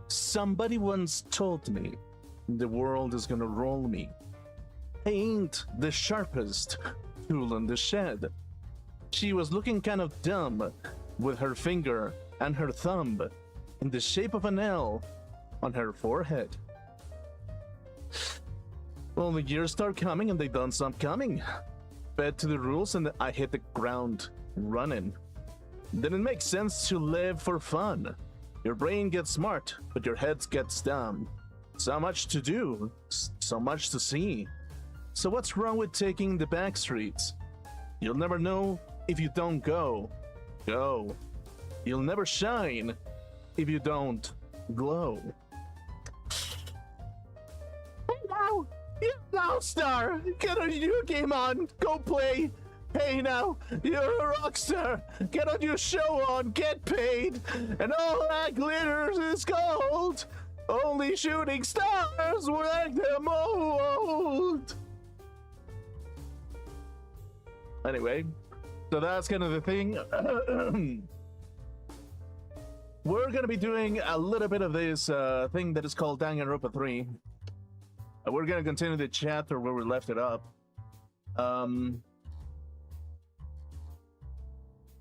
Somebody once told me the world is gonna roll me. I ain't the sharpest tool in the shed. She was looking kind of dumb with her finger and her thumb in the shape of an L on her forehead. Well, the years start coming and they don't stop coming. Fed to the rules and I hit the ground running. Then it makes sense to live for fun. Your brain gets smart, but your head gets dumb. So much to do, so much to see. So what's wrong with taking the back streets? You'll never know if you don't go. Go. You'll never shine if you don't glow. Hey now, you're now star. Get on your game on. Go play. Hey now, you're a rock star. Get on your show on. Get paid. And all that glitters is gold. Only shooting stars will like the mold. Anyway, so that's kind of the thing. We're gonna be doing a little bit of this thing that is called Danganronpa 3. We're gonna continue the chapter where we left it up.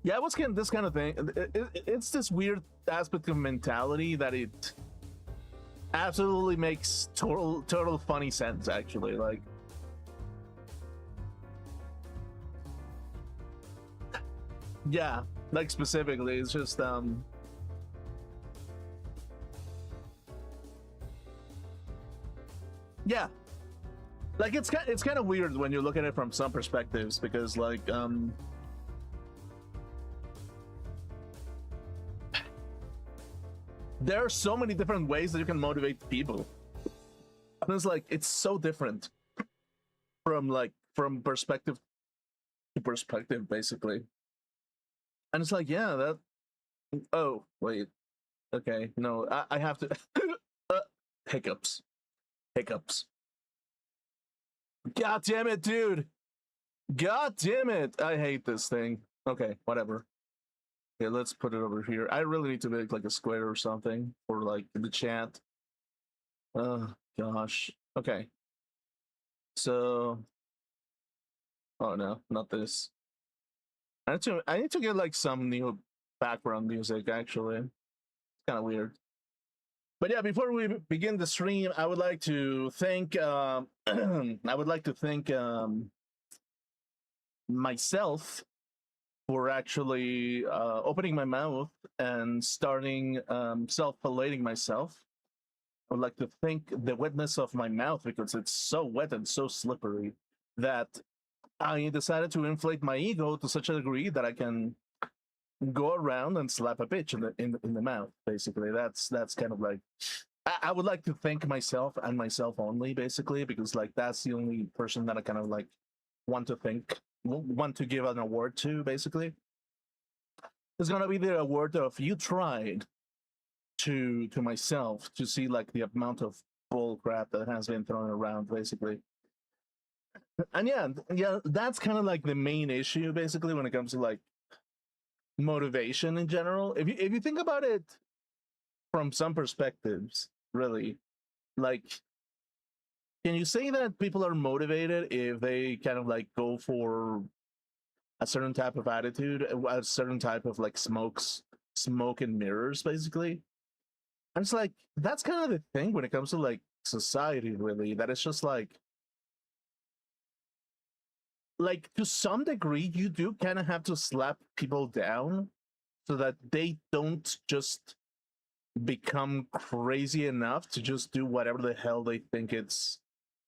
Yeah, what's kind of this kind of thing? It's this weird aspect of mentality that it absolutely makes total funny sense. Actually, like. Yeah, like specifically, it's just yeah, like it's kind of weird when you look at it from some perspectives because like there are so many different ways that you can motivate people, and it's like it's so different from perspective to perspective basically. And it's like, yeah, that. Oh, wait. Okay, no, I have to. Hiccups. God damn it, dude. God damn it. I hate this thing. Okay, whatever. Okay, let's put it over here. I really need to make like a square or something for like the chat. Oh, gosh. Okay. So. Oh, no, not this. I need to get like some new background music. Actually, it's kind of weird. But yeah, before we begin the stream, I would like to thank myself for actually opening my mouth and starting self-pilating myself. I would like to thank the wetness of my mouth because it's so wet and so slippery that I decided to inflate my ego to such a degree that I can go around and slap a bitch in the mouth. Basically, that's kind of like I would like to thank myself and myself only, basically, because like that's the only person that I kind of like want to give an award to. Basically, it's gonna be the award of you tried to myself to see like the amount of bull crap that has been thrown around, basically. And yeah, that's kind of like the main issue, basically, when it comes to like motivation in general. If you think about it from some perspectives, really, like, can you say that people are motivated if they kind of like go for a certain type of attitude, a certain type of like smoke and mirrors, basically? And it's like that's kind of the thing when it comes to like society, really, that it's just like to some degree you do kind of have to slap people down so that they don't just become crazy enough to just do whatever the hell they think it's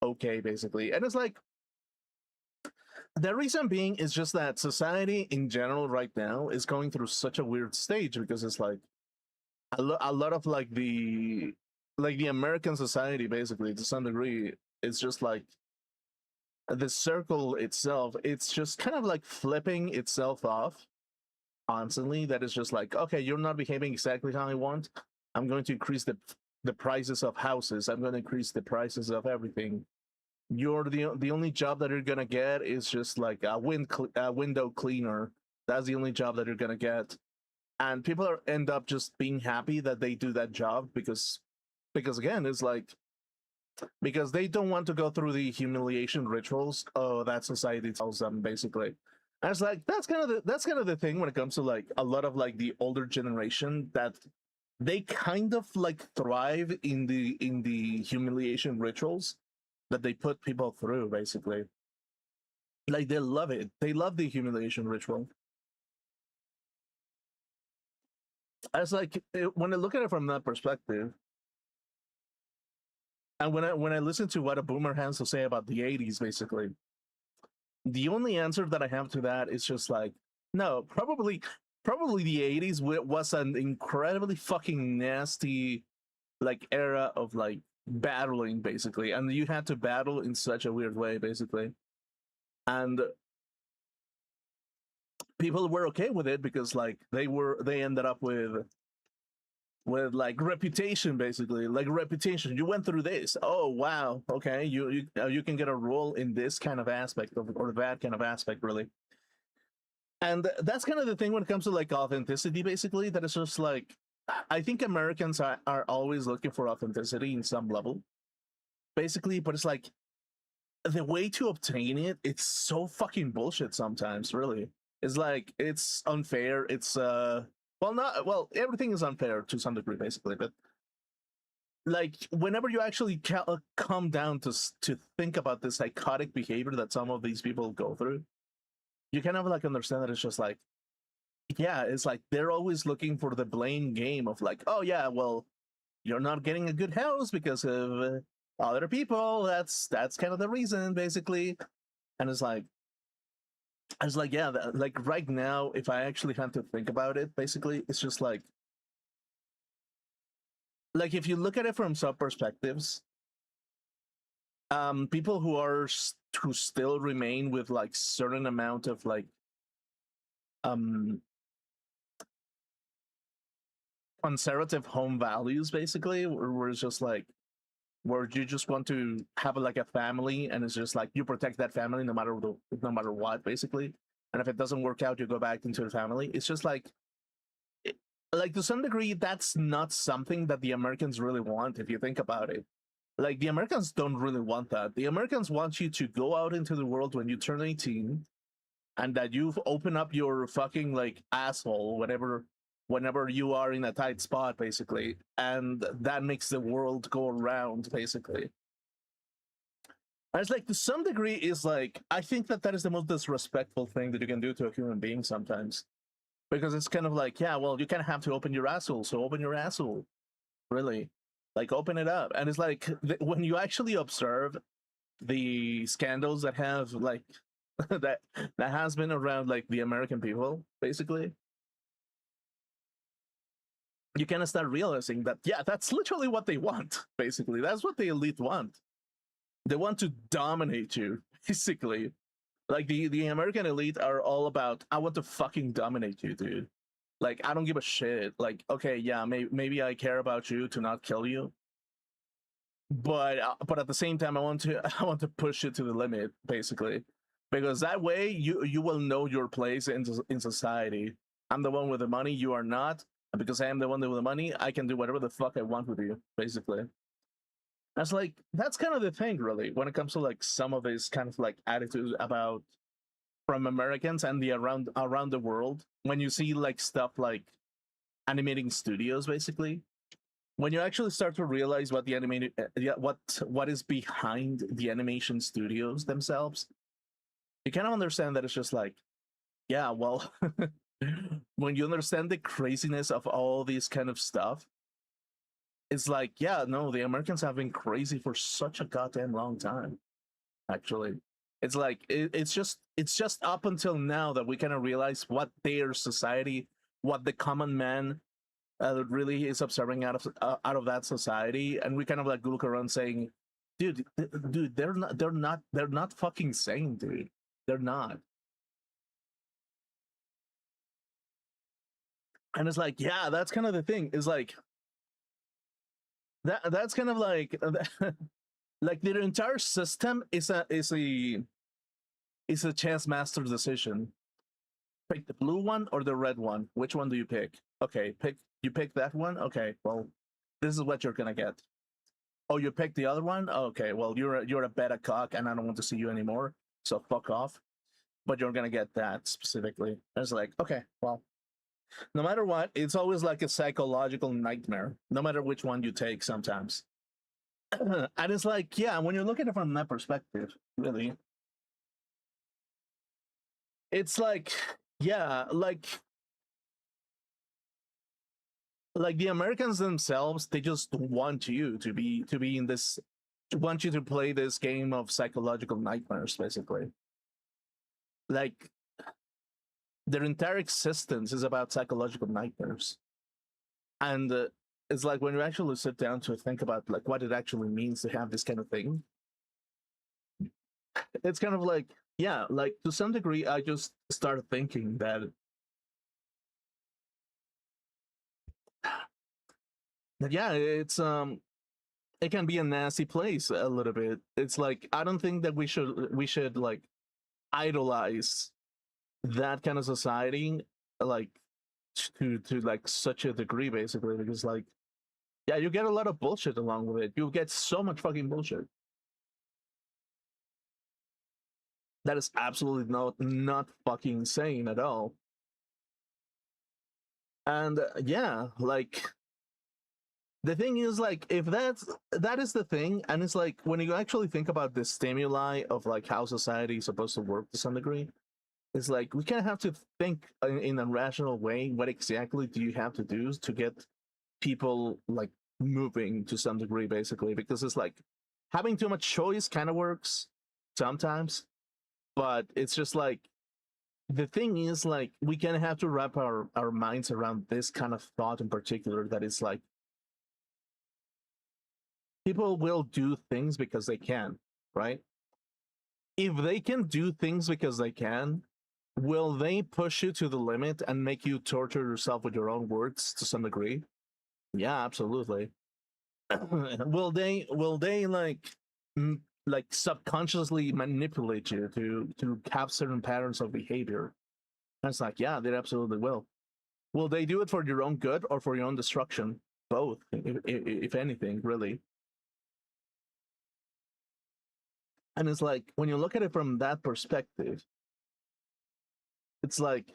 okay, basically. And it's like the reason being is just that society in general right now is going through such a weird stage because it's like a lot of like the American society, basically, to some degree, it's just like the circle itself, it's just kind of like flipping itself off constantly. That is just like, okay, you're not behaving exactly how I want. I'm going to increase the prices of houses. I'm going to increase the prices of everything. You're the only job that you're gonna get is just like a window cleaner. That's the only job that you're gonna get. and people end up just being happy that they do that job because again, it's like because they don't want to go through the humiliation rituals that society tells them basically. And it's like that's kind of the thing when it comes to like a lot of like the older generation, that they kind of like thrive in the humiliation rituals that they put people through basically. Like they love it. They love the humiliation ritual. It's like when I look at it from that perspective, and when I listen to what a boomer has to say about the '80s, basically, the only answer that I have to that is just like, no, probably the '80s was an incredibly fucking nasty like era of like battling basically, and you had to battle in such a weird way basically, and people were okay with it because like they ended up with like reputation basically, like reputation. You went through this, oh wow, okay, you can get a role in this kind of aspect or that kind of aspect really. And that's kind of the thing when it comes to like authenticity basically, that it's just like I think Americans are always looking for authenticity in some level basically, but it's like the way to obtain it, it's so fucking bullshit sometimes really. It's like it's unfair, it's well not well everything is unfair to some degree basically, but like whenever you actually come down to think about the psychotic behavior that some of these people go through, you kind of like understand that it's just like, yeah, it's like they're always looking for the blame game of like, oh yeah, well, you're not getting a good house because of other people. That's kind of the reason basically. And it's like yeah, like right now, if I actually had to think about it, basically, it's just like if you look at it from some perspectives, people who still remain with like certain amount of like um conservative home values basically, where it's just like where you just want to have like a family, and it's just like you protect that family no matter what basically, and if it doesn't work out you go back into the family. It's just like like to some degree that's not something that the Americans really want if you think about it. Like the Americans don't really want that. The Americans want you to go out into the world when you turn 18, and that you've opened up your fucking like asshole whenever you are in a tight spot basically, and that makes the world go around basically. And it's like to some degree is like I think that that is the most disrespectful thing that you can do to a human being sometimes, because it's kind of like, yeah, well, you kind of have to open your asshole, so open your asshole really, like open it up. And it's like when you actually observe the scandals that have like that has been around like the American people basically, you kind of start realizing that yeah, that's literally what they want basically. That's what the elite want. They want to dominate you basically. Like the American elite are all about, I want to fucking dominate you, dude. Like I don't give a shit. Like okay, yeah, maybe I care about you to not kill you, but at the same time, I want to push it to the limit, basically, because that way you will know your place in society. I'm the one with the money, you are not, and because I am the one with the money, I can do whatever the fuck I want with you, basically. That's like that's kind of the thing, really, when it comes to like some of this kind of like attitude about from Americans and the around the world. When you see like stuff like animating studios, basically, when you actually start to realize what the animated yeah, what is behind the animation studios themselves, you kind of understand that it's just like, yeah, well, when you understand the craziness of all this kind of stuff, it's like, yeah, no, the Americans have been crazy for such a goddamn long time. Actually, it's like it's just up until now that we kind of realize what their society, what the common man really is observing out of that society, and we kind of like look around saying, dude, they're not fucking sane, dude. They're not. And it's like, yeah, that's kind of the thing. Is like that's kind of like like their entire system is a chess master decision. Pick the blue one or the red one. Which one do you pick? Okay, pick that one. Okay, well, this is what you're gonna get. Oh, you picked the other one. Okay, well, you're a beta cock, and I don't want to see you anymore. So fuck off. But you're gonna get that specifically. I was like, okay, well, no matter what, it's always like a psychological nightmare. No matter which one you take, sometimes. And it's like, yeah, when you look at it from that perspective, really, it's like, yeah, like the Americans themselves, they just want you to be in this, want you to play this game of psychological nightmares, basically. Like their entire existence is about psychological nightmares, and it's like when you actually sit down to think about like what it actually means to have this kind of thing, it's kind of like, yeah, like to some degree, I just started thinking that yeah, it can be a nasty place a little bit. It's like I don't think that we should like idolize that kind of society, like to like such a degree, basically, because like yeah, you get a lot of bullshit along with it. You get so much fucking bullshit that is absolutely not fucking insane at all. And yeah, like the thing is like if that is the thing, and it's like when you actually think about the stimuli of like how society is supposed to work to some degree, it's like we kind of have to think in a rational way. What exactly do you have to do to get people like moving to some degree, basically? Because it's like having too much choice kind of works sometimes, but it's just like the thing is like we kind of have to wrap our minds around this kind of thought in particular, that is like people will do things because they can, right? If they can do things because they can, will they push you to the limit and make you torture yourself with your own words to some degree? Yeah, absolutely. Will they like like subconsciously manipulate you to have certain patterns of behavior? And it's like, yeah, they absolutely will. Will they do it for your own good or for your own destruction? Both, if anything, really. And it's like when you look at it from that perspective, it's like,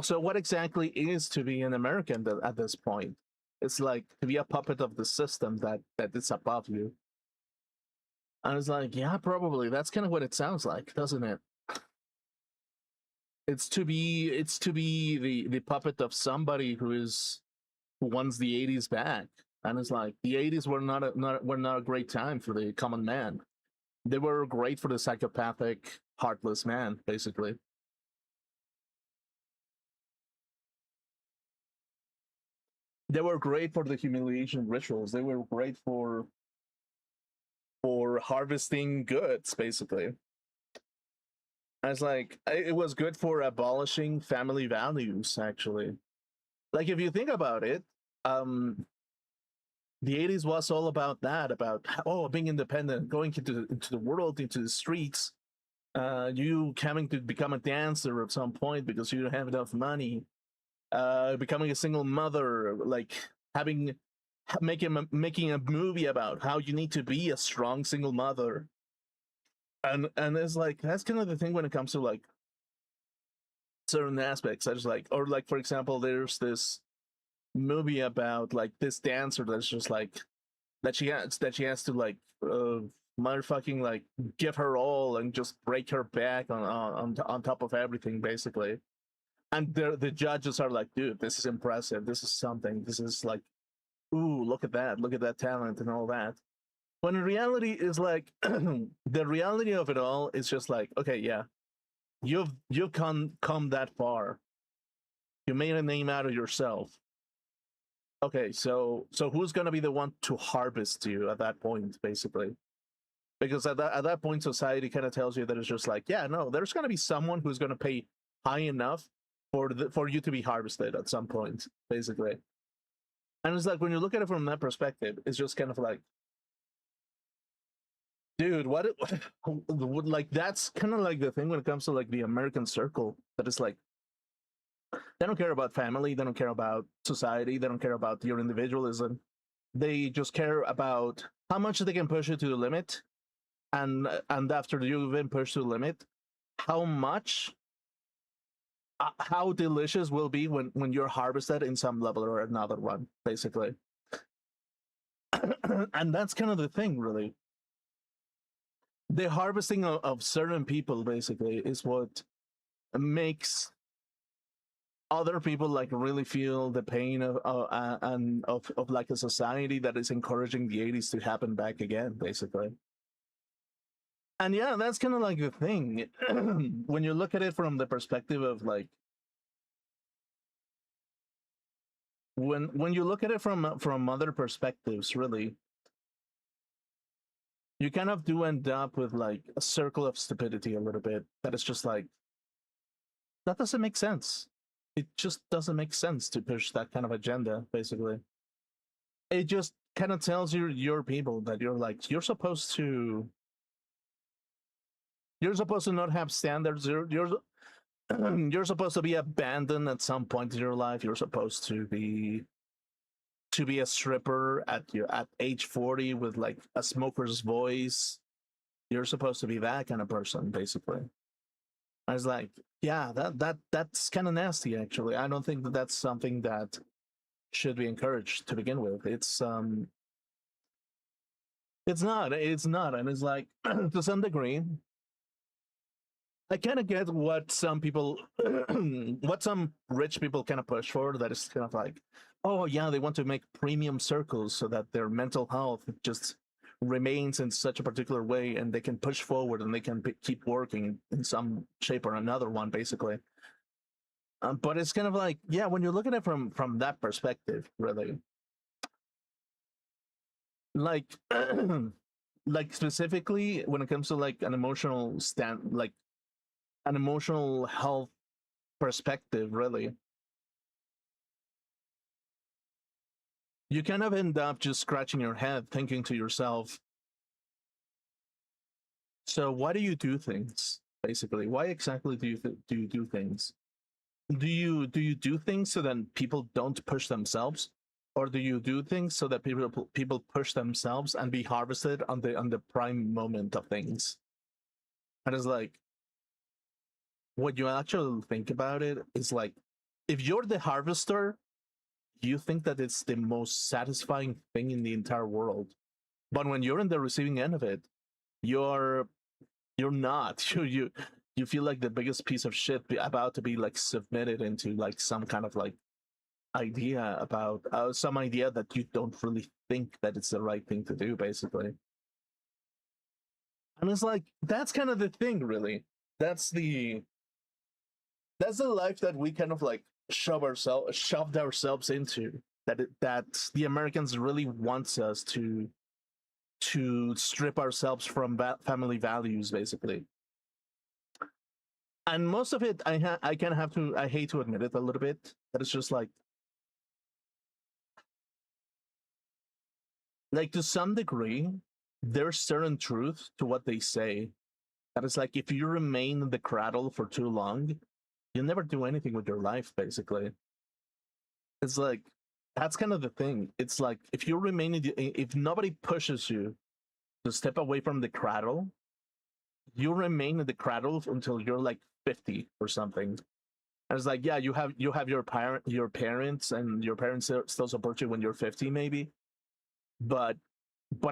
so what exactly is to be an American at this point? It's like to be a puppet of the system that is above you. And it's like, yeah, probably that's kind of what it sounds like, doesn't it? It's to be the puppet of somebody who wants the 80s back. And it's like the 80s were not a great time for the common man. They were great for the psychopathic, heartless man, basically. They were great for the humiliation rituals. They were great for harvesting goods, basically. And it's like it was good for abolishing family values, actually. Like if you think about it, um, the 80s was all about that, about oh, being independent, going into the world, into the streets, you having to become a dancer at some point because you don't have enough money, becoming a single mother, like having making a movie about how you need to be a strong single mother. And it's like that's kind of the thing when it comes to like certain aspects. I just like, or like for example, there's this movie about like this dancer that's just like that she has to like motherfucking like give her all and just break her back on top of everything, basically. And the judges are like, dude, this is impressive, this is something, this is like, ooh, look at that talent and all that. When in reality is like the reality of it all is just like, okay, yeah, you've come that far, you made a name out of yourself. Okay, so who's gonna be the one to harvest you at that point, basically? Because at that point, society kind of tells you that it's just like, yeah, no, there's gonna be someone who's gonna pay high enough for you to be harvested at some point, basically. And it's like when you look at it from that perspective, it's just kind of like, dude, like that's kind of like the thing when it comes to like the American circle. That is like They don't care about family, they don't care about society, they don't care about your individualism. They just care about how much they can push you to the limit, and after you've been pushed to the limit, how much how delicious will be when you're harvested in some level or another one, basically. And that's kind of the thing, really. The harvesting of certain people, basically, is what makes other people like really feel the pain of and of like a society that is encouraging the 80s to happen back again, basically. And yeah, that's kind of like the thing. When you look at it from the perspective of like when you look at it from other perspectives, really, you kind of do end up with like a circle of stupidity a little bit that is just like that doesn't make sense. It just doesn't make sense to push that kind of agenda, basically. It just kind of tells your people that you're supposed to not have standards. You're supposed to be abandoned at some point in your life. You're supposed to be a stripper at age 40 with like a smoker's voice. You're supposed to be that kind of person, basically. I was like, yeah, that's kind of nasty, actually. I don't think that that's something that should be encouraged to begin with. It's not, and it's like to some degree, I kind of get what some people, what some rich people kind of push for. That is kind of like, oh yeah, they want to make premium circles so that their mental health just remains in such a particular way, and they can push forward and they can keep working in some shape or another one, basically. But it's kind of like, yeah, when you look at it from that perspective, really, like, like specifically when it comes to like an emotional like an emotional health perspective, really, you kind of end up just scratching your head, thinking to yourself, so why do you do things? Basically, why exactly do you do things? Do you do things so that people don't push themselves, or do you do things so that people push themselves and be harvested on the prime moment of things? And it's like, what you actually think about it is like, if you're the harvester, you think that it's the most satisfying thing in the entire world. But when you're in the receiving end of it, you're you're not. You feel like the biggest piece of shit about to be like submitted into like some kind of like idea about some idea that you don't really think that it's the right thing to do, basically. And it's like that's kind of the thing, really. That's the that's the life that we kind of like shoved ourselves into. That the Americans really wants us to strip ourselves from family values, basically. And most of it, I kind of have to, I hate to admit it a little bit, that it's just like to some degree, there's certain truth to what they say. That is like, if you remain in the cradle for too long, you'll never do anything with your life, basically. It's like, that's kind of the thing. It's like, if you remain if nobody pushes you to step away from the cradle, you remain in the cradle until you're like 50 or something. And it's like, yeah, you have your parents, and your parents still support you when you're 50, maybe. But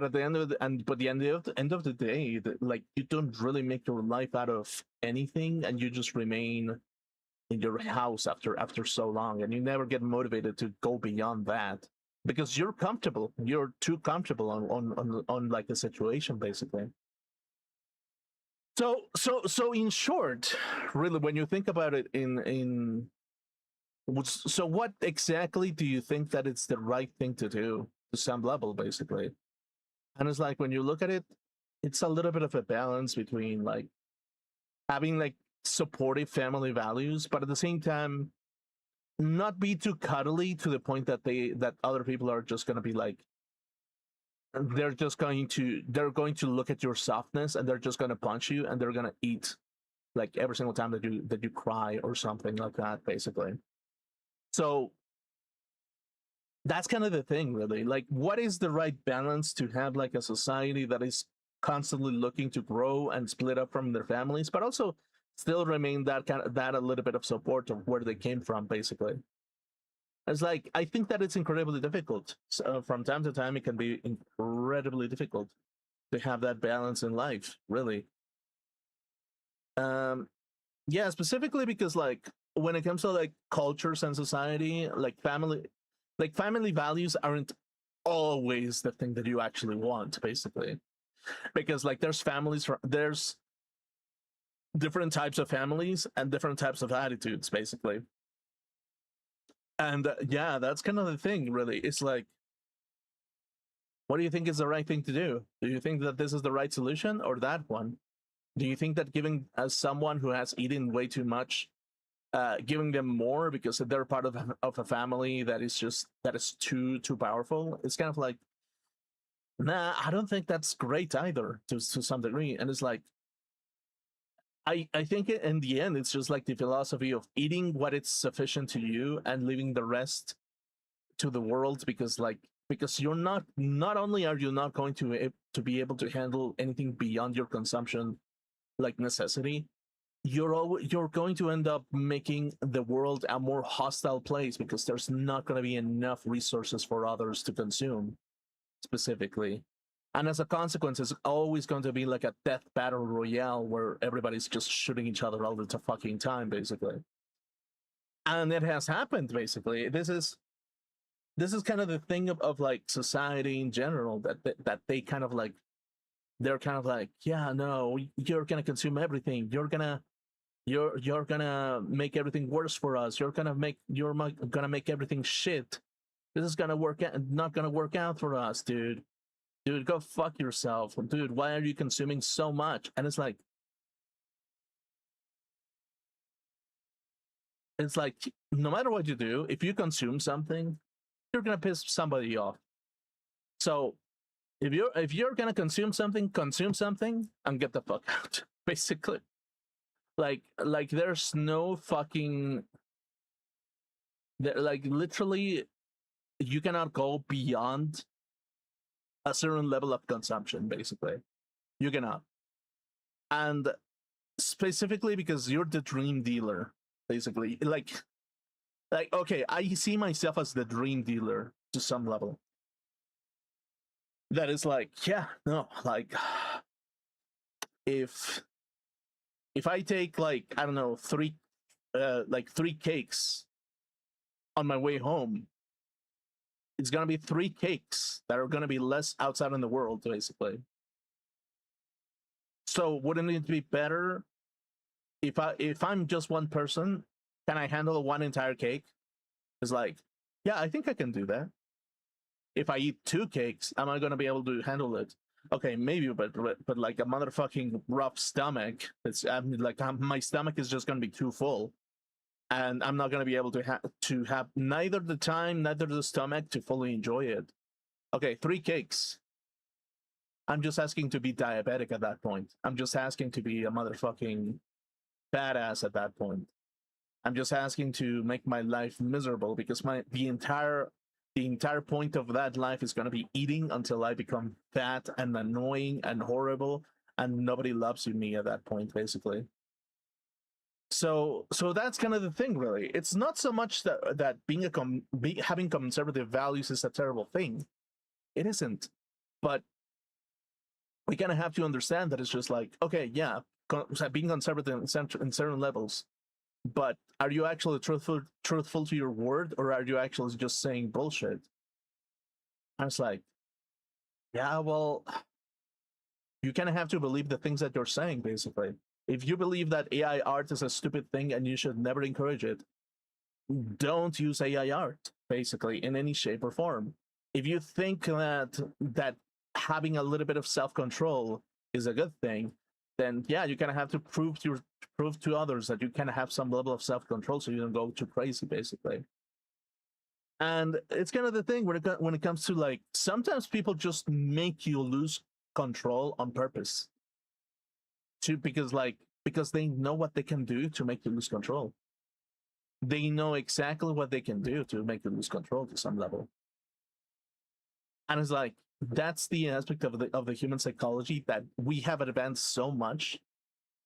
at the end of the end of the day, like, you don't really make your life out of anything, and you just remain in your house after so long, and you never get motivated to go beyond that because you're comfortable. You're too comfortable on like a situation, basically. So in short, really, when you think about it, so what exactly do you think that it's the right thing to do to some level, basically? And it's like, when you look at it, it's a little bit of a balance between like having like supportive family values, but at the same time not be too cuddly to the point that that other people are just going to be like, they're going to look at your softness, and they're just going to punch you, and they're going to eat like every single time that you cry or something like that, basically. So that's kind of the thing, really. Like, what is the right balance to have like a society that is constantly looking to grow and split up from their families, but also still remain that kind of that a little bit of support of where they came from, basically. It's like I think that it's incredibly difficult. So from time to time, it can be incredibly difficult to have that balance in life, really. Um, yeah, specifically because like when it comes to like cultures and society, like family values aren't always the thing that you actually want, basically. Because like there's different types of families and different types of attitudes, basically. And yeah, that's kind of the thing, really. It's like, what do you think is the right thing to do? Do you think that this is the right solution or that one? Do you think that giving as someone who has eaten way too much, giving them more because they're part of a family that is too powerful? It's kind of like, nah, I don't think that's great either to some degree. And it's like, I think in the end, it's just like the philosophy of eating what is sufficient to you and leaving the rest to the world, because you're not only are you not going to be able to handle anything beyond your consumption like necessity, you're going to end up making the world a more hostile place because there's not going to be enough resources for others to consume specifically. And as a consequence, it's always going to be like a death battle royale where everybody's just shooting each other all the fucking time, basically. And it has happened, basically. This is kind of the thing of like society in general, that they kind of like, they're kind of like, yeah, no, you're gonna consume everything. You're gonna make everything worse for us. You're gonna make everything shit. This is gonna work out, not gonna work out for us, dude. Dude, go fuck yourself, dude. Why are you consuming so much? And it's like no matter what you do, if you consume something, you're gonna piss somebody off. So if you're gonna consume something and get the fuck out. Basically, like there's no fucking like literally you cannot go beyond a certain level of consumption. Basically, you cannot, and specifically because you're the dream dealer. Basically, like okay, I see myself as the dream dealer to some level. That is like, yeah, no, like if if I take like I don't know three cakes on my way home, it's gonna be three cakes that are gonna be less outside in the world, basically. So wouldn't it be better if I'm just one person? Can I handle one entire cake? It's like, yeah, I think I can do that. If I eat two cakes, am I gonna be able to handle it? Okay, maybe, but like a motherfucking rough stomach. My stomach is just gonna be too full, and I'm not gonna be able to have neither the time, neither the stomach to fully enjoy it. Okay, three cakes. I'm just asking to be diabetic at that point. I'm just asking to be a motherfucking badass at that point. I'm just asking to make my life miserable because the entire point of that life is going to be eating until I become fat and annoying and horrible, and nobody loves me at that point, basically. So that's kind of the thing, really. It's not so much that having conservative values is a terrible thing. It isn't, but we kind of have to understand that it's just like, okay, yeah, being conservative in certain levels, but are you actually truthful to your word, or are you actually just saying bullshit? I was like, yeah, well, you kind of have to believe the things that you're saying, basically. If you believe that AI art is a stupid thing and you should never encourage it, don't use AI art, basically, in any shape or form. If you think that having a little bit of self-control is a good thing, then yeah, you kind of have to prove to others that you kind of have some level of self-control so you don't go too crazy, basically. And it's kind of the thing when it comes to like sometimes people just make you lose control on purpose, to because they know what they can do to make you lose control. they know exactly what they can do to make you lose control to some level. And it's like that's the aspect of the human psychology that we have advanced so much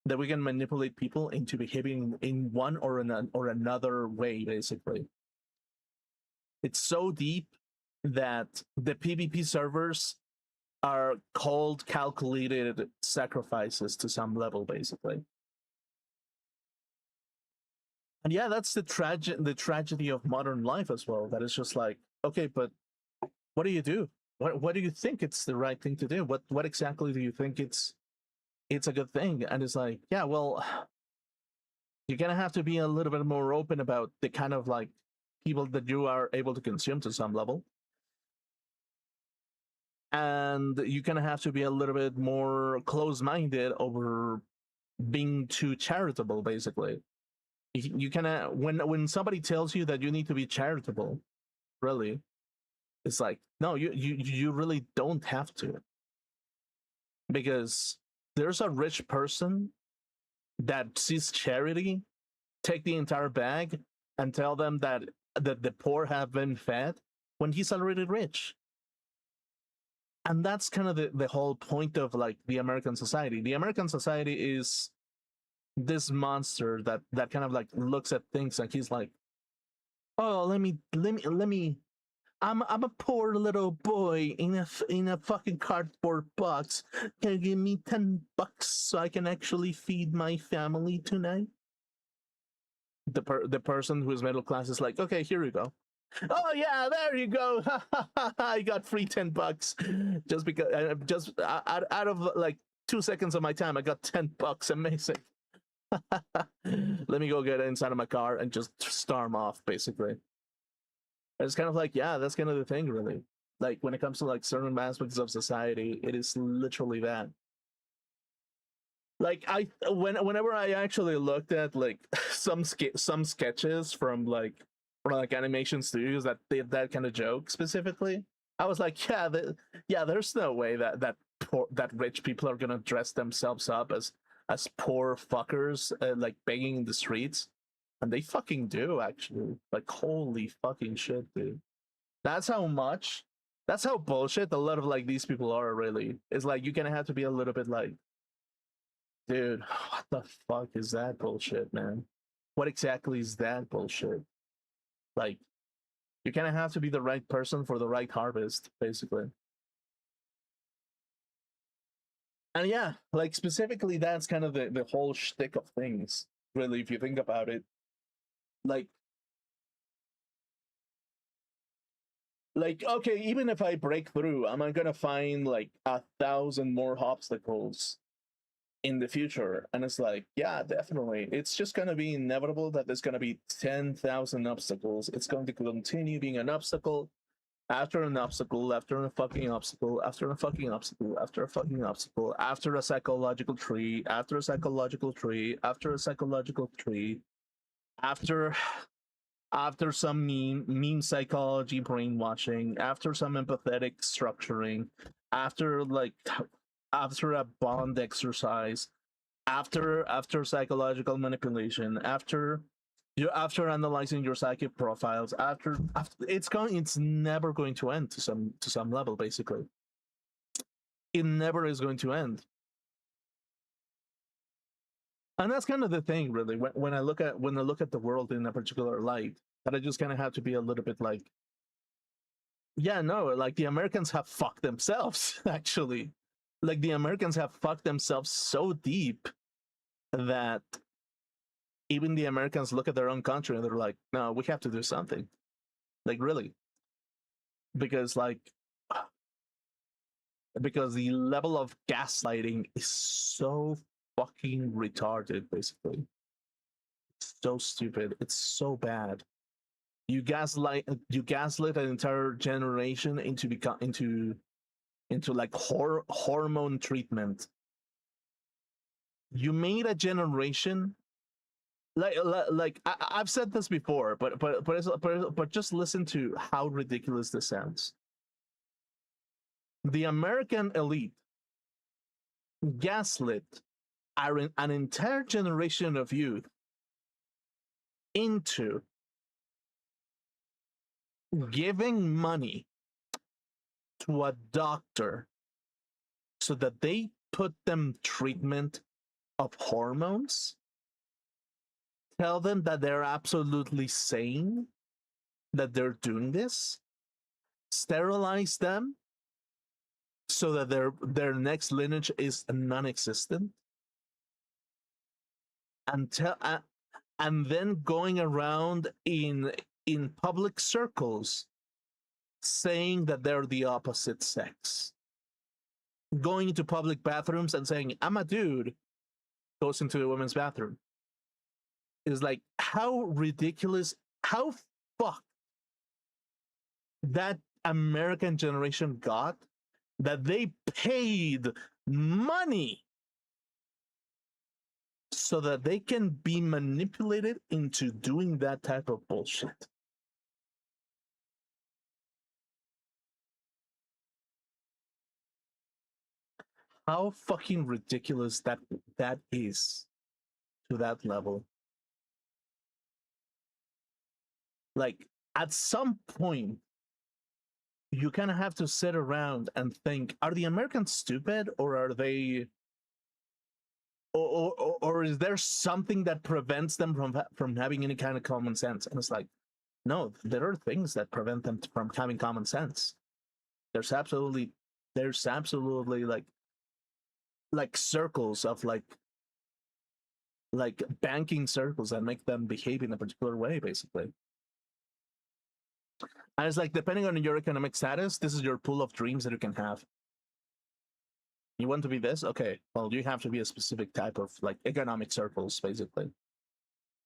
that we can manipulate people into behaving in one or another way. Basically, it's so deep that the PvP servers are called calculated sacrifices to some level, basically. And yeah, that's the tragedy of modern life as well. That it's just like, okay, but what do you do? What do you think it's the right thing to do? What exactly do you think it's a good thing? And it's like, yeah, well, you're gonna have to be a little bit more open about the kind of like people that you are able to consume to some level. And you're gonna have to be a little bit more close-minded over being too charitable, basically. You kind of when somebody tells you that you need to be charitable, really, it's like no, you really don't have to, because there's a rich person that sees charity, take the entire bag and tell them that the poor have been fed when he's already rich. And that's kind of the whole point of like the American society. The American society is this monster that kind of like looks at things and he's like, oh, let me I'm a poor little boy in a fucking cardboard box. Can you give me $10 so I can actually feed my family tonight? The person who is middle class is like, okay, here you go. Oh yeah, there you go. I got free $10 just because out of like 2 seconds of my time, I got $10. Amazing. Let me go get inside of my car and just storm off, basically. It's kind of like, yeah, that's kind of the thing, really. Like when it comes to like certain aspects of society, it is literally that. Like whenever I actually looked at like some sketches from like animation studios that did that kind of joke specifically, I was like, yeah, there's no way that rich people are gonna dress themselves up as poor fuckers like begging in the streets, and they fucking do actually. Like holy fucking shit, dude. That's how much. That's how bullshit a lot of like these people are. Really, it's like you're gonna have to be a little bit like, dude, what the fuck is that bullshit, man? What exactly is that bullshit? Like, you kind of have to be the right person for the right harvest, basically. And yeah, like specifically, that's kind of the whole shtick of things. Really, if you think about it, like, okay, even if I break through, am I gonna find like 1,000 more obstacles in the future? And it's like, yeah, definitely. It's just going to be inevitable that there's going to be 10,000 obstacles. It's going to continue being an obstacle after an obstacle after a fucking obstacle after a fucking obstacle after a fucking obstacle after a psychological tree after a psychological tree after a psychological tree after some meme psychology brainwashing after some empathetic structuring after like after a bond exercise after psychological manipulation after analyzing your psychic profiles after it's never going to end to some level, basically. It never is going to end. And that's kind of the thing, really, when I look at the world in a particular light, that I just kind of have to be a little bit like, yeah, no, like the Americans have fucked themselves. Actually, like the Americans have fucked themselves so deep that even the Americans look at their own country and they're like, no, we have to do something. Like really. Because like because the level of gaslighting is so fucking retarded, basically. It's so stupid. It's so bad. You gaslit an entire generation into like hormone treatment. You made a generation like I've said this before, but just listen to how ridiculous this sounds. The American elite gaslit an entire generation of youth into giving money to a doctor so that they put them treatment of hormones, tell them that they're absolutely sane, that they're doing this, sterilize them so that their next lineage is non-existent, and and then going around in public circles saying that they're the opposite sex, going into public bathrooms and saying I'm a dude, goes into a women's bathroom, is like how ridiculous, how fucked that American generation got, that they paid money so that they can be manipulated into doing that type of bullshit. How fucking ridiculous that is to that level. Like, at some point, you kind of have to sit around and think, are the Americans stupid, or are they, or is there something that prevents them from having any kind of common sense? And it's like, no, there are things that prevent them from having common sense. There's absolutely like circles of like banking circles that make them behave in a particular way, basically. And it's like, depending on your economic status, this is your pool of dreams that you can have. You want to be this? Okay, well, you have to be a specific type of like economic circles, basically.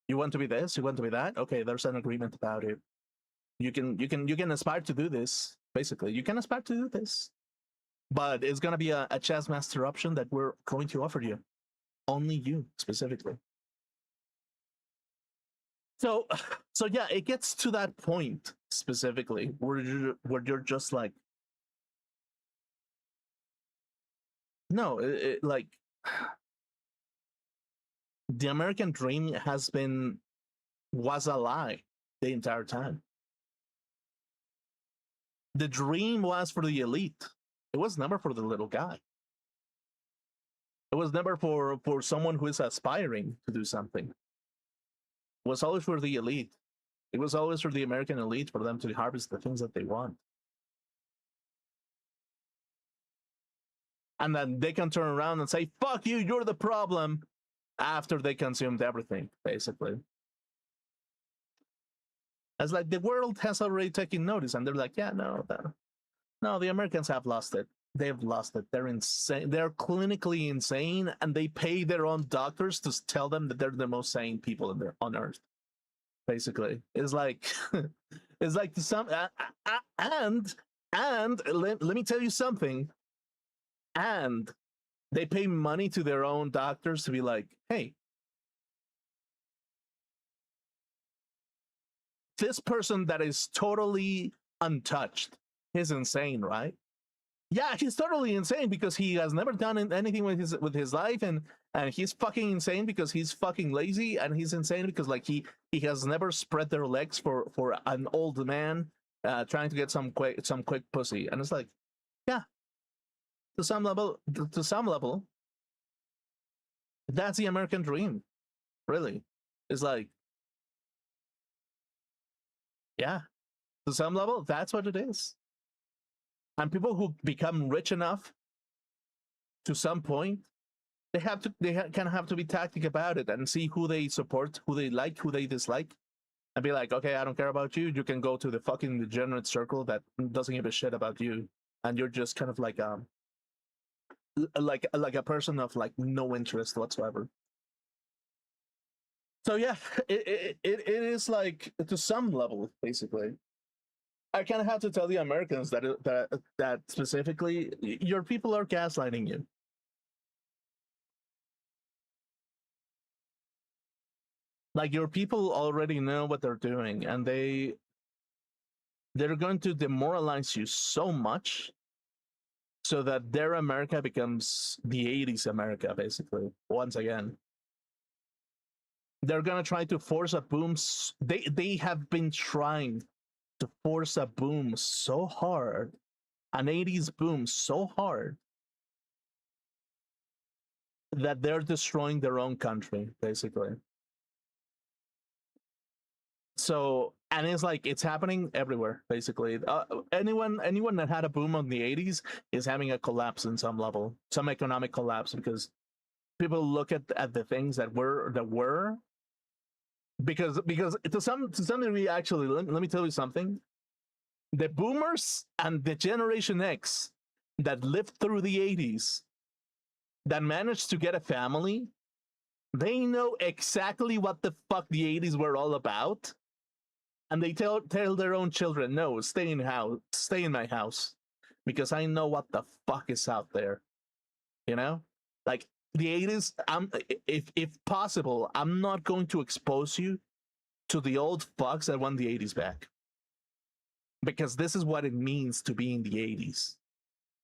You want to be this? You want to be that? Okay, there's an agreement about it. You can aspire to do this. Basically, you can aspire to do this, but it's gonna be a chess master option that we're going to offer you, only you specifically. So yeah, it gets to that point specifically where you're just like, no, like the American dream was a lie the entire time. The dream was for the elite. It was never for the little guy. It was never for someone who is aspiring to do something. It was always for the elite. It was always for the American elite, for them to harvest the things that they want. And then they can turn around and say, fuck you, you're the problem, after they consumed everything, basically. It's like the world has already taken notice, and they're like, yeah, no, the Americans have lost it. They've lost it. They're insane. They're clinically insane, and they pay their own doctors to tell them that they're the most sane people on Earth. Basically, it's like it's like some and let me tell you something. And they pay money to their own doctors to be like, hey, this person that is totally untouched, he's insane, right? Yeah, he's totally insane because he has never done anything with his life, and he's fucking insane because he's fucking lazy, and he's insane because like he has never spread their legs for an old man trying to get some quick pussy. And it's like, yeah, to some level, that's the American dream, really. It's like, yeah, to some level, that's what it is. And people who become rich enough to some point, they kind of have to be tactic about it and see who they support, who they like, who they dislike, and be like, okay, I don't care about you. You can go to the fucking degenerate circle that doesn't give a shit about you, and you're just kind of like a person of like no interest whatsoever. So yeah, it is like, to some level, basically. I kind of have to tell the Americans that specifically, your people are gaslighting you. Like, your people already know what they're doing, and they're going to demoralize you so much so that their America becomes the 80s America, basically, once again. They're gonna try to force a boom. They have been trying to force a boom so hard, an 80s boom so hard, that they're destroying their own country, basically. So, and it's like it's happening everywhere, basically. Anyone that had a boom on the 80s is having a collapse in some level, some economic collapse, because people look at the things that were because to some degree, actually, let me tell you something. The boomers and the Generation X that lived through the 80s, that managed to get a family, they know exactly what the fuck the 80s were all about. And they tell their own children, no, stay in my house, because I know what the fuck is out there. You know? Like the 80s, if possible, I'm not going to expose you to the old fucks that want the 80s back. Because this is what it means to be in the 80s.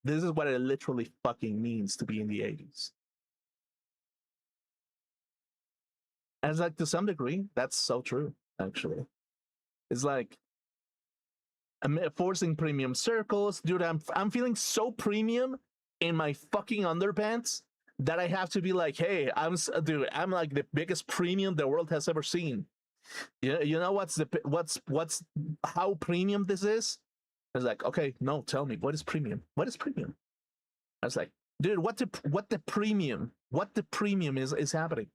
This is what it literally fucking means to be in the 80s. And it's like, to some degree, that's so true, actually. It's like, I'm forcing premium circles. Dude, I'm feeling so premium in my fucking underpants that I have to be like, hey, I'm like the biggest premium the world has ever seen. You know what's how premium this is? I was like, okay, no, tell me, what is premium? What is premium? I was like, dude, what the premium is happening.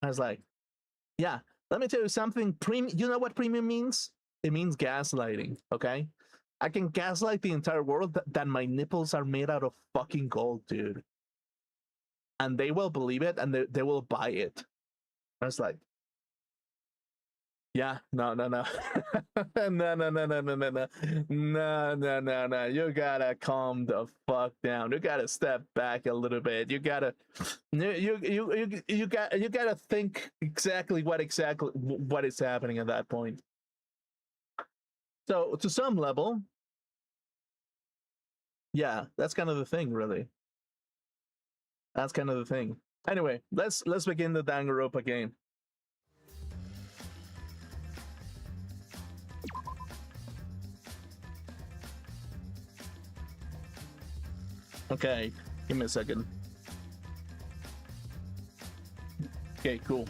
I was like, yeah, let me tell you something. You know what premium means? It means gaslighting, okay? I can gaslight the entire world that my nipples are made out of fucking gold, dude. And they will believe it, and they will buy it. I was like, yeah, no. no. You gotta calm the fuck down. You gotta step back a little bit. You gotta think exactly what is happening at that point. So to some level, yeah, that's kind of the thing, really. That's kind of the thing. Anyway, let's begin the Danganronpa game. Okay, give me a second. Okay, cool.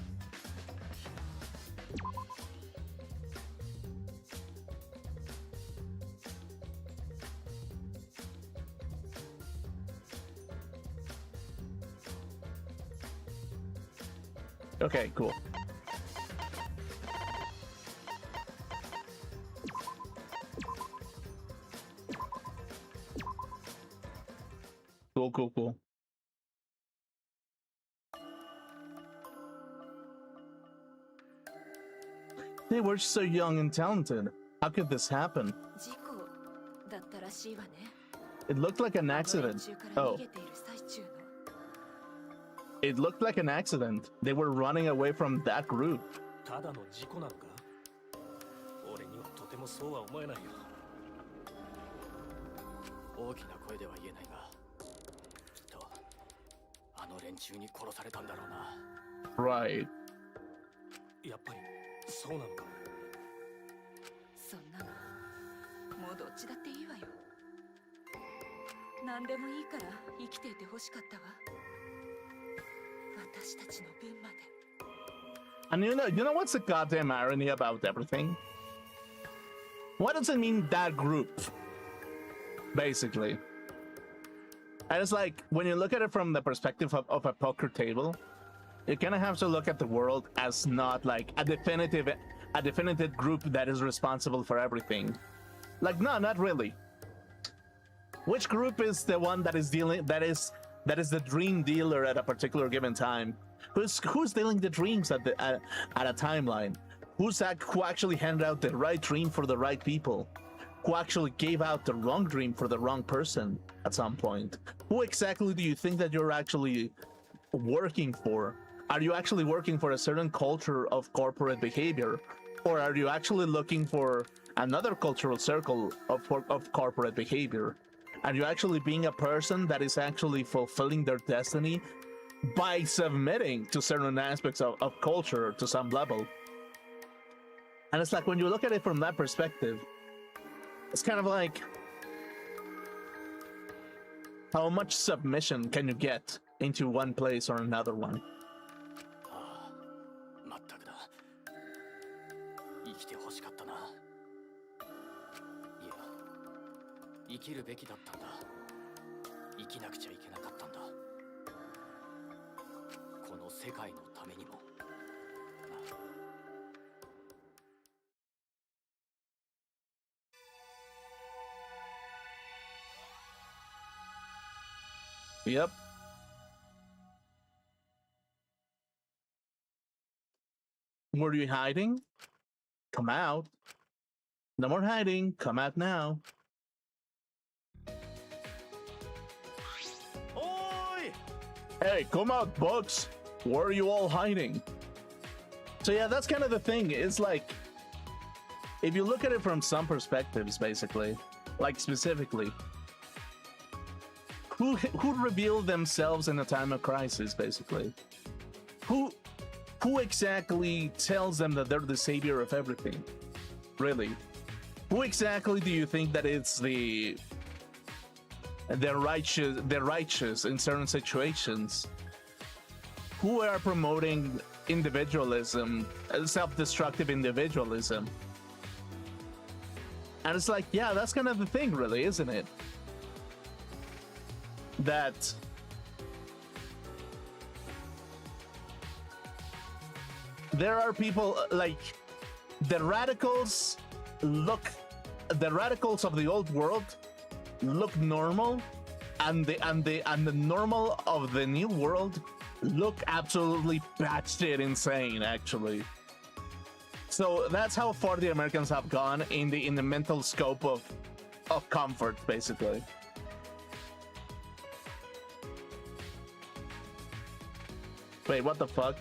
Okay, cool. Cool. They were so young and talented. How could this happen? It looked like an accident. Oh. It looked like an accident. They were running away from that group. Right. And you know what's the goddamn irony about everything? What does it mean, that group? Basically. And it's like, when you look at it from the perspective of a poker table, you kind of have to look at the world as not like a definitive group that is responsible for everything. Like, no, not really. Which group is the one that is the dream dealer at a particular given time? Who's dealing the dreams at a timeline? Who actually handed out the right dream for the right people? Who actually gave out the wrong dream for the wrong person at some point? Who exactly do you think that you're actually working for? Are you actually working for a certain culture of corporate behavior? Or are you actually looking for another cultural circle of corporate behavior? Are you actually being a person that is actually fulfilling their destiny by submitting to certain aspects of culture to some level. And it's like, when you look at it from that perspective, it's kind of like, how much submission can you get into one place or another one? Yep. Were you hiding? Come out. No more hiding. Come out now. Oi! Hey, come out, Bugs. Where are you all hiding? So yeah, that's kind of the thing. It's like, if you look at it from some perspectives, basically, like specifically, who reveal themselves in a time of crisis, basically? Who exactly tells them that they're the savior of everything? Really? Who exactly do you think that it's the righteous in certain situations? Who are promoting individualism, self-destructive individualism? And it's like, yeah, that's kind of the thing, really, isn't it? That there are people like the radicals of the old world look normal, and the normal of the new world look absolutely batshit insane, actually. So that's how far the Americans have gone in the mental scope of comfort, basically. Wait, what the fuck?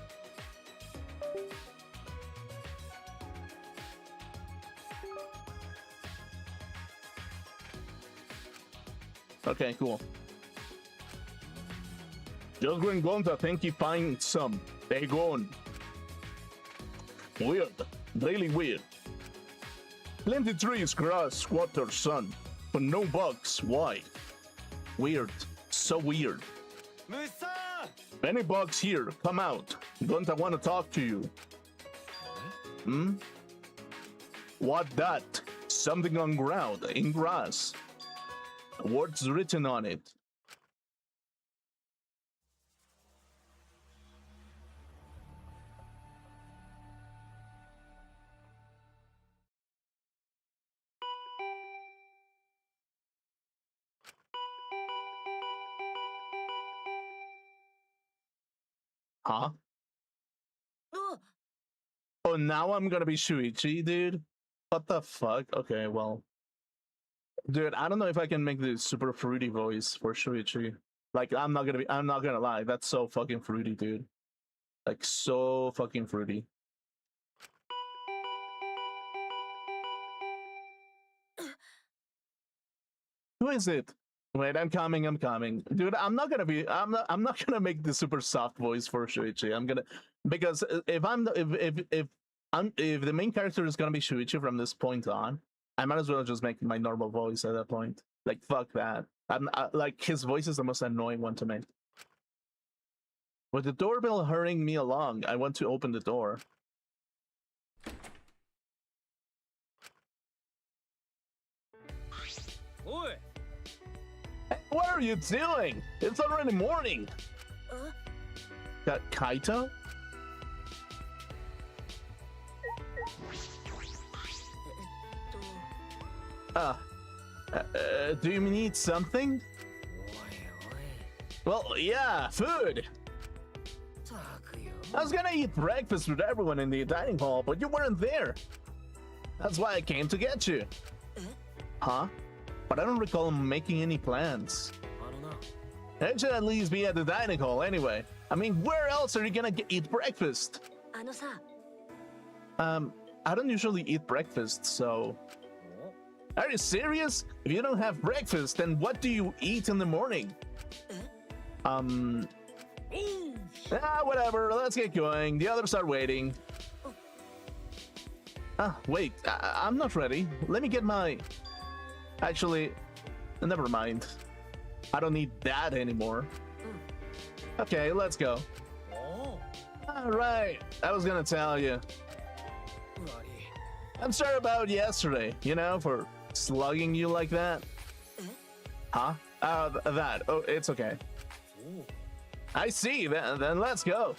Okay, cool. Just going to think he finds some. They gone. Weird. Really weird. Plenty trees, grass, water, sun. But no bugs. Why? Weird. So weird. Any bugs here? Come out. Don't I want to talk to you? Hmm? What that? Something on ground, in grass. Words written on it. Huh? Oh, now I'm gonna be Shuichi, dude? What the fuck? Okay, well. Dude, I don't know if I can make this super fruity voice for Shuichi. Like, I'm not gonna lie, that's so fucking fruity, dude. Like, so fucking fruity. Who is it? Wait, I'm coming. Dude, I'm not gonna make the super soft voice for Shuichi. I'm gonna, because if the main character is gonna be Shuichi from this point on, I might as well just make my normal voice at that point. Like, fuck that. Like, his voice is the most annoying one to make. With the doorbell hurrying me along, I want to open the door. Oi! What are you doing? It's already morning. Got Kaito? Do you need something? Well, yeah, food. I was gonna eat breakfast with everyone in the dining hall, but you weren't there. That's why I came to get you. Huh? But I don't recall making any plans. I don't know. It should at least be at the dining hall anyway. I mean, where else are you gonna eat breakfast? I don't usually eat breakfast, so... Are you serious? If you don't have breakfast, then what do you eat in the morning? Whatever, let's get going. The others are waiting. Wait, I'm not ready. Let me get my... Actually, never mind. I don't need that anymore. Okay, let's go. Alright, I was gonna tell you. I'm sorry about yesterday, you know, for slugging you like that. Huh? That. Oh, it's okay. I see, then let's go.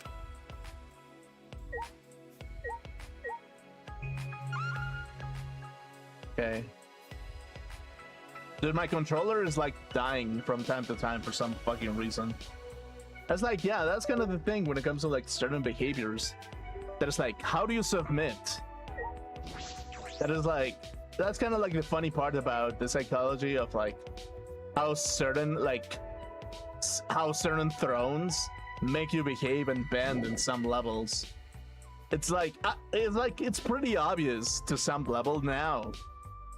Okay. Dude, my controller is like dying from time to time for some fucking reason. That's like, yeah, that's kind of the thing when it comes to like certain behaviors. That is like, how do you submit? That is like, that's kind of like the funny part about the psychology of like how certain thrones make you behave and bend in some levels. It's like it's pretty obvious to some level now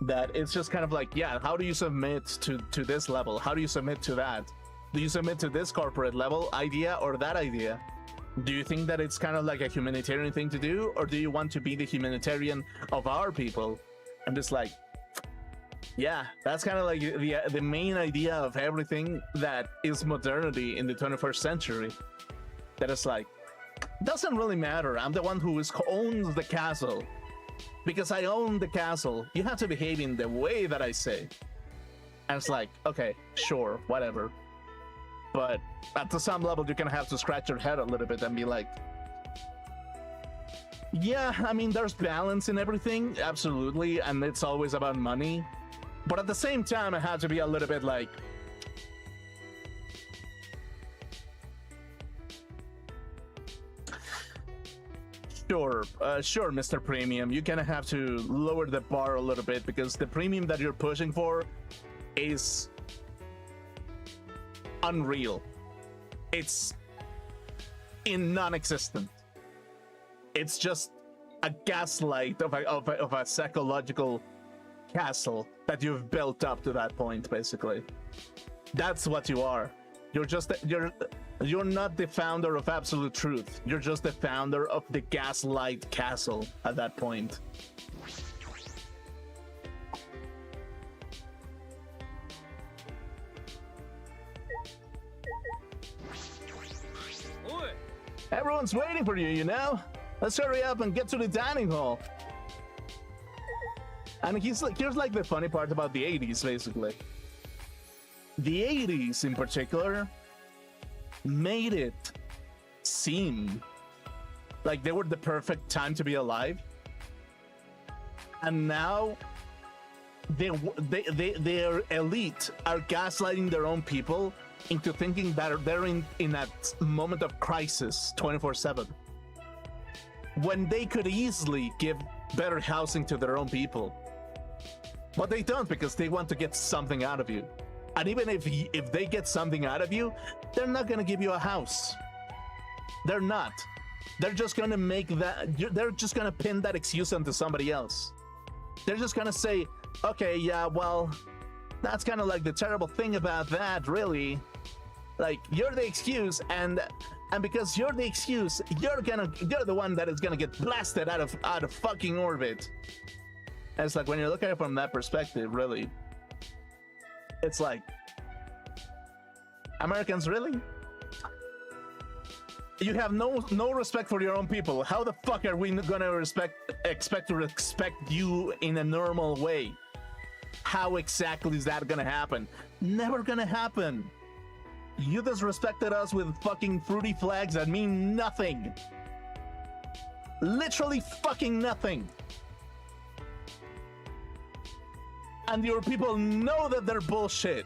that it's just kind of like, yeah, how do you submit to this level? How do you submit to that? Do you submit to this corporate level idea or that idea? Do you think that it's kind of like a humanitarian thing to do, or do you want to be the humanitarian of our people? And it's like, yeah, that's kind of like the main idea of everything that is modernity in the 21st century. That is like, doesn't really matter. I'm the one who owns the castle. Because I own the castle, you have to behave in the way that I say. And it's like, okay, sure, whatever. But at some level, you're gonna have to scratch your head a little bit and be like, yeah, I mean, there's balance in everything, absolutely, and it's always about money. But at the same time, I had to be a little bit like, sure, Mr. Premium, you're gonna have to lower the bar a little bit because the premium that you're pushing for is unreal. It's non-existent. It's just a gaslight of a psychological castle that you've built up to that point, basically. That's what you are. You're not the founder of absolute truth. You're just the founder of the gaslight castle at that point. Everyone's waiting for you, you know? Let's hurry up and get to the dining hall. And here's like the funny part about the 80s, basically. The 80s in particular made it seem like they were the perfect time to be alive. And now their elite are gaslighting their own people into thinking that they're in that moment of crisis 24/7, when they could easily give better housing to their own people. But they don't, because they want to get something out of you. And even if they get something out of you, they're not going to give you a house. They're not. They're just going to they're just going to pin that excuse onto somebody else. They're just going to say, okay, yeah, well, that's kind of like the terrible thing about that, really. Like, you're the excuse, and because you're the excuse, you're the one that is gonna get blasted out of fucking orbit. And it's like, when you look at it from that perspective, really, it's like, Americans, really? You have no respect for your own people. How the fuck are we gonna expect to respect you in a normal way? How exactly is that gonna happen? Never gonna happen. You disrespected us with fucking fruity flags that mean nothing. Literally fucking nothing. And your people know that they're bullshit.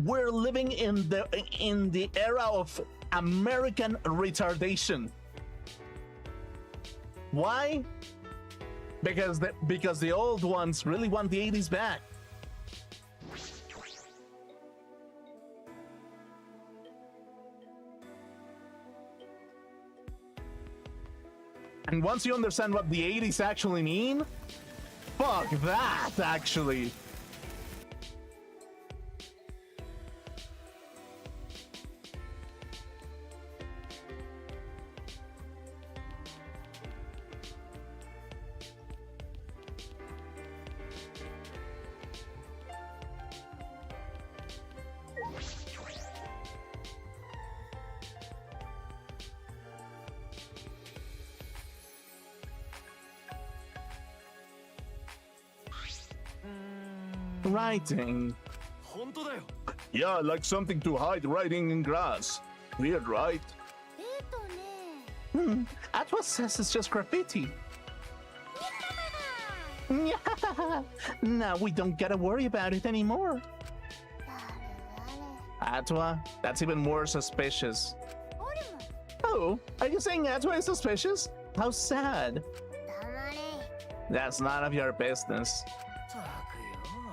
We're living in the era of American retardation. Why? Because the old ones really want the 80s back. And once you understand what the 80s actually mean, fuck that, actually. Writing. Yeah, like something to hide writing in grass. Weird, right? Atwa says it's just graffiti. Now we don't gotta worry about it anymore. Atwa? That's even more suspicious. Oh, are you saying Atwa is suspicious? How sad. That's none of your business.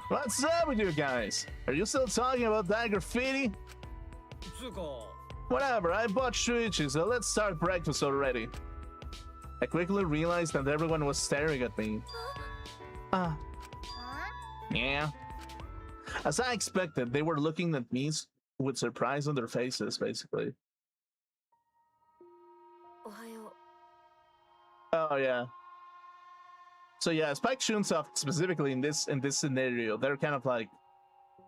What's up with you guys? Are you still talking about that graffiti? Whatever, I bought Shuichi, so let's start breakfast already. I quickly realized that everyone was staring at me. Yeah. As I expected, they were looking at me with surprise on their faces, basically. Oh yeah. So yeah, Spike Chunsoft specifically in this scenario, they're kind of like,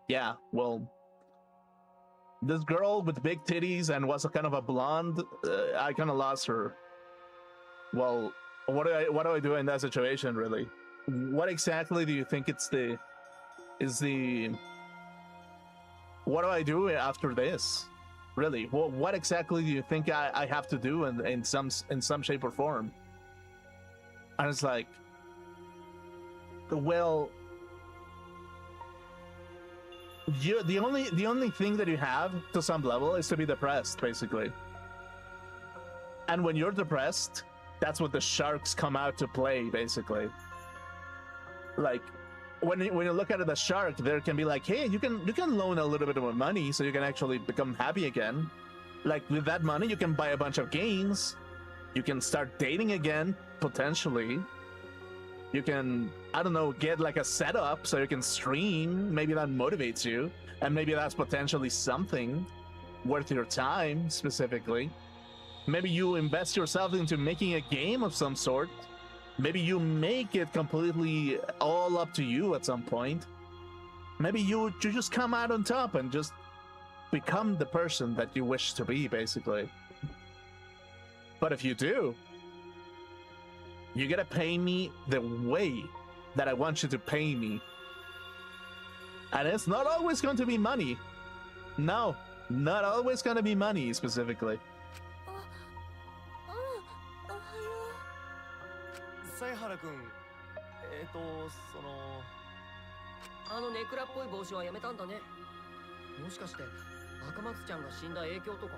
yeah, well, this girl with big titties and was a kind of a blonde, I kind of lost her. Well, what do I do in that situation, really? What exactly do you think what do I do after this? Really, what exactly do you think I have to do in some shape or form? And it's like, well, the only thing that you have to some level is to be depressed, basically. And when you're depressed, that's what the sharks come out to play, basically. Like, when you look at the shark, there can be like, hey, you can loan a little bit of money so you can actually become happy again. Like, with that money, you can buy a bunch of games. You can start dating again, potentially. You can, I don't know, get like a setup so you can stream. Maybe that motivates you. And maybe that's potentially something worth your time, specifically. Maybe you invest yourself into making a game of some sort. Maybe you make it completely all up to you at some point. Maybe you just come out on top and just become the person that you wish to be, basically. But if you do, you gotta pay me the way that I want you to pay me. And it's not always going to be money. No, not always gonna be money, specifically. 犀原君、あのネクラっぽい帽子はやめたんだね。もしかして赤松ちゃんが死んだ影響とか？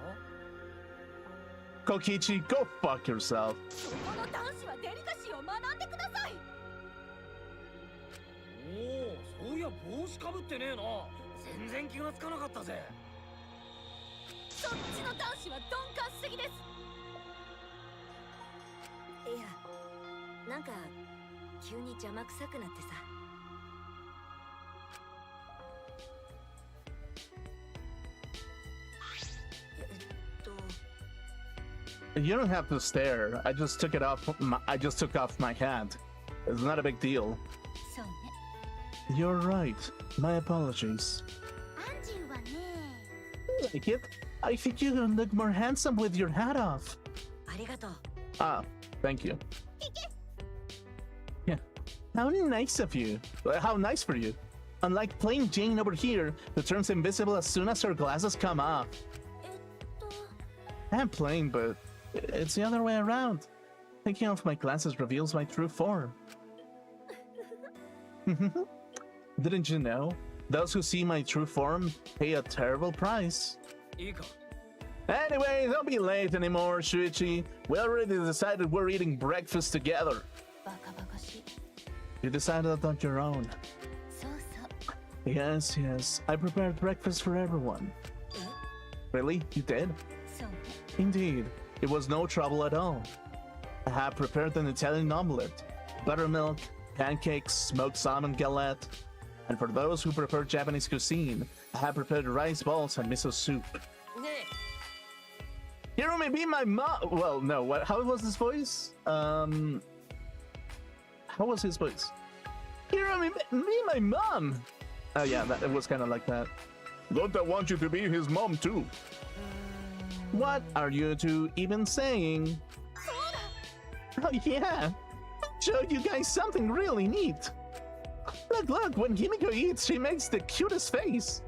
Kokichi, go fuck yourself. そこの男子はデリカシーを学んでください。おお、そういや帽子かぶってねえな。全然気がつかなかったぜ。そっちの男子は鈍感すぎです。いや、なんか急に邪魔くさくなってさ。You don't have to stare. I just took off my hat. It's not a big deal. そうね。You're right. My apologies. アンジュはね。Like it? I think you're gonna look more handsome with your hat off. ありがとう。Ah, thank you. Yeah. How nice of you. How nice for you. Unlike plain Jane over here, who turns invisible as soon as her glasses come off. I'm plain, but it's the other way around. Taking off my glasses reveals my true form. Didn't you know? Those who see my true form pay a terrible price. Anyway, don't be late anymore, Shuichi. We already decided we're eating breakfast together. バカバカしい。 You decided that on your own. そうそう。 Yes, yes. I prepared breakfast for everyone. Really? You did? そうね。 Indeed. It was no trouble at all. I have prepared an Italian omelette, buttermilk, pancakes, smoked salmon galette. And for those who prefer Japanese cuisine, I have prepared rice balls and miso soup. ね Hirumi, be my mom. Well, no. What? How was his voice? How was his voice? Hirumi, be my mom. Oh yeah, it was kind of like that. Gonta wants you to be his mom too. What are you two even saying? Oh yeah, showed you guys something really neat. Look, when Himiko eats, she makes the cutest face.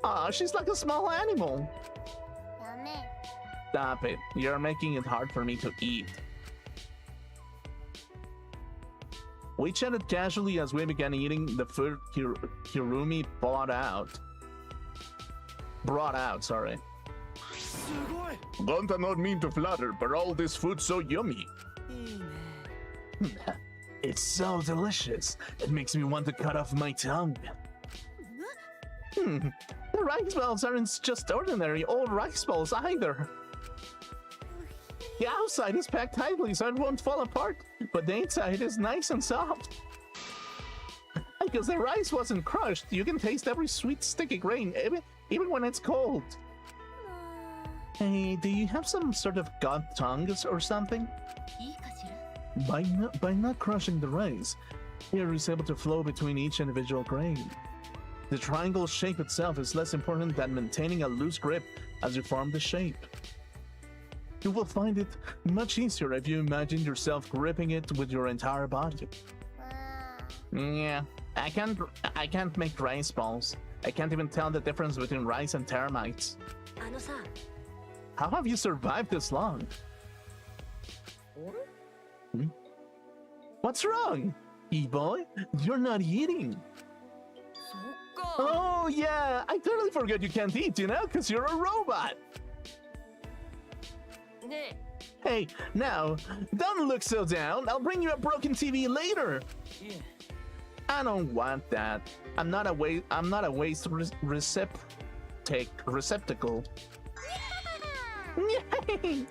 Aw, she's like a small animal. ダメ Stop it, you're making it hard for me to eat. We chatted casually as we began eating the food Hirumi brought out, sorry. すごい Gonta not mean to flatter, but all this food's so yummy. いいね It's so delicious. It makes me want to cut off my tongue. The rice balls aren't just ordinary old rice balls either. The outside is packed tightly so it won't fall apart, but the inside is nice and soft. Because the rice wasn't crushed, you can taste every sweet sticky grain, even when it's cold. Hey, do you have some sort of god tongues or something? いいかしら By not crushing the rice, air is able to flow between each individual grain. The triangle shape itself is less important than maintaining a loose grip as you form the shape. You will find it much easier if you imagine yourself gripping it with your entire body. Yeah, I can't make rice balls. I can't even tell the difference between rice and termites. あのさ How have you survived this long? あれ What's wrong? E-boy, you're not eating. そっか Oh yeah, I totally forgot you can't eat, you know, because you're a robot. ね Hey, now, don't look so down. I'll bring you a broken TV later. えいえ I don't want that. I'm not a waste receptacle. Yay!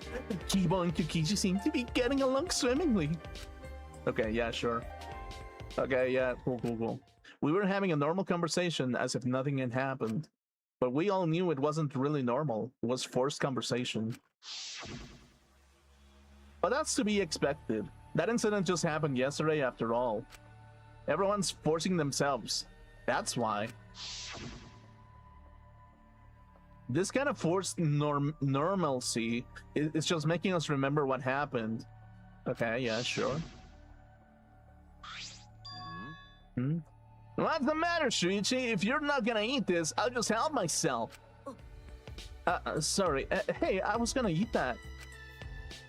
Kibo and Kukichi seem to be getting along swimmingly. Okay, yeah, sure. Okay, yeah, cool. We were having a normal conversation as if nothing had happened. But we all knew it wasn't really normal. It was forced conversation. But that's to be expected. That incident just happened yesterday after all. Everyone's forcing themselves. That's why. This kind of forced normalcy is just making us remember what happened. Okay, yeah, sure. What's the matter, Shuichi? If you're not gonna eat this, I'll just help myself. Sorry. Hey, I was gonna eat that.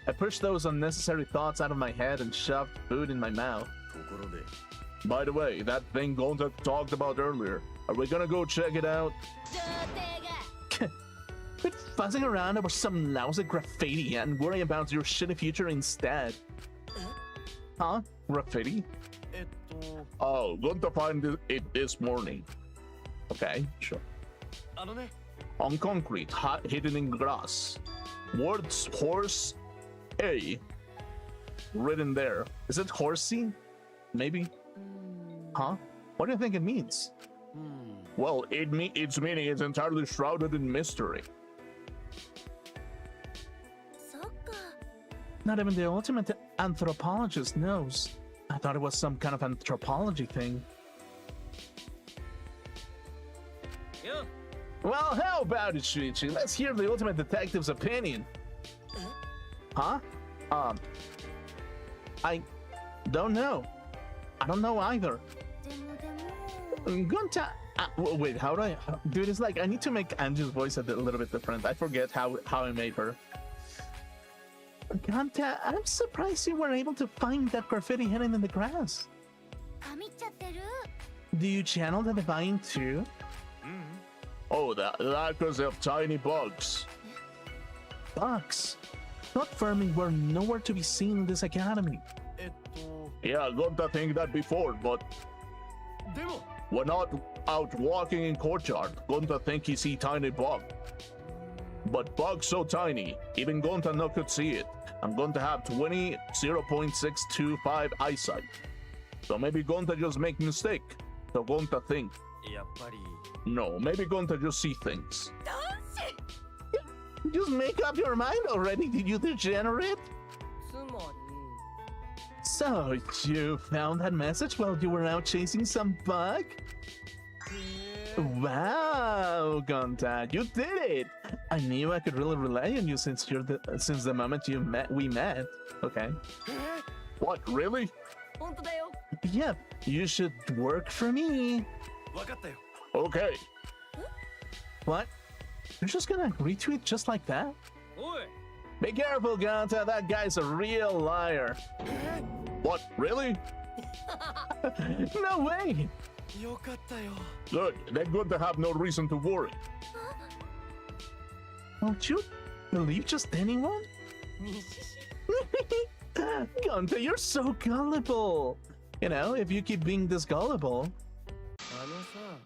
I pushed those unnecessary thoughts out of my head and shoved food in my mouth. ところで By the way, that thing Gonta talked about earlier, are we gonna go check it out? 童貞が Quit fuzzing around over some lousy graffiti and worry about your shitty future instead. Huh? Graffiti? えっと Oh, Gonta found it this morning. Okay, sure. あのね On concrete, hidden in grass. Words horse A. Written there. Is it horsey? Maybe? Huh? What do you think it means? Well, its meaning is entirely shrouded in mystery. そっか Not even the ultimate anthropologist knows. I thought it was some kind of anthropology thing. よ Well, how about it, Shuichi? Let's hear the ultimate detective's opinion. Huh? I don't know. I don't know either. でも Gunta. Wait, how do I? Dude, it's like I need to make Anju's voice a little bit different. I forget how I made her. Gunta, I'm surprised you were able to find that graffiti hidden in the grass. 噛みっちゃってる Do you channel the divine too? Oh, that because of tiny bugs. Bugs? Thought vermin were nowhere to be seen in this academy. えっと Yeah, Gunta think that before, but でも when not out walking in courtyard, Gunta think he see tiny bug. But bug so tiny, even Gunta no could see it. I'm going to have 0.625 eyesight. So maybe Gonta just make mistake. So Gonta think. やっぱり No, maybe Gonta just see things. どうし Just make up your mind already, did you degenerate? つまり So, you found that message while you were out chasing some bug? Wow, Gonta, you did it! I knew I could really rely on you since the moment we met. Okay. What, really? 本当だよ Yep, you should work for me. 分かったよ Okay. What? You're just gonna agree to it just like that? おい Be careful, Gonta, that guy's a real liar. What, really? No way! よかったよ Look, they're good to have no reason to worry. Won't you believe just anyone? 西市 Gonta, you're so gullible. You know, if you keep being this gullible, あのさ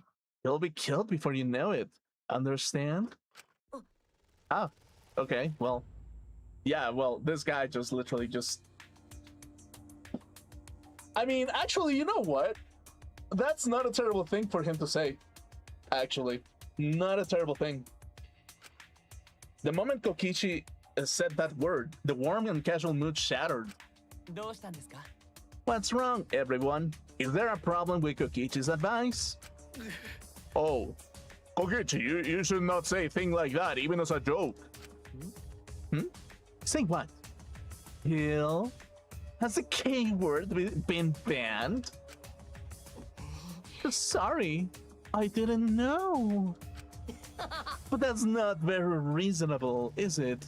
you'll be killed before you know it. Understand? Ah, okay, well. Yeah, well, this guy just literally just... I mean, actually, you know what? That's not a terrible thing for him to say. Actually, not a terrible thing. The moment Kokichi said that word, the warm and casual mood shattered. どうしたんですか What's wrong, everyone? Is there a problem with Kokichi's advice? Oh, Kokichi, you should not say a thing like that, even as a joke. Hmm? Say what? Hill? Has the K word been banned? Sorry, I didn't know. But that's not very reasonable, is it?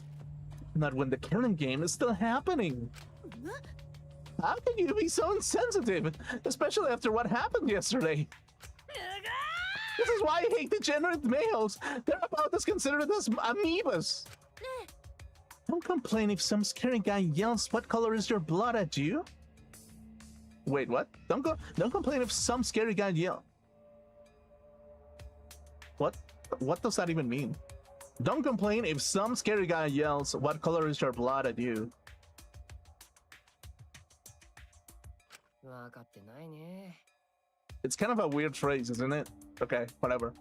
Not when the killing game is still happening. How can you be so insensitive, especially after what happened yesterday? This is why I hate degenerate males. They're about as considered as amoebas. Don't complain if some scary guy yells, "What color is your blood?" at you. Wait, what? Don't complain if some scary guy yells. What does that even mean? Don't complain if some scary guy yells, "What color is your blood?" at you. 分かってないね It's kind of a weird phrase, isn't it? Okay, whatever.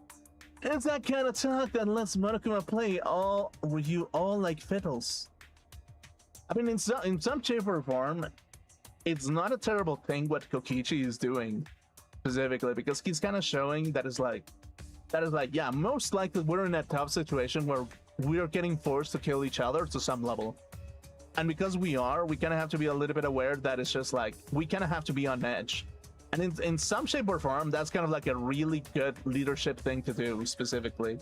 It's that kind of talk that lets Monokuma play you all like fiddles. I mean, in some shape or form, it's not a terrible thing what Kokichi is doing specifically, because he's kind of showing that is like, yeah, most likely we're in a tough situation where we're getting forced to kill each other to some level. And because we kind of have to be a little bit aware that it's just like, we kind of have to be on edge. And in some shape or form, that's kind of like a really good leadership thing to do specifically.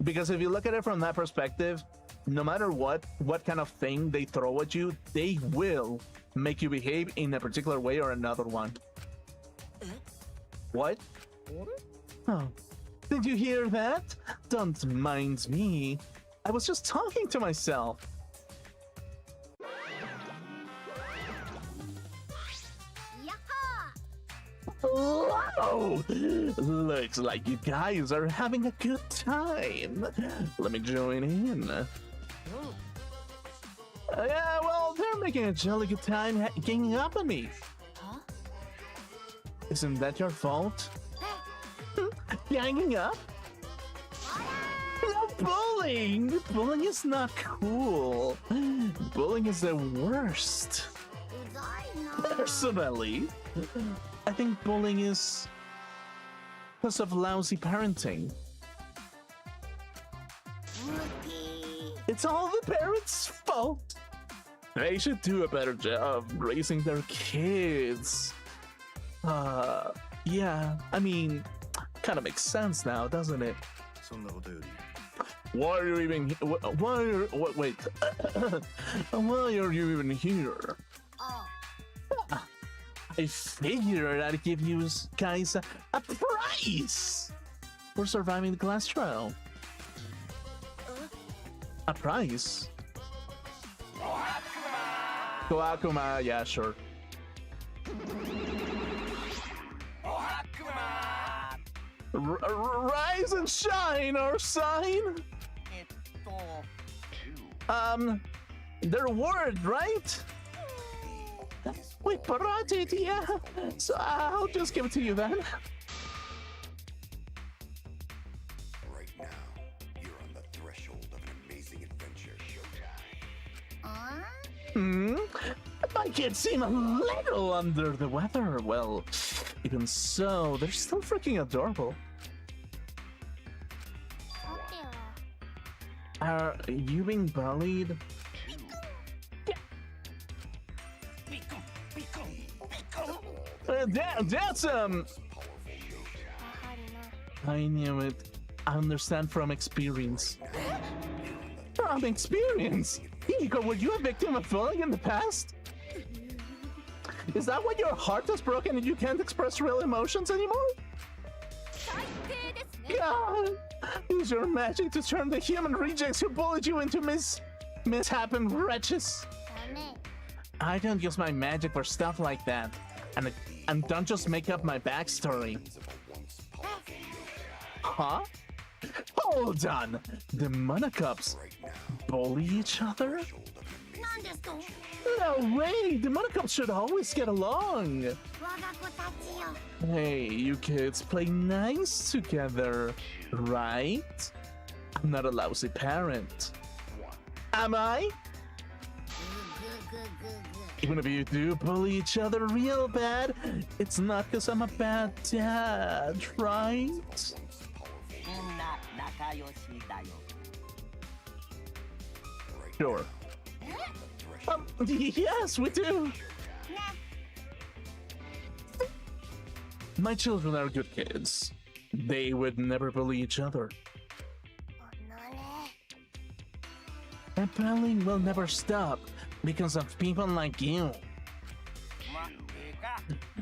Because if you look at it from that perspective, no matter what kind of thing they throw at you, they will make you behave in a particular way or another one. What? Oh, did you hear that? Don't mind me. I was just talking to myself. Wow! Looks like you guys are having a good time. Let me join in. Yeah, well, they're making a jolly good time ganging up on me. Huh? Isn't that your fault? Ganging up? No bullying! Bullying is not cool. Bullying is the worst. うざいな Personally, I think bullying is because of lousy parenting. 無理 It's all the parents' fault. They should do a better job raising their kids. Yeah, I mean, kind of makes sense now, doesn't it? そんなことより Why are you even here? Wait. Why are you even here? あ I figured I'd give you guys a prize for surviving the class trial. A prize? Koakuma, yeah, sure. Rise and shine, or sign? えっと Their word, right? We brought it, yeah. So I'll just give it to you then. Right now, you're on the threshold of an amazing adventure. Showtime. My kids seem a little under the weather. Well, even so, they're still freaking adorable. Are you being bullied? That's I knew it. I understand from experience. From experience? Hiko, were you a victim of bullying in the past? Is that why your heart is broken and you can't express real emotions anymore? God, use your magic to turn the human rejects who bullied you into mishappen wretches. I don't use my magic for stuff like that. And don't just make up my backstory. Huh? Hold on! The Monocups bully each other? No way! The Monocups should always get along! Hey, you kids play nice together, right? I'm not a lousy parent. Am I? Even if you do bully each other real bad, it's not because I'm a bad dad, right? Sure. Yes, we do. My children are good kids. They would never bully each other. And bullying will never stop because of people like you.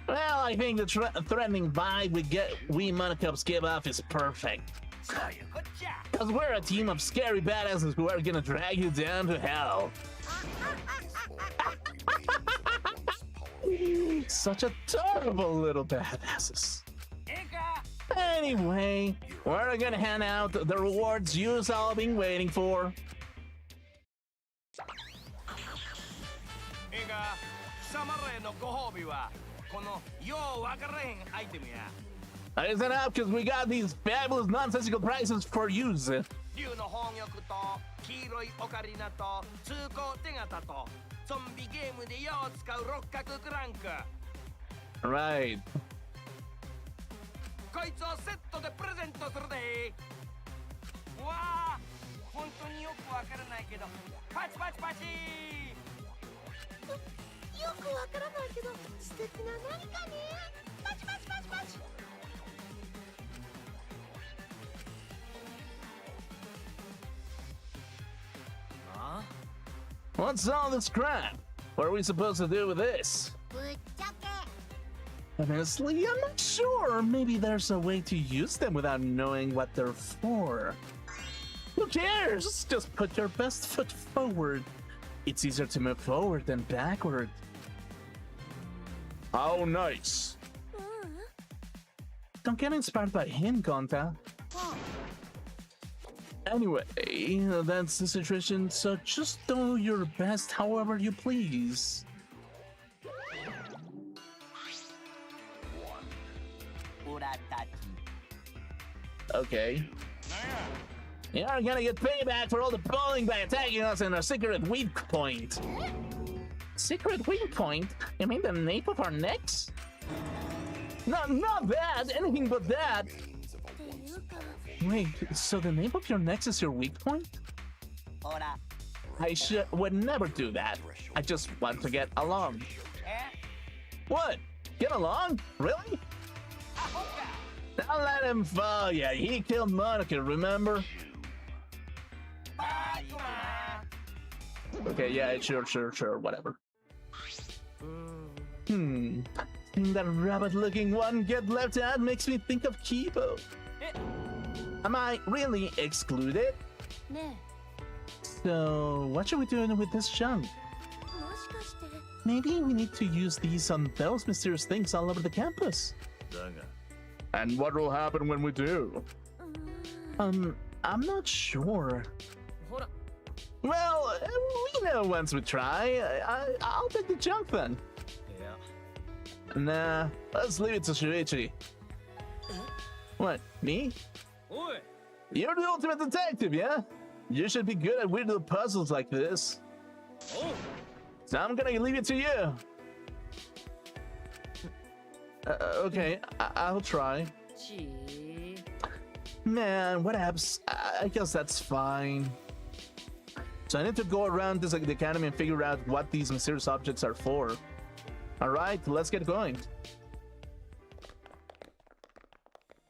Well, I think the threatening vibe we Monocups give off is perfect. Because we're a team of scary badasses who are gonna drag you down to hell. Such adorable little badasses. Anyway, we're gonna hand out the rewards you've all been waiting for. Listen up, because we got these fabulous nonsensical prices for you. Right. What's all this crap? What are we supposed to do with this? Honestly, I'm not sure. Maybe there's a way to use them without knowing what they're for. Who cares? Just put your best foot forward. It's easier to move forward than backward. How nice. Don't get inspired by him, Gonta. Anyway, that's the situation, so just do your best however you please. Okay. You're gonna get payback for all the bullying by attacking us in our secret weak point. Secret weak point? You mean the nape of our necks? No, not that! Anything but that! Wait, so the nape of your necks is your weak point? I would never do that. I just want to get along. What? Get along? Really? Don't let him fall, yeah. He killed Monica, remember? Okay, yeah, sure, whatever. Seeing that rabbit-looking one get left out makes me think of Kibo. Am I really excluded? So, what should we do with this junk? Maybe we need to use these on those mysterious things all over the campus. And what will happen when we do? I'm not sure. Well, we know once we try. I'll take the junk then. Nah, let's leave it to Shuichi. What, me? おい You're the ultimate detective, yeah? You should be good at weird little puzzles like this. おう So I'm gonna leave it to you. Okay, I'll try. ちー Man, what apps? I guess that's fine. So I need to go around the academy and figure out what these mysterious objects are for. Alright, let's get going.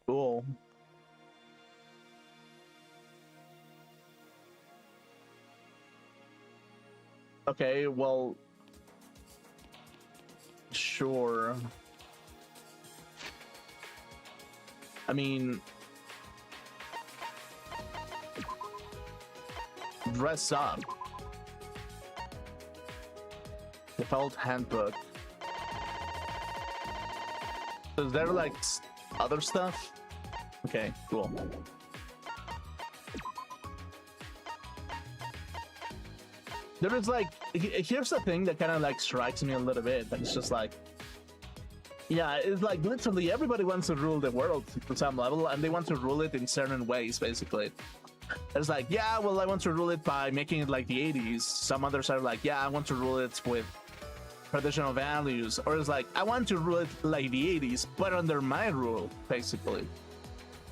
Cool. Okay, well... Sure. I mean... Dress up. Default handbook. Is there like other stuff? Okay, cool. There is like, here's the thing that kind of like strikes me a little bit, and it's just like, yeah, it's like literally everybody wants to rule the world to some level, and they want to rule it in certain ways, basically. It's like, yeah, well, I want to rule it by making it like the 80s. Some others are like, yeah, I want to rule it with traditional values. Or it's like, I want to rule it like the 80s, but under my rule, basically.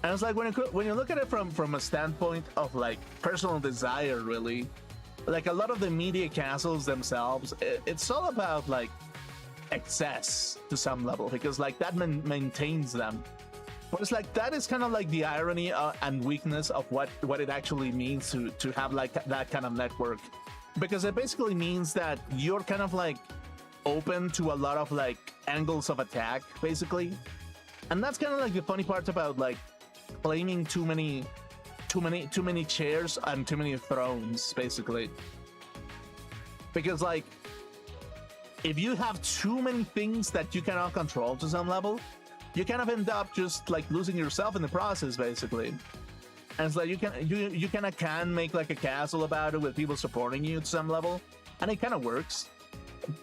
And it's like, when you look at it from a standpoint of like personal desire, really, like a lot of the media castles themselves, it's all about like excess to some level, because like that maintains them. But it's like that is kind of like the irony and weakness of what it actually means to have like that kind of network, because it basically means that you're kind of like open to a lot of like angles of attack, basically. And that's kind of like the funny part about like claiming too many chairs and too many thrones, basically. Because like if you have too many things that you cannot control to some level, you kind of end up just like losing yourself in the process, basically. And it's like you kind of can make like a castle about it with people supporting you to some level, and it kind of works.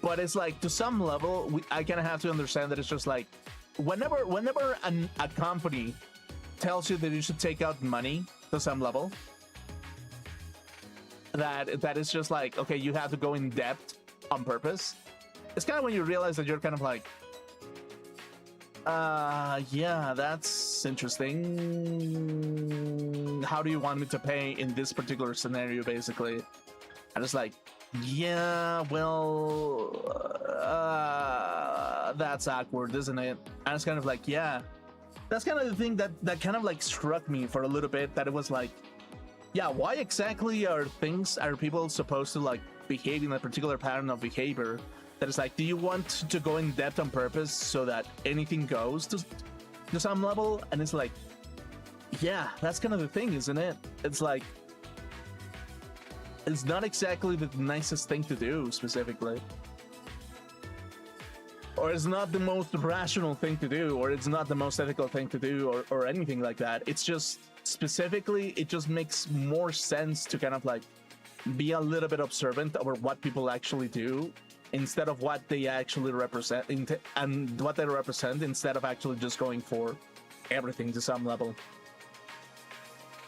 But it's like to some level, I kind of have to understand that it's just like whenever a company tells you that you should take out money to some level, that is just like, okay, you have to go in debt on purpose. It's kind of when you realize that you're kind of like, yeah, that's interesting. How do you want me to pay in this particular scenario, basically? And it's like, yeah, well, that's awkward, isn't it? And it's kind of like, yeah, that's kind of the thing that kind of like struck me for a little bit, that it was like, yeah, why exactly are people supposed to like behave in a particular pattern of behavior? That is like, do you want to go in depth on purpose so that anything goes to some level? And it's like, yeah, that's kind of the thing, isn't it? It's like, it's not exactly the nicest thing to do, specifically. Or it's not the most rational thing to do, or it's not the most ethical thing to do, or anything like that. It's just, specifically, it just makes more sense to kind of like be a little bit observant over what people actually do, instead of what they actually represent, and what they represent, instead of actually just going for everything to some level.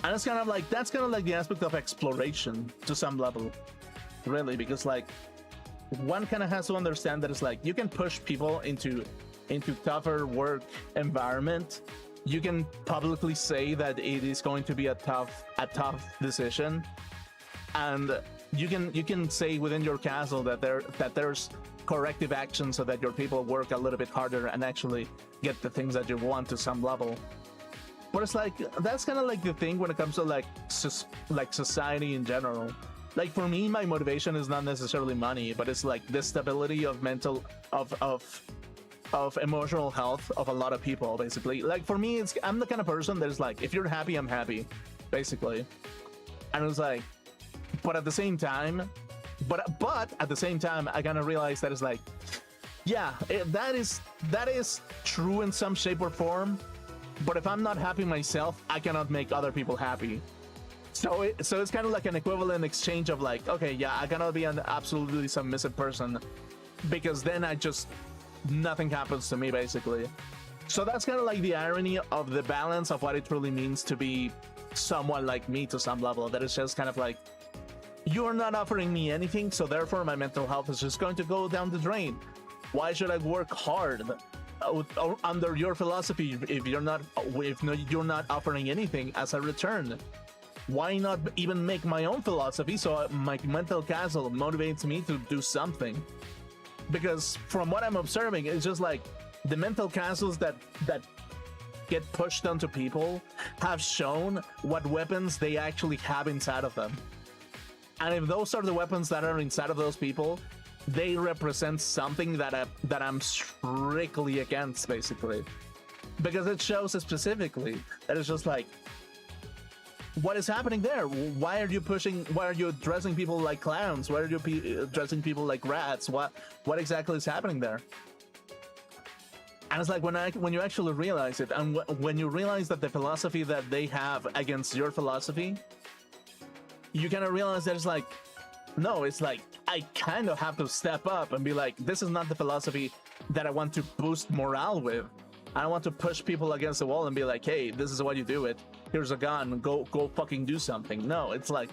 And it's kind of like, that's kind of like the aspect of exploration to some level, really, because like one kind of has to understand that it's like you can push people into tougher work environment. You can publicly say that it is going to be a tough decision, and you can say within your castle that there's corrective action so that your people work a little bit harder and actually get the things that you want to some level. But it's like, that's kind of like the thing when it comes to like society in general. Like for me, my motivation is not necessarily money, but it's like the stability of mental of emotional health of a lot of people, basically. Like for me, I'm the kind of person that is like, if you're happy, I'm happy, basically. And it's like, but at the same time, I kind of realize that it's like, yeah, that is true in some shape or form. But if I'm not happy myself, I cannot make other people happy. So it's kind of like an equivalent exchange of like, okay, yeah, I cannot be an absolutely submissive person, because then I just nothing happens to me, basically. So that's kind of like the irony of the balance of what it really means to be someone like me to some level. That is just kind of like, you're not offering me anything, so therefore my mental health is just going to go down the drain. Why should I work hard under your philosophy if you're not offering anything as a return? Why not even make my own philosophy so my mental castle motivates me to do something? Because from what I'm observing, it's just like the mental castles that get pushed onto people have shown what weapons they actually have inside of them. And if those are the weapons that are inside of those people, they represent something that I'm strictly against, basically. Because it shows specifically that it's just like, what is happening there? Why are you dressing people like clowns? Why are you dressing people like rats? What exactly is happening there? And it's like when you actually realize it, and when you realize that the philosophy that they have against your philosophy, you kind of realize that it's like, no, it's like, I kind of have to step up and be like, this is not the philosophy that I want to boost morale with. I want to push people against the wall and be like, hey, this is what you do it. Here's a gun, go fucking do something. No, it's like,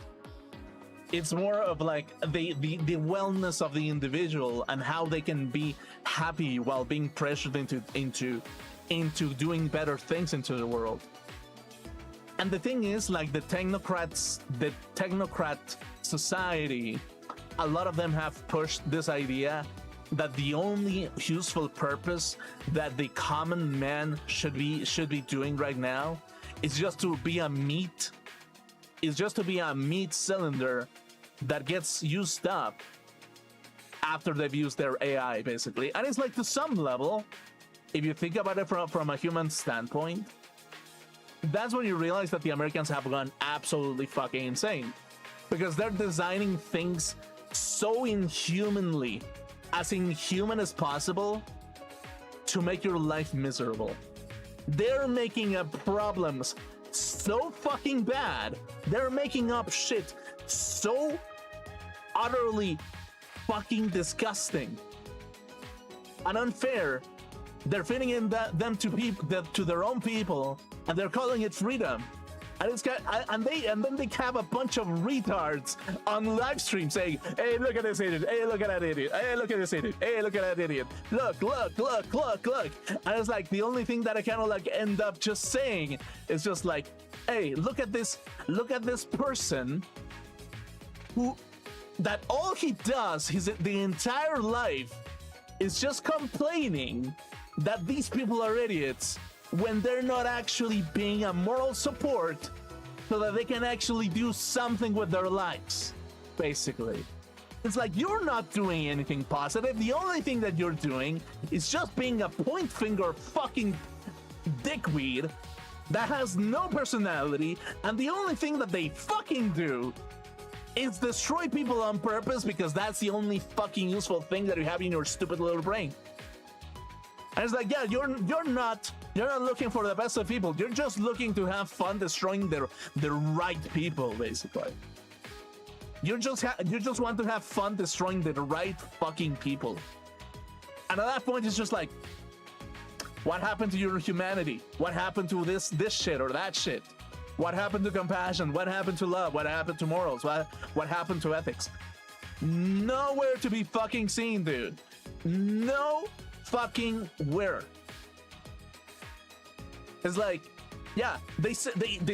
it's more of like the wellness of the individual and how they can be happy while being pressured into doing better things into the world. And the thing is, like, the technocrat society, a lot of them have pushed this idea that the only useful purpose that the common man should be doing right now is just to be a meat cylinder that gets used up after they've used their AI, basically. And it's like, to some level, if you think about it from a human standpoint, that's when you realize that the Americans have gone absolutely fucking insane. Because they're designing things so inhumanly, as inhuman as possible, to make your life miserable. They're making up problems so fucking bad. They're making up shit so utterly fucking disgusting and unfair. They're feeding in them to their own people, and they're calling it freedom. And and then they have a bunch of retards on live stream saying, hey, look at this idiot, hey, look at that idiot, hey, look at this idiot, hey, look at that idiot, look. And it's like, the only thing that I kind of like end up just saying is just like, hey, look at this person that all he does the entire life is just complaining that these people are idiots, when they're not actually being a moral support so that they can actually do something with their lives, basically. It's like, you're not doing anything positive. The only thing that you're doing is just being a point finger fucking dickweed that has no personality, and the only thing that they fucking do is destroy people on purpose because that's the only fucking useful thing that you have in your stupid little brain. And it's like, yeah, you're not looking for the best of people. You're just looking to have fun destroying the right people, basically. You just want to have fun destroying the right fucking people. And at that point, it's just like, what happened to your humanity? What happened to this shit or that shit? What happened to compassion? What happened to love? What happened to morals? What happened to ethics? Nowhere to be fucking seen, dude. No fucking where. It's like, yeah, they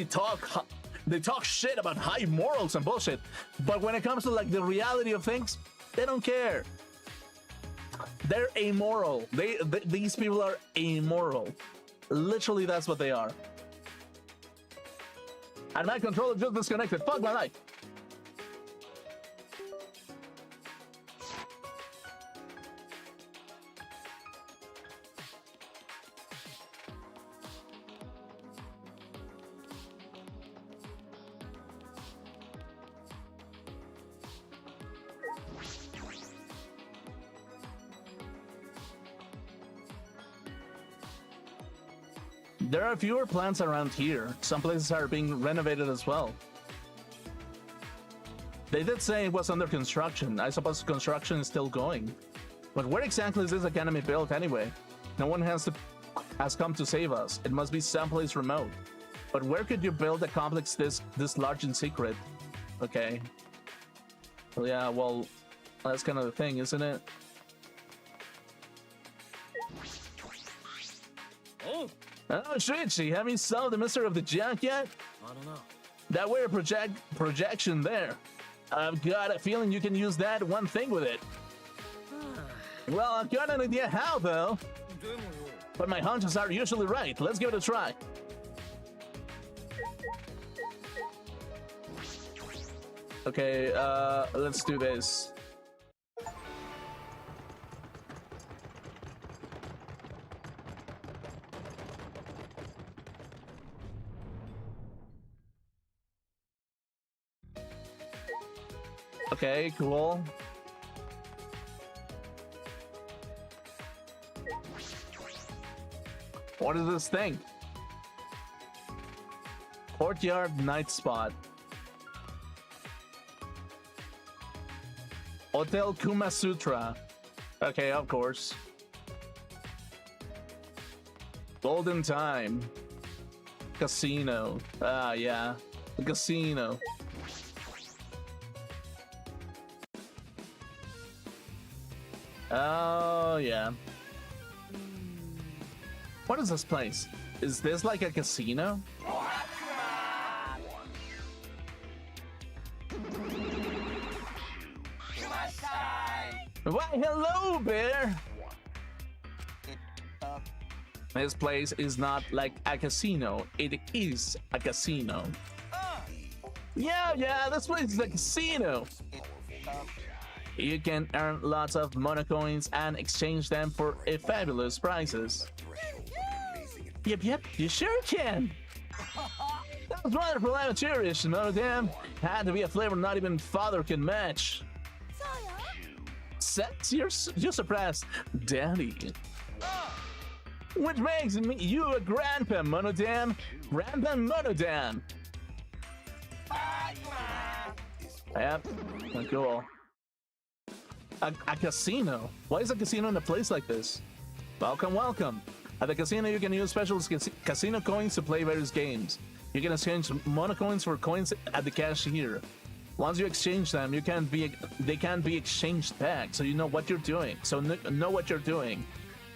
talk shit about high morals and bullshit, but when it comes to like the reality of things, they don't care. They're amoral. These people are amoral. Literally, that's what they are. And my controller just disconnected. Fuck my life. There are fewer plants around here. Some places are being renovated as well. They did say it was under construction. I suppose construction is still going. But where exactly is this academy built anyway? No one has come to save us. It must be someplace remote. But where could you build a complex this large in secret? Okay. Well, yeah, well, that's kind of the thing, isn't it? Oh, Shuichi, have you solved the mystery of the jack yet? I don't know. That weird projection there. I've got a feeling you can use that one thing with it. Well, I've got an idea how, though. But my hunches are usually right. Let's give it a try. Okay, let's do this. Okay, cool. What is this thing? Courtyard night spot. Hotel Kuma Sutra. Okay, of course. Golden Time. Casino. Ah, yeah. The casino. Oh, yeah. What is this place? Is this like a casino? Why, hello, bear! This place is not like a casino. It is a casino. Yeah, this place is a casino. You can earn lots of mono coins and exchange them for fabulous prices. Yep, you sure can. That was wonderful amateurish, Monodam. Had to be a flavor not even father can match. Sex? You're surprised, Daddy. Which makes me you a grandpa, Monodam. Grandpa Monodam. Yep, cool. A casino? Why is a casino in a place like this? Welcome. At the casino, you can use special casino coins to play various games. You can exchange mono coins for coins at the cashier. Once you exchange them, they can't be exchanged back, so you know what you're doing. So know what you're doing.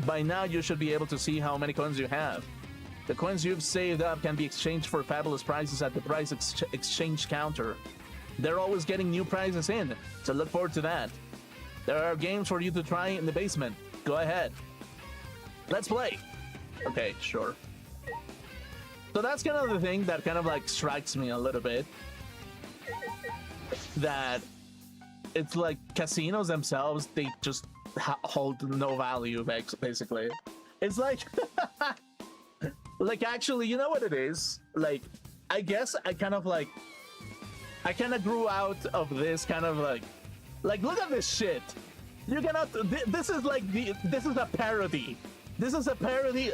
By now, you should be able to see how many coins you have. The coins you've saved up can be exchanged for fabulous prices at the price exchange counter. They're always getting new prizes in, so look forward to that. There are games for you to try in the basement. Go ahead. Let's play. Okay, sure. So that's kind of the thing that kind of like strikes me a little bit. That it's like casinos themselves, they just hold no value, basically. It's like, like actually, you know what it is? Like, I guess I kind of grew out of this kind of like look at this shit. You cannot. This is like this is a parody. This is a parody.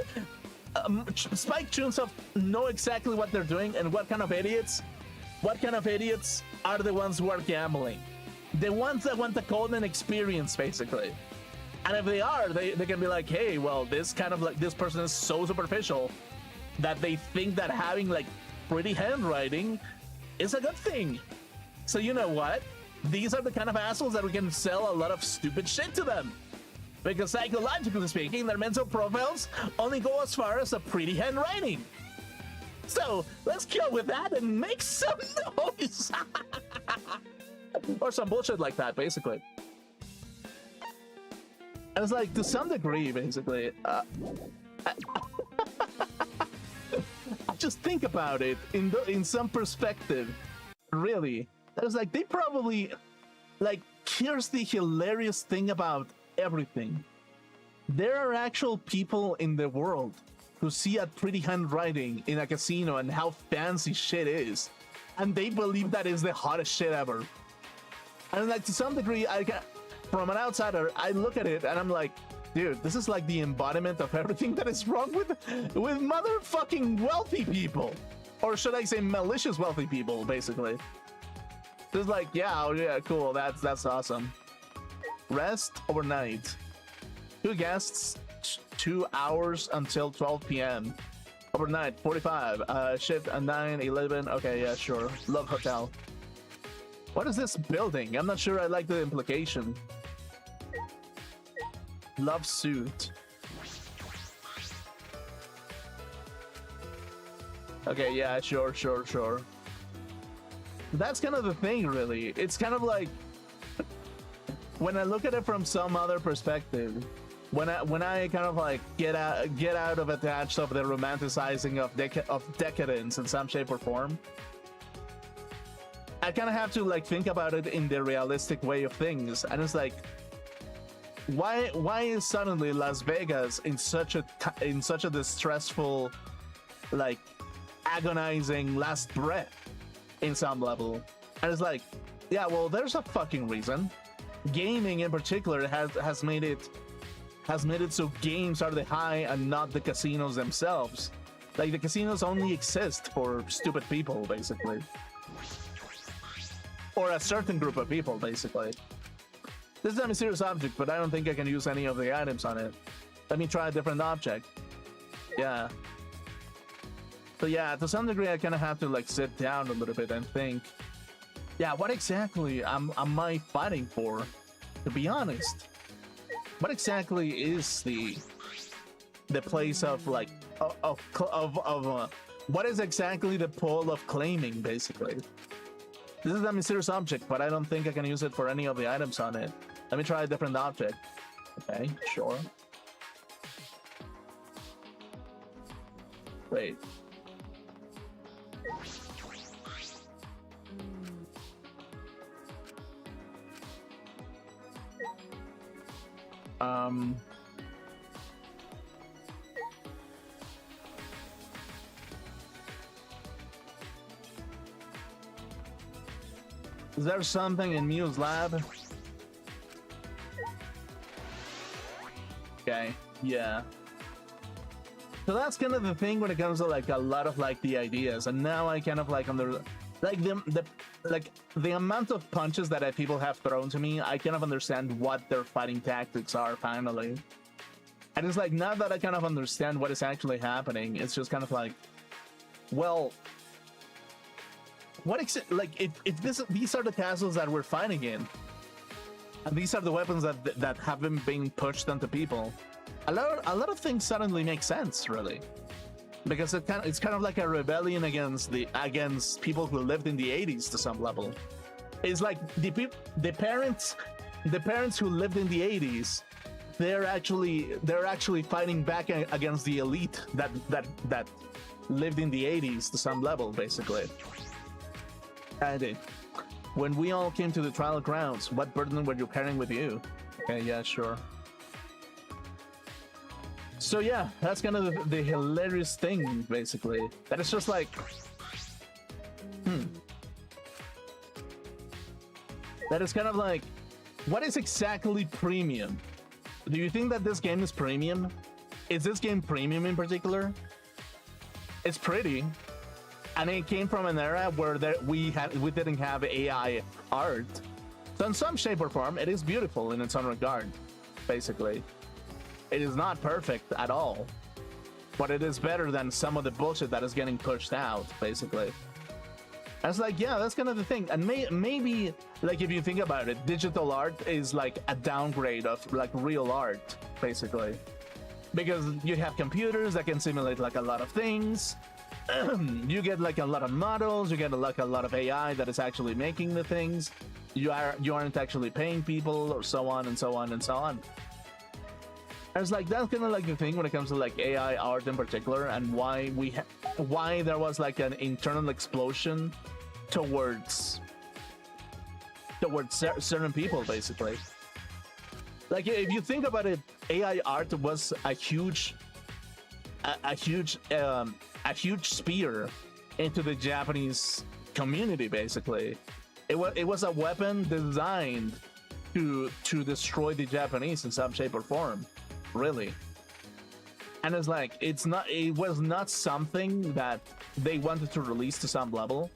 Spike Chunsoft know exactly what they're doing and what kind of idiots are the ones who are gambling. The ones that want the golden experience, basically. And if they are, they can be like, hey, well, this person is so superficial that they think that having like pretty handwriting is a good thing. So you know what? These are the kind of assholes that we can sell a lot of stupid shit to them. Because psychologically speaking, their mental profiles only go as far as a pretty handwriting. So let's go with that and make some noise. Or some bullshit like that, basically. And it's like, to some degree, basically, just think about it in some perspective, really. It's like, they probably, like, here's the hilarious thing about everything. There are actual people in the world who see a pretty handwriting in a casino and how fancy shit is, and they believe that is the hottest shit ever. And like, to some degree, from an outsider, I look at it and I'm like, dude, this is like the embodiment of everything that is wrong with motherfucking wealthy people. Or should I say malicious wealthy people, basically. It's like, yeah, cool, that's awesome. Rest overnight. 2 guests, 2 hours until 12 p.m. Overnight, 45. Shift at 9, 11. Okay, yeah, sure. Love hotel. What is this building? I'm not sure I like the implication. Love suit. Okay, yeah, sure. That's kind of the thing, really. It's kind of like, when I look at it from some other perspective, when I kind of like get out of attached of the romanticizing of decadence in some shape or form, I kind of have to like think about it in the realistic way of things, and it's like, why is suddenly Las Vegas in such a distressful, like, agonizing last breath in some level? And it's like, yeah, well, there's a fucking reason. Gaming in particular has made it so games are the high and not the casinos themselves. Like, the casinos only exist for stupid people, basically, or a certain group of people, basically. This is a mysterious object, but I don't think I can use any of the items on it. Let me try a different object. Yeah. So yeah, to some degree, I kind of have to like sit down a little bit and think, yeah, what exactly am I fighting for? To be honest, what exactly is the place of like what is exactly the pull of claiming, basically? This is a mysterious object, but I don't think I can use it for any of the items on it. Let me try a different object. Okay, sure. Wait. Is there something in Mew's lab? Okay, yeah. So that's kind of the thing when it comes to like a lot of like the ideas, and now I kind of like like the amount of punches that people have thrown to me, I kind of understand what their fighting tactics are finally. And it's like, now that I kind of understand what is actually happening, it's just kind of like, well, what if these are the castles that we're fighting in, and these are the weapons that have been being pushed onto people, a lot of things suddenly make sense, really, because it's kind of like a rebellion against people who lived in the 80s to some level. It's like the parents who lived in the 80s, they're actually fighting back against the elite that lived in the 80s to some level, basically. And when we all came to the trial grounds, what burden were you carrying with you? Okay, yeah, sure. So yeah, that's kind of the hilarious thing, basically. That it's just like, that is kind of like, what is exactly premium? Do you think that this game is premium? Is this game premium in particular? It's pretty, and it came from an era where we didn't have AI art. So in some shape or form, it is beautiful in its own regard, basically. It is not perfect at all, but it is better than some of the bullshit that is getting pushed out, basically. And it's like, yeah, that's kind of the thing. And maybe, like, if you think about it, digital art is like a downgrade of like real art, basically. Because you have computers that can simulate like a lot of things. You get like a lot of models, you get like a lot of AI that is actually making the things. You aren't actually paying people, or so on and so on and so on. And it's like, that's kind of like the thing when it comes to like AI art in particular, and why there was like an internal explosion towards certain people, basically. Like, if you think about it, AI art was a huge spear into the Japanese community, basically. It was a weapon designed to destroy the Japanese in some shape or form, really. And it's like, it was not something that they wanted to release to some level,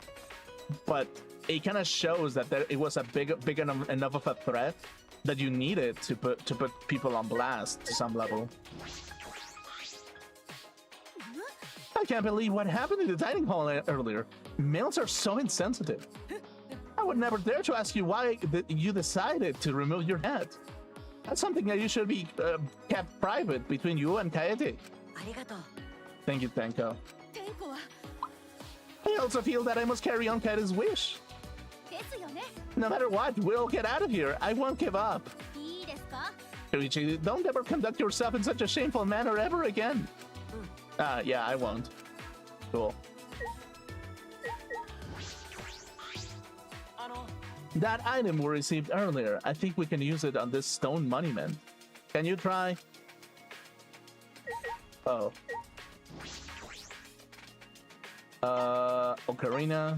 but it kind of shows that it was a big enough of a threat that you need it to put people on blast to some level. I can't believe what happened in the dining hall earlier. Males are so insensitive. I would never dare to ask you why you decided to remove your head. That's something that you should be kept private between you and Kaede. ありがとう Thank you, Tenko. 天子は I also feel that I must carry on Kaede's wish. ですよね No matter what, we'll get out of here. I won't give up. いいですか Koichi, don't ever conduct yourself in such a shameful manner ever again. Yeah, I won't. Cool. That item we received earlier, I think we can use it on this stone monument. Can you try? Oh. Ocarina.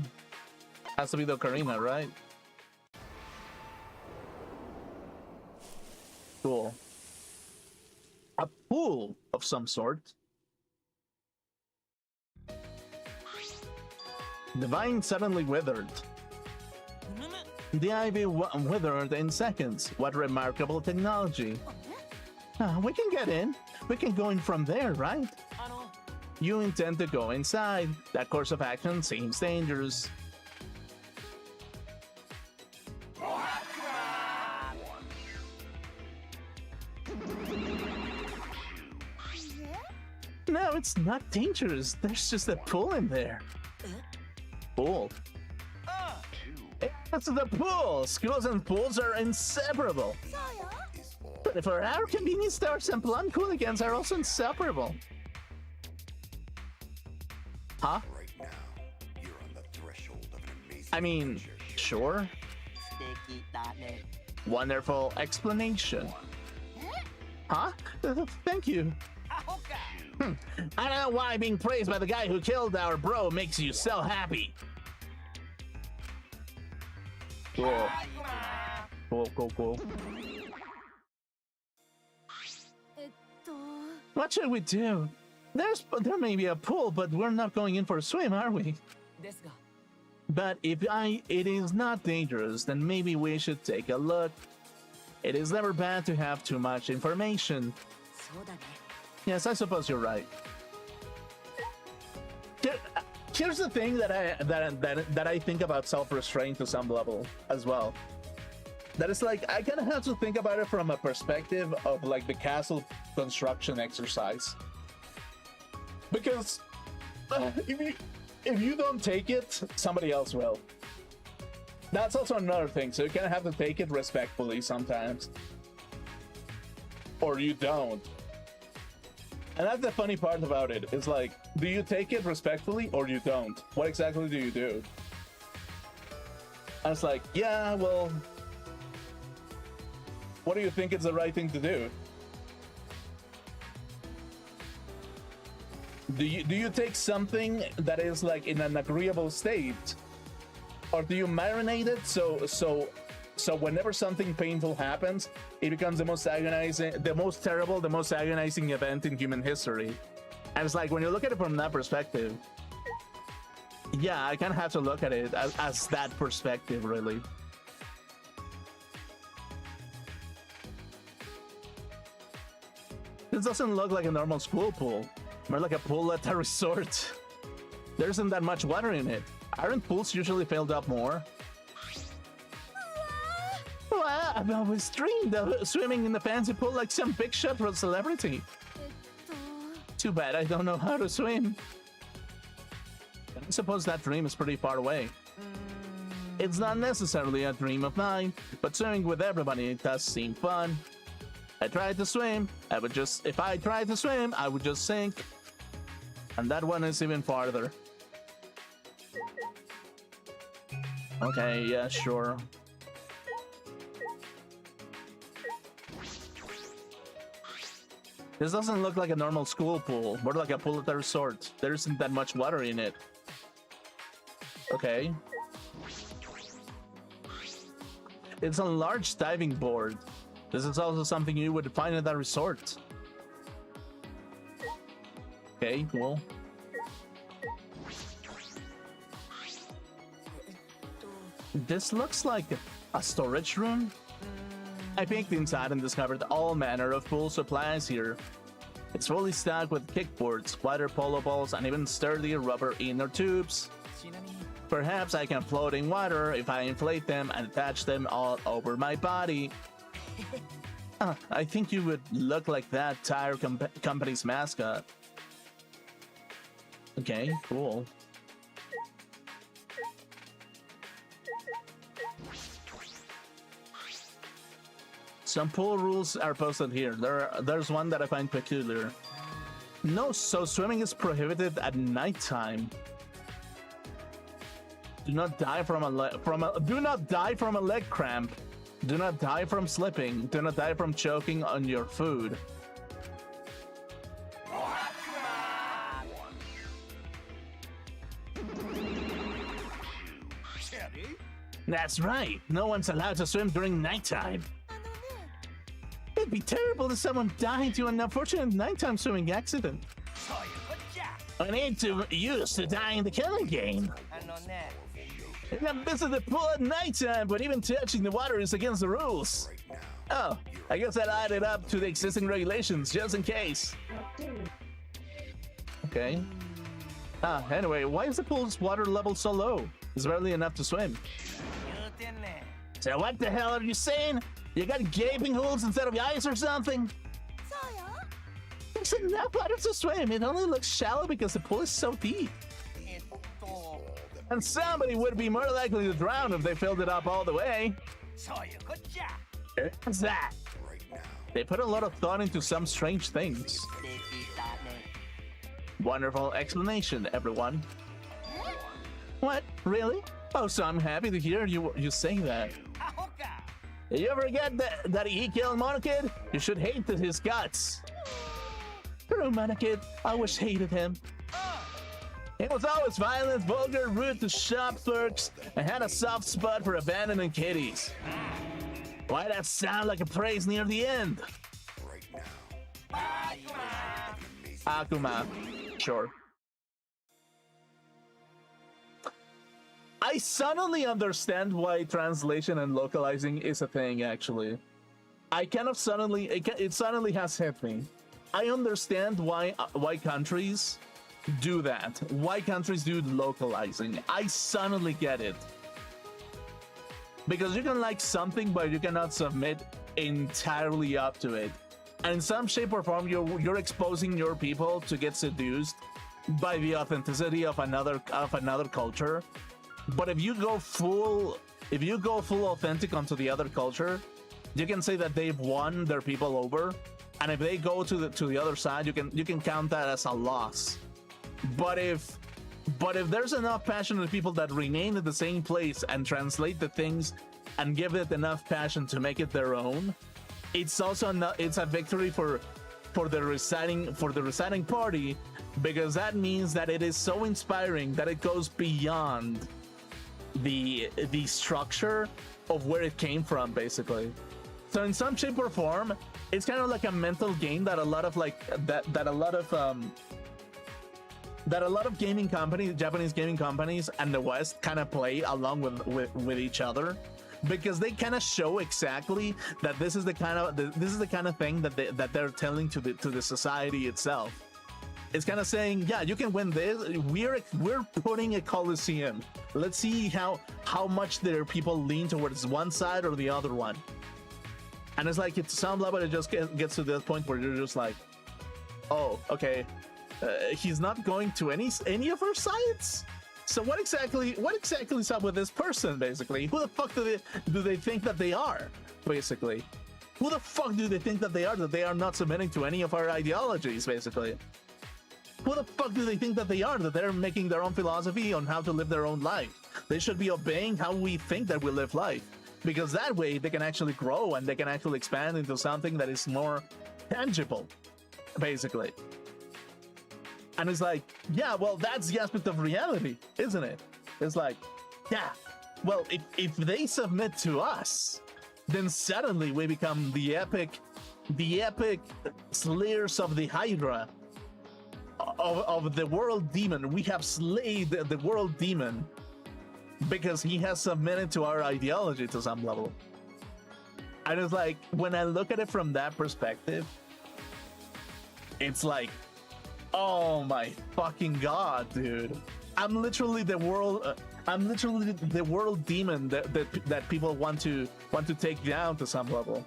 Has to be the Ocarina, right? Cool. A pool of some sort. The vine suddenly withered. The ivy withered in seconds. What remarkable technology. We can get in. We can go in from there, right? You intend to go inside. That course of action seems dangerous. No, it's not dangerous. There's just a pool in there. Pool? That's the pool! Schools and pools are inseparable. そうよ But for our convenience stores and plum hooligans are also inseparable. Huh? Right now, you're on the threshold of an amazing I mean, adventure. sure. Wonderful explanation. Huh? Thank you. I don't know why being praised by the guy who killed our bro makes you so happy. Cool. Cool. えっと What should we do? There may be a pool, but we're not going in for a swim, are we? ですが But if it is not dangerous, then maybe we should take a look. It is never bad to have too much information. そうだね Yes, I suppose you're right. Here's the thing that I think about self-restraint to some level as well. That is like I kind of have to think about it from a perspective of like the castle construction exercise. Because if you don't take it, somebody else will. That's also another thing. So you kind of have to take it respectfully sometimes, or you don't. And that's the funny part about it. It's like, do you take it respectfully or you don't? What exactly do you do? And it's like, yeah, well, what do you think is the right thing to do? Do you take something that is like in an agreeable state, or do you marinate it so whenever something painful happens, it becomes the most agonizing, the most terrible, the most agonizing event in human history? And it's like when you look at it from that perspective, yeah, I kind of have to look at it as that perspective, really. This doesn't look like a normal school pool, more like a pool at a resort. There isn't that much water in it. Aren't pools usually filled up more? Well, I've always dreamed of swimming in the fancy pool like some big shot for a celebrity. えっと Too bad I don't know how to swim. I suppose that dream is pretty far away. It's not necessarily a dream of mine, but swimming with everybody does seem fun. I tried to swim. If I tried to swim, I would just sink. And that one is even farther. Okay, yeah, sure. This doesn't look like a normal school pool, more like a pool at a resort. There isn't that much water in it. Okay. It's a large diving board. This is also something you would find at a resort. Okay, cool. This looks like a storage room. I peeked inside and discovered all manner of cool supplies here. It's fully stocked with kickboards, water polo balls, and even sturdy rubber inner tubes. Perhaps I can float in water if I inflate them and attach them all over my body. I think you would look like that tire company's mascot. Okay, cool. Some pool rules are posted here. There's one that I find peculiar. No, so swimming is prohibited at nighttime. Do not die from a leg cramp. Do not die from slipping. Do not die from choking on your food. That's right. No one's allowed to swim during nighttime. It'd be terrible if someone died to an unfortunate nighttime swimming accident. I need to use to die in the killing game. You can visit the pool at nighttime, but even touching the water is against the rules. Oh, I guess I'll add it up to the existing regulations, just in case. Okay. Anyway, why is the pool's water level so low? It's barely enough to swim. So what the hell are you saying? You got gaping holes instead of eyes or something? There's enough water to swim. It only looks shallow because the pool is so deep. And somebody would be more likely to drown if they filled it up all the way. What's that? They put a lot of thought into some strange things. Wonderful explanation, everyone. What? Really? Oh, so I'm happy to hear you say that. You ever get that he killed Monokid? You should hate his guts. True, Monokid. I always hated him. He was always violent, vulgar, rude to shop clerks, and had a soft spot for abandoned kitties. Why that sound like a praise near the end? Akuma. Sure. I suddenly understand why translation and localizing is a thing, actually. I kind of suddenly, it suddenly has hit me. I understand why countries do that. Why countries do localizing. I suddenly get it. Because you can like something, but you cannot submit entirely up to it. And in some shape or form, you're exposing your people to get seduced by the authenticity of another culture. But if you go full authentic onto the other culture, you can say that they've won their people over. And if they go to the other side, you can count that as a loss. But if there's enough passionate people that remain at the same place and translate the things and give it enough passion to make it their own, it's also it's a victory for the reciting party, because that means that it is so inspiring that it goes beyond the structure of where it came from, basically. So in some shape or form, it's kind of like a mental game that a lot of gaming companies, Japanese gaming companies, and the West kind of play along with each other, because they kind of show exactly that this is the kind of thing that they're telling to the society itself. It's kind of saying, yeah, you can win this. We're putting a coliseum. Let's see how much their people lean towards one side or the other one. And it's like, it's some level, it just gets to this point where you're just like, oh, okay, he's not going to any of our sides. So what exactly is up with this person? Basically, who the fuck do they think that they are? Basically, who the fuck do they think that they are not submitting to any of our ideologies? Basically, who the fuck do they think that they are, that they're making their own philosophy on how to live their own life? They should be obeying how we think that we live life, because that way they can actually grow and they can actually expand into something that is more tangible, basically. And it's like, yeah, well, that's the aspect of reality, isn't it? It's like, yeah, well, if they submit to us, then suddenly we become the epic slayers of the Hydra, of the world demon. We have slayed the world demon because he has submitted to our ideology to some level. And it's like, when I look at it from that perspective, it's like, oh my fucking god, dude. I'm literally the world demon that people want to take down to some level.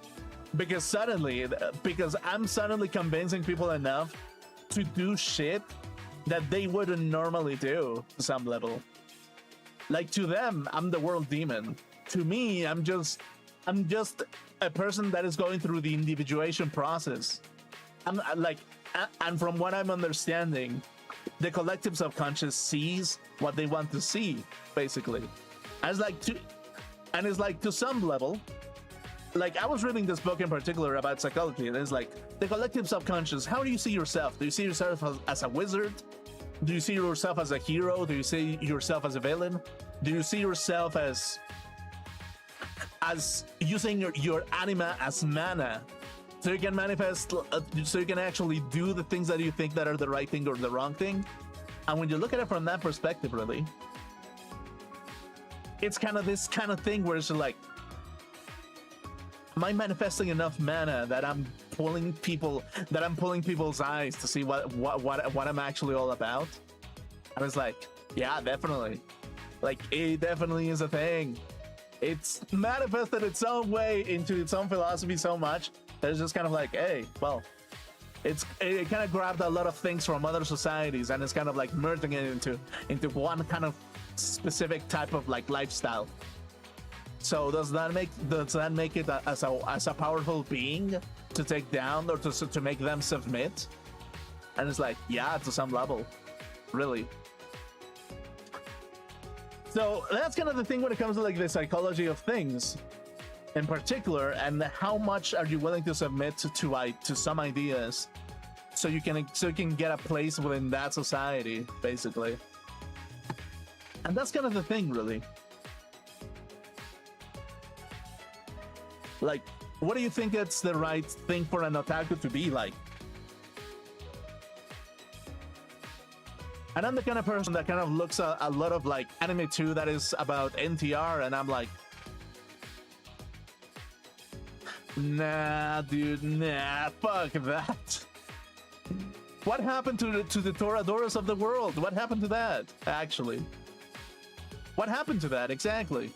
Because I'm suddenly convincing people enough to do shit that they wouldn't normally do to some level. Like, to them, I'm the world demon. To me, I'm just a person that is going through the individuation process. I'm like, and from what I'm understanding, the collective subconscious sees what they want to see, basically. And it's like to some level, like, I was reading this book in particular about psychology, and it's like, the collective subconscious, how do you see yourself? Do you see yourself as a wizard? Do you see yourself as a hero? Do you see yourself as a villain? Do you see yourself as using your anima as mana, so you can manifest, so you can actually do the things that you think that are the right thing or the wrong thing? And when you look at it from that perspective, really, it's kind of this kind of thing where it's like, am I manifesting enough mana that I'm pulling people's eyes to see what I'm actually all about? I was like, yeah, definitely. Like, it definitely is a thing. It's manifested its own way into its own philosophy so much that it's just kind of like, hey, well, it kind of grabbed a lot of things from other societies, and it's kind of like merging it into one kind of specific type of like lifestyle. So does that make it as a powerful being to take down, or to make them submit? And it's like, yeah, to some level, really. So that's kind of the thing when it comes to like the psychology of things in particular, and how much are you willing to submit to some ideas so you can get a place within that society, basically. And that's kind of the thing, really. Like, what do you think it's the right thing for an otaku to be like? And I'm the kind of person that kind of looks at a lot of like anime too that is about NTR, and I'm like, nah, dude, nah, fuck that. What happened to the Toradoras of the world? What happened to that, actually? What happened to that, exactly?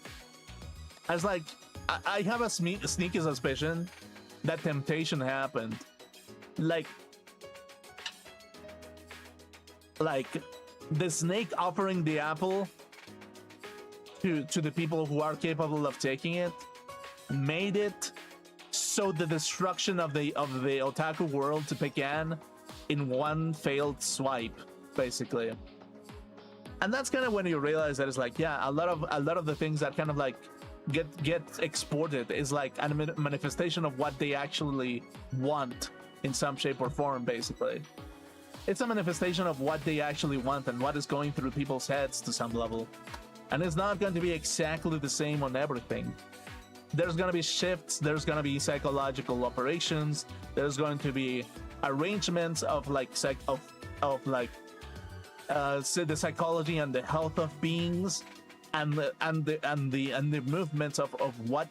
I was like, I have a sneaky suspicion that temptation happened. Like the snake offering the apple to the people who are capable of taking it made it so the destruction of the otaku world began in one failed swipe, basically. And that's kind of when you realize that it's like, yeah, a lot of the things that kind of like get exported is like a manifestation of what they actually want in some shape or form, basically. It's a manifestation of what they actually want and what is going through people's heads to some level. And it's not going to be exactly the same on everything. There's going to be shifts, there's going to be psychological operations, there's going to be arrangements of like the psychology and the health of beings, and the movements of what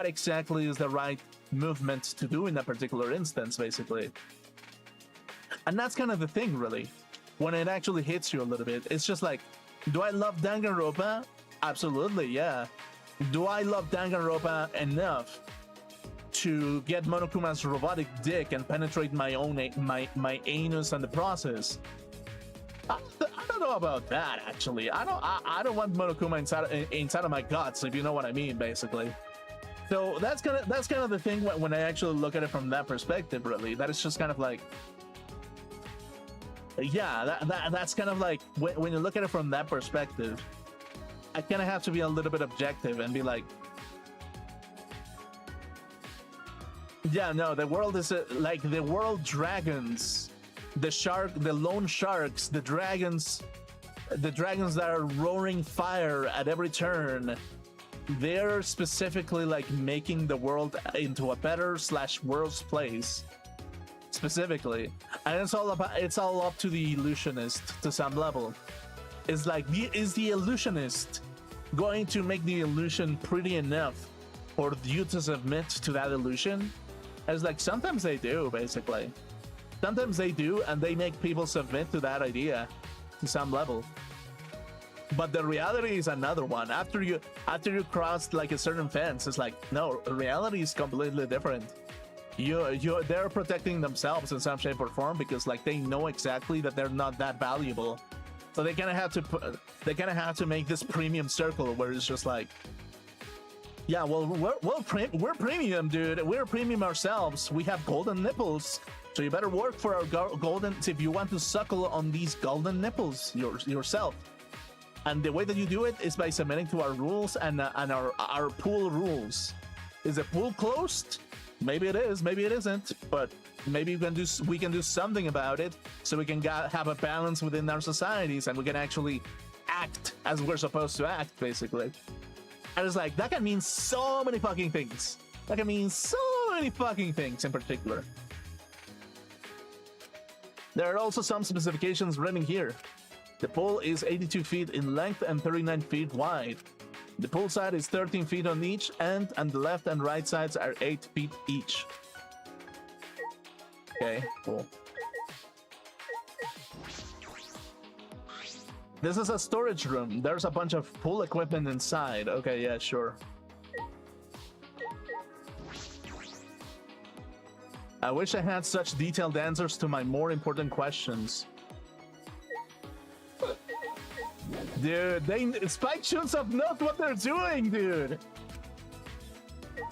exactly is the right movement to do in a particular instance, basically. And that's kind of the thing, really, when it actually hits you a little bit. It's just like, do I love Danganronpa? Absolutely, yeah. Do I love Danganronpa enough to get Monokuma's robotic dick and penetrate my anus in the process? I don't know about that, actually. I don't want Monokuma inside of my guts, if you know what I mean, basically. So that's kind of the thing when I actually look at it from that perspective, really. That is just kind of like, yeah, that's kind of like, when you look at it from that perspective, I kind of have to be a little bit objective and be like, yeah, no, the world is like the world dragons, the lone sharks, the dragons that are roaring fire at every turn. They're specifically like making the world into a better / worse place, specifically. And it's all up to the illusionist to some level. It's like, is the illusionist going to make the illusion pretty enough or you to submit to that illusion. It's like sometimes they do, basically. Sometimes they do, and they make people submit to that idea to some level. But the reality is another one. After you cross like a certain fence, it's like, no, reality is completely different. They're protecting themselves in some shape or form because like they know exactly that they're not that valuable. So they kind of have to make this premium circle where it's just like, yeah, well, we're premium, dude. We're premium ourselves. We have golden nipples. So you better work for our golden, if you want to suckle on these golden nipples yourself. And the way that you do it is by submitting to our rules and our pool rules. Is the pool closed? Maybe it is, maybe it isn't. But maybe we can do something about it so we can have a balance within our societies and we can actually act as we're supposed to act, basically. And it's like, that can mean so many fucking things. That can mean so many fucking things in particular. There are also some specifications written here. The pool is 82 feet in length and 39 feet wide. The pool side is 13 feet on each end, and the left and right sides are 8 feet each. Okay, cool. This is a storage room. There's a bunch of pool equipment inside. Okay, yeah, sure. I wish I had such detailed answers to my more important questions. Dude, Spike shoots up know what they're doing, dude.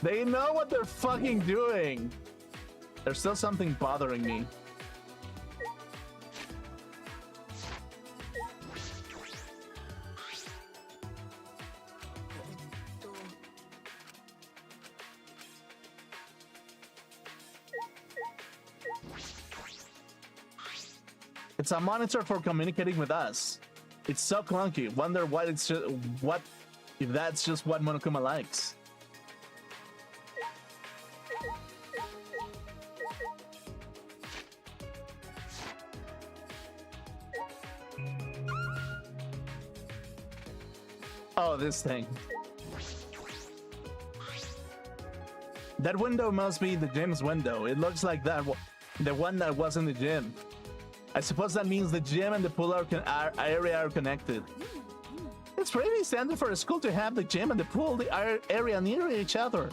They know what they're fucking doing. There's still something bothering me. It's a monitor for communicating with us. It's so clunky. Wonder what it's just, what if that's just what Monokuma likes. Oh, this thing. That window must be the gym's window. It looks like that the one that was in the gym. I suppose that means the gym and the pool area are connected. It's pretty standard for a school to have the gym and the pool area near each other.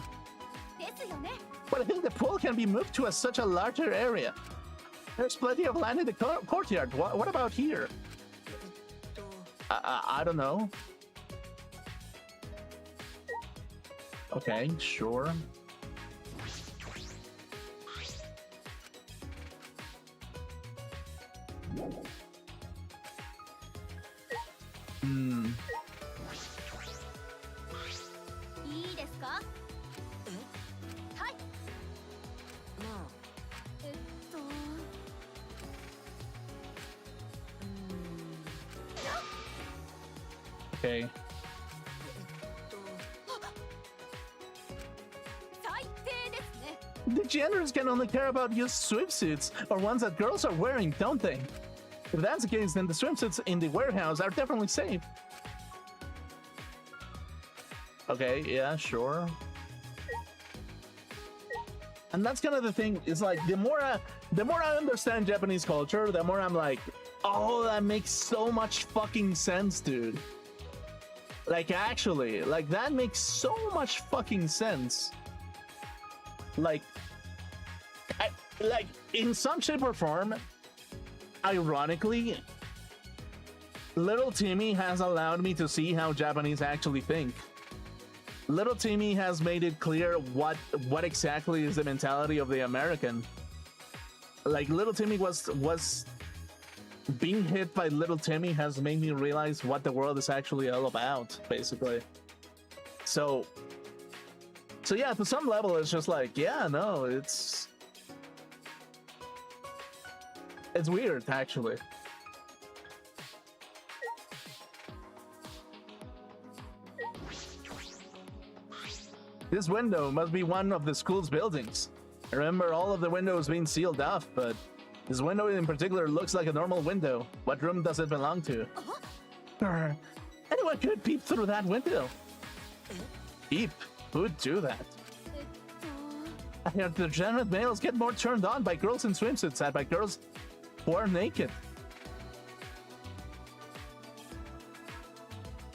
But I think the pool can be moved to such a larger area. There's plenty of land in the courtyard. What about here? I don't know. Okay, sure. Okay. The genders can only care about used swimsuits or ones that girls are wearing, don't they? If that's the case, then the swimsuits in the warehouse are definitely safe. Okay, yeah, sure. And that's kind of the thing, is like, the more I understand Japanese culture, the more I'm like, oh, that makes so much fucking sense, dude. Like, actually, like, that makes so much fucking sense. Like, in some shape or form, ironically, Little Timmy has allowed me to see how Japanese actually think. Little Timmy has made it clear what exactly is the mentality of the American. Like, Little Timmy was being hit by Little Timmy has made me realize what the world is actually all about, basically. So yeah, to some level, it's just like, yeah, no, it's weird, actually. This window must be one of the school's buildings. I remember all of the windows being sealed off, but this window in particular looks like a normal window. What room does it belong to? Anyone could peep through that window. Peep? Who would do that? えっ I hear degenerate males get more turned on by girls in swimsuits than by girls who are naked.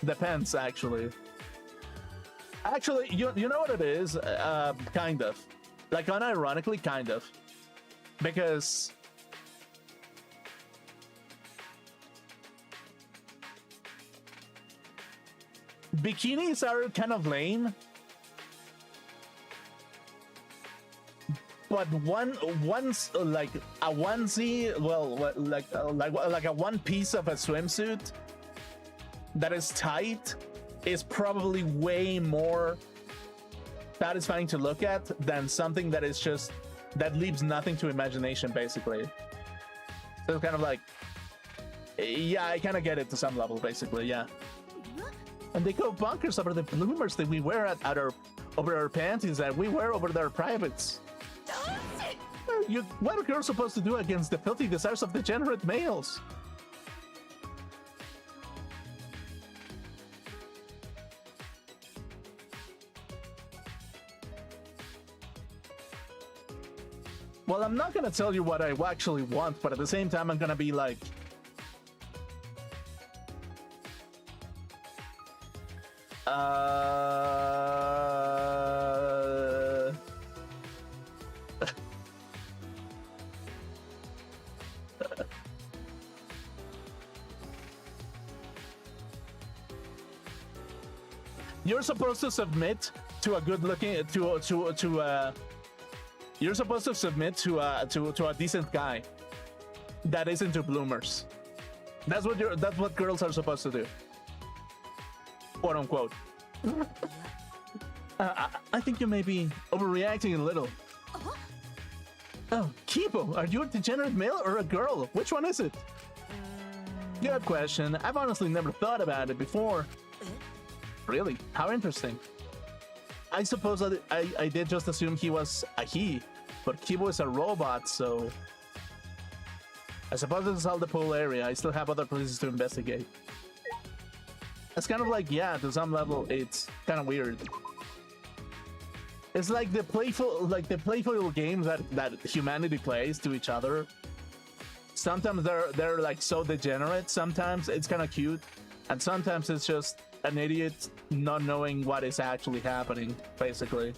Depends, actually. Actually, you know what it is? Kind of. Like, unironically, kind of. Because... bikinis are kind of lame. But once like a onesie, well, like a one piece of a swimsuit that is tight is probably way more satisfying to look at than something that is just that leaves nothing to imagination, basically. So it's kind of like, yeah, I kind of get it to some level, basically, yeah. And they go bonkers over the bloomers that we wear at our over our panties that we wear over their privates. What are girls supposed to do against the filthy desires of degenerate males? Well, I'm not gonna tell you what I actually want, but at the same time, I'm gonna be like, you're supposed to submit to a good-looking you're supposed to submit to a decent guy that is into bloomers. That's what girls are supposed to do, quote unquote. I think you may be overreacting a little. Oh, Kibo, are you a degenerate male or a girl? Which one is it? Good question. I've honestly never thought about it before. Really? How interesting. I suppose I did just assume he was a he, but Kibo is a robot, so... I suppose this is all the pool area. I still have other places to investigate. It's kind of like, yeah, to some level, it's kind of weird. It's like the playful games that humanity plays to each other. Sometimes they're like so degenerate. Sometimes it's kind of cute, and sometimes it's just an idiot not knowing what is actually happening, basically.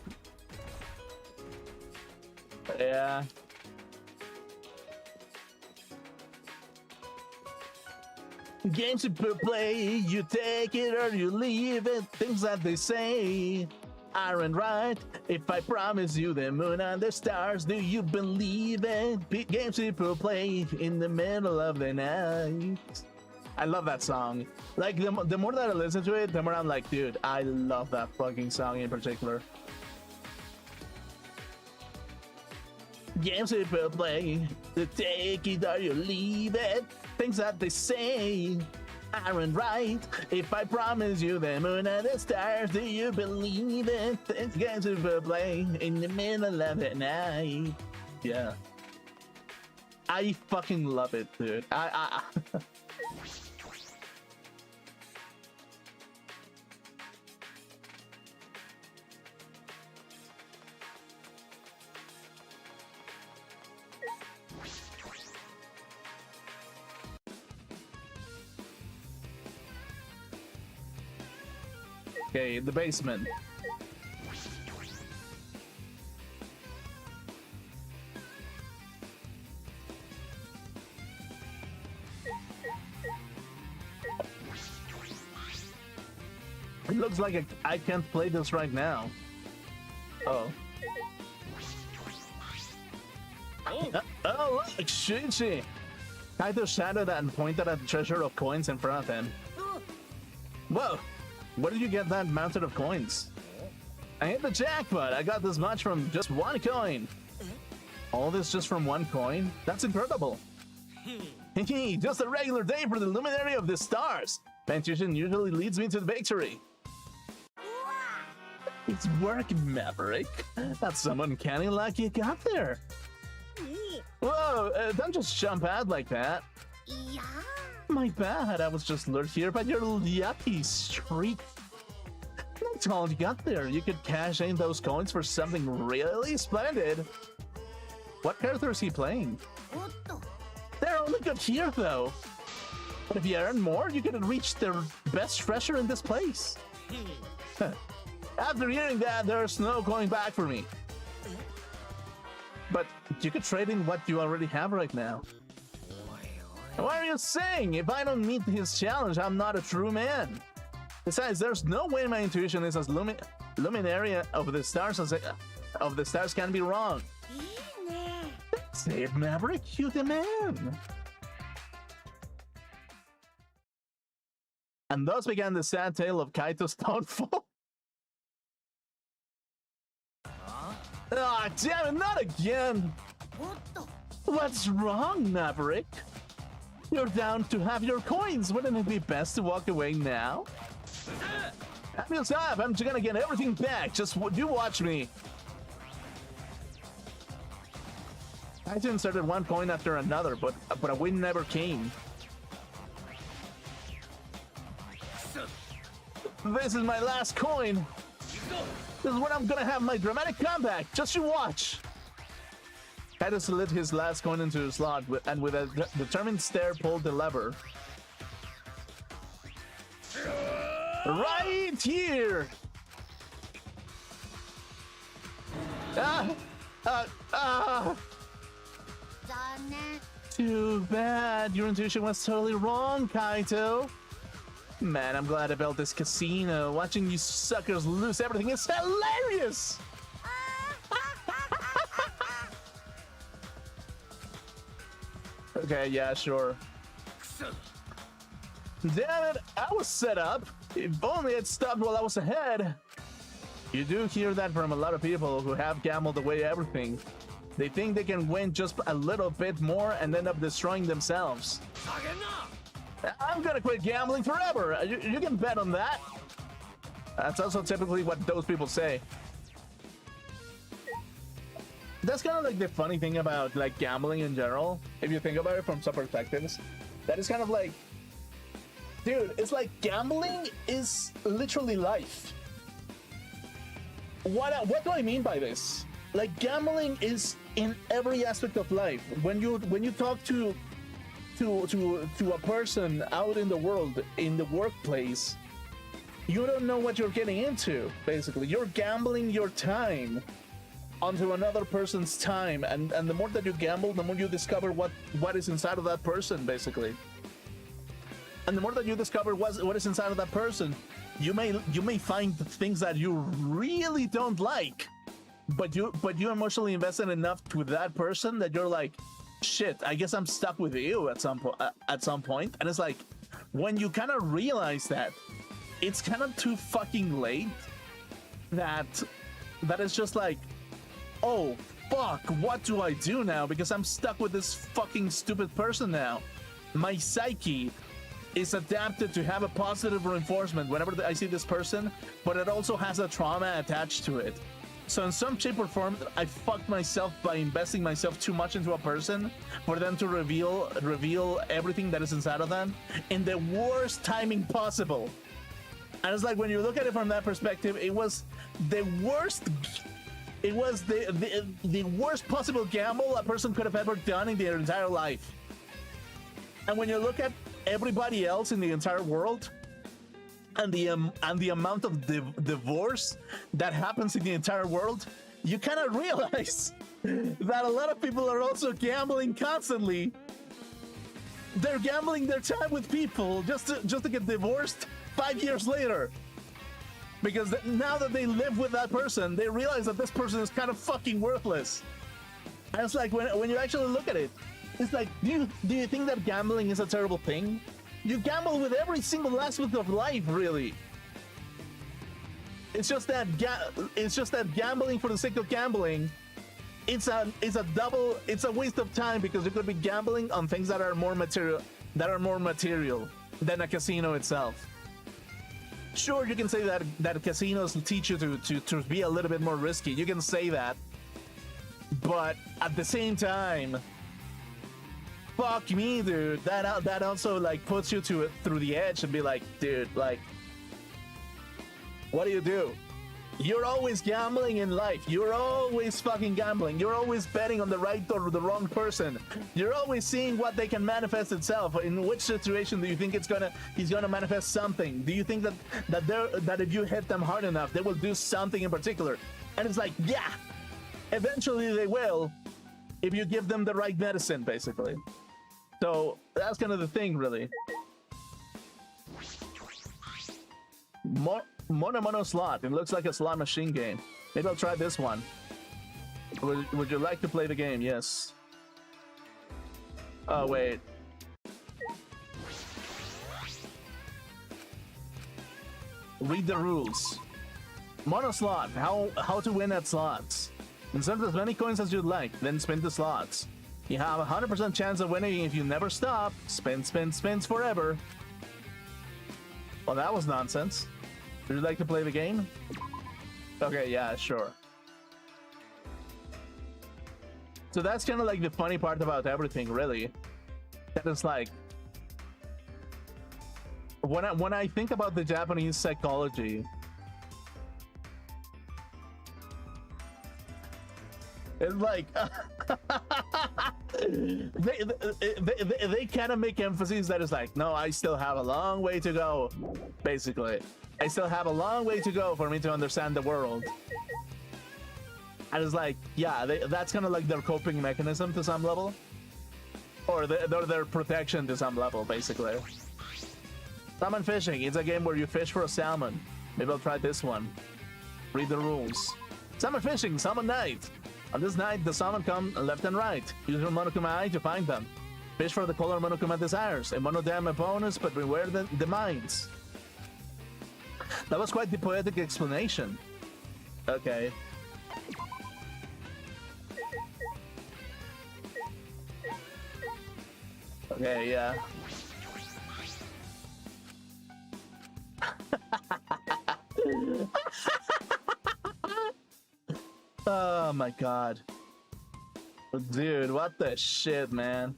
Yeah. Games you play, you take it or you leave it. Things that they say aren't right. If I promise you the moon and the stars, do you believe it? Games people play in the middle of the night. I love that song. Like, the more that I listen to it, the more I'm like, dude, I love that fucking song in particular. Games people play, you take it or you leave it. Things that they say aren't right. If I promise you the moon and the stars, do you believe it? Things games people play in the middle of the night. Yeah. I fucking love it, dude. I Okay, the basement. It looks like I can't play this right now. Oh. Oh, look, Shuichi! Kaito shouted and pointed at the treasure of coins in front of him. Whoa! Where did you get that mountain of coins? I hit the jackpot! I got this much from just one coin! All this just from one coin? That's incredible! Hehe, just a regular day for the luminary of the stars! Pentution usually leads me to the victory! It's work, Maverick! That's some uncanny luck you got there! Whoa, don't just jump out like that! Yeah. My bad, I was just lured here by your yuppie streak. liked all you got there. You could cash in those coins for something really splendid. What character is he playing? おっと They're only good here, though. But if you earn more, you can reach their best treasure in this place. After hearing that, there's no going back for me. But you could trade in what you already have right now. What are you saying? If I don't meet his challenge, I'm not a true man. Besides, there's no way my intuition is as luminary of the stars can be wrong. いいね Say it, Maverick, you the man. And thus began the sad tale of Kaito's downfall. Ah, damn it, not again! おっと What's wrong, Maverick? You're down to have your coins. Wouldn't it be best to walk away now? Help yourself. I'm just gonna get everything back. Just you watch me. I just inserted one coin after another, but a win never came. This is my last coin. This is when I'm gonna have my dramatic comeback. Just you watch. Kaito slid his last coin into the slot and with a determined stare pulled the lever. Right here! Ah! 残念 Too bad. Your intuition was totally wrong, Kaito. Man, I'm glad I built this casino. Watching you suckers lose everything is hilarious! Okay, yeah, sure. Damn it, I was set up. If only I'd stopped while I was ahead. You do hear that from a lot of people who have gambled away everything. They think they can win just a little bit more and end up destroying themselves. I'm gonna quit gambling forever. You can bet on that. That's also typically what those people say. That's kind of like the funny thing about like gambling in general. If you think about it from some perspectives, that is kind of like, dude, it's like gambling is literally life. What do I mean by this? Like gambling is in every aspect of life. When you talk to a person out in the world, in the workplace, you don't know what you're getting into. Basically, you're gambling your time onto another person's time, and the more that you gamble, the more you discover what is inside of that person, basically. And the more that you discover what is inside of that person, you may find things that you really don't like, but you emotionally invested enough with that person that you're like, shit, I guess I'm stuck with you at some point. And it's like, when you kind of realize that, it's kind of too fucking late. That it's just like, oh fuck, what do I do now? Because I'm stuck with this fucking stupid person now. My psyche is adapted to have a positive reinforcement whenever I see this person, but it also has a trauma attached to it. So in some shape or form, I fucked myself by investing myself too much into a person for them to reveal everything that is inside of them in the worst timing possible. And it's like, when you look at it from that perspective, it was the worst. It was the worst possible gamble a person could have ever done in their entire life. And when you look at everybody else in the entire world, and the amount of divorce that happens in the entire world, you kind of realize that a lot of people are also gambling constantly. They're gambling their time with people just to get divorced 5 years later. Because now that they live with that person, they realize that this person is kind of fucking worthless. And it's like, when you actually look at it, it's like, do you think that gambling is a terrible thing? You gamble with every single aspect of life, really. It's just that gambling for the sake of gambling, it's a waste of time, because you could be gambling on things that are more material than a casino itself. Sure, you can say that casinos teach you to be a little bit more risky. You can say that, but at the same time, fuck me, dude. That also like puts you through the edge and be like, dude, like, what do? You're always gambling in life. You're always fucking gambling. You're always betting on the right or the wrong person. You're always seeing what they can manifest itself. In which situation do you think he's gonna manifest something? Do you think that if you hit them hard enough, they will do something in particular? And it's like, yeah, eventually they will, if you give them the right medicine, basically. So that's kind of the thing, really. Mono slot. It looks like a slot machine game. Maybe I'll try this one. Would you like to play the game? Yes. Oh, wait. Read the rules. Mono slot. How to win at slots. Insert as many coins as you'd like, then spin the slots. You have a 100% chance of winning if you never stop. Spin, spins forever. Well, that was nonsense. Would you like to play the game? Okay, yeah, sure. So that's kind of like the funny part about everything, really. That is like, when I think about the Japanese psychology, it's like they kind of make emphasis that it's like, no, I still have a long way to go, basically. I still have a long way to go for me to understand the world. And it's like, yeah, that's kind of like their coping mechanism to some level. Or their protection to some level, basically. Salmon fishing. It's a game where you fish for a salmon. Maybe I'll try this one. Read the rules. Salmon fishing, salmon night. On this night, the salmon come left and right. Use your Monokuma eye to find them. Fish for the color Monokuma desires. A monodam a bonus, but beware the mines. That was quite the poetic explanation. Okay. Okay, yeah. Oh my god. Dude, what the shit, man.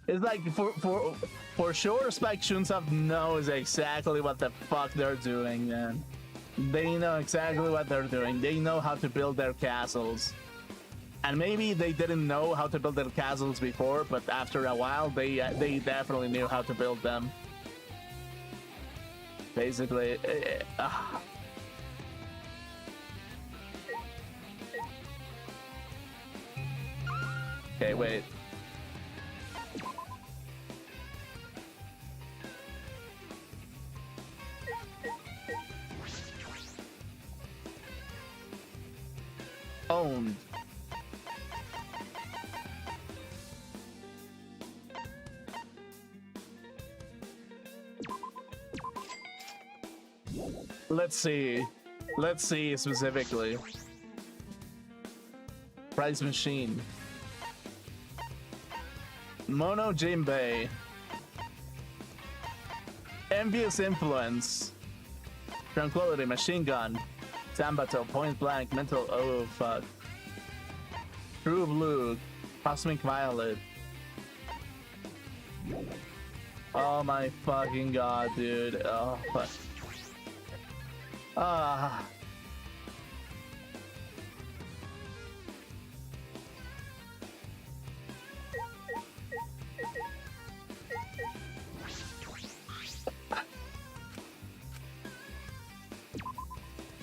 It's like, for sure, Spike Chunsoft knows exactly what the fuck they're doing, man. They know exactly what they're doing. They know how to build their castles. And maybe they didn't know how to build their castles before, but after a while, they definitely knew how to build them. Basically, Okay, wait. Owned. Let's see. Let's see specifically. Prize machine. Mono Jinbei. Envious influence. Tranquility machine gun. Sambato point blank mental. Oh fuck. True blue. Cosmic violet. Oh my fucking god, dude. Oh fuck. Ah.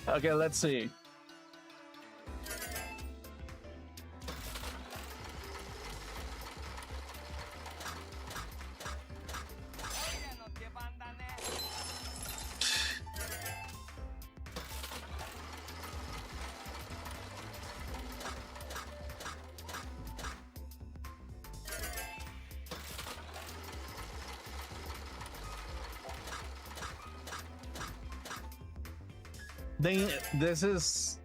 Okay, let's see. This is...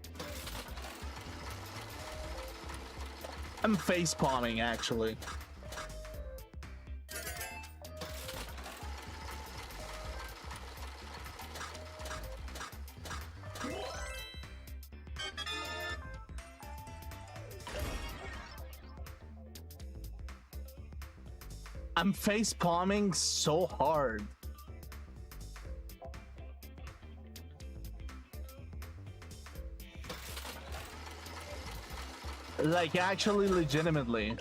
I'm face palming, actually. I'm face palming so hard. Like, actually, legitimately.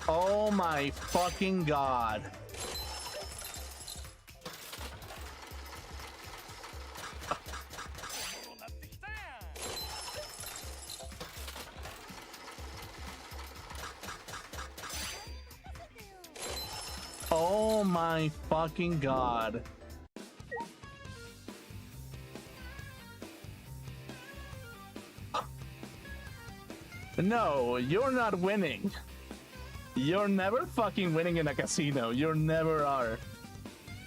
Oh my fucking god. Oh my fucking god. No, you're not winning. You're never fucking winning in a casino. You never are.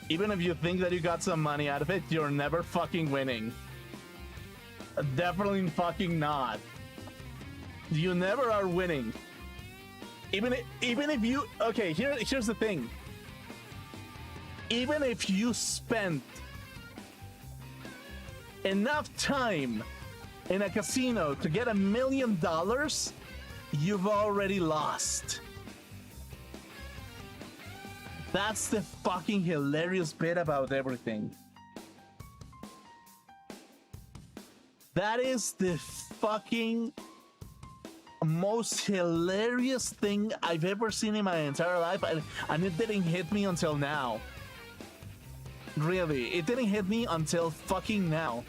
Even if you think that you got some money out of it, you're never fucking winning. Definitely fucking not. You never are winning. Even if you... Okay, here's the thing. Even if you spent enough time in a casino to get $1 million, you've already lost. That's the fucking hilarious bit about everything. That is the fucking most hilarious thing I've ever seen in my entire life, and it didn't hit me until now. Really, it didn't hit me until fucking now.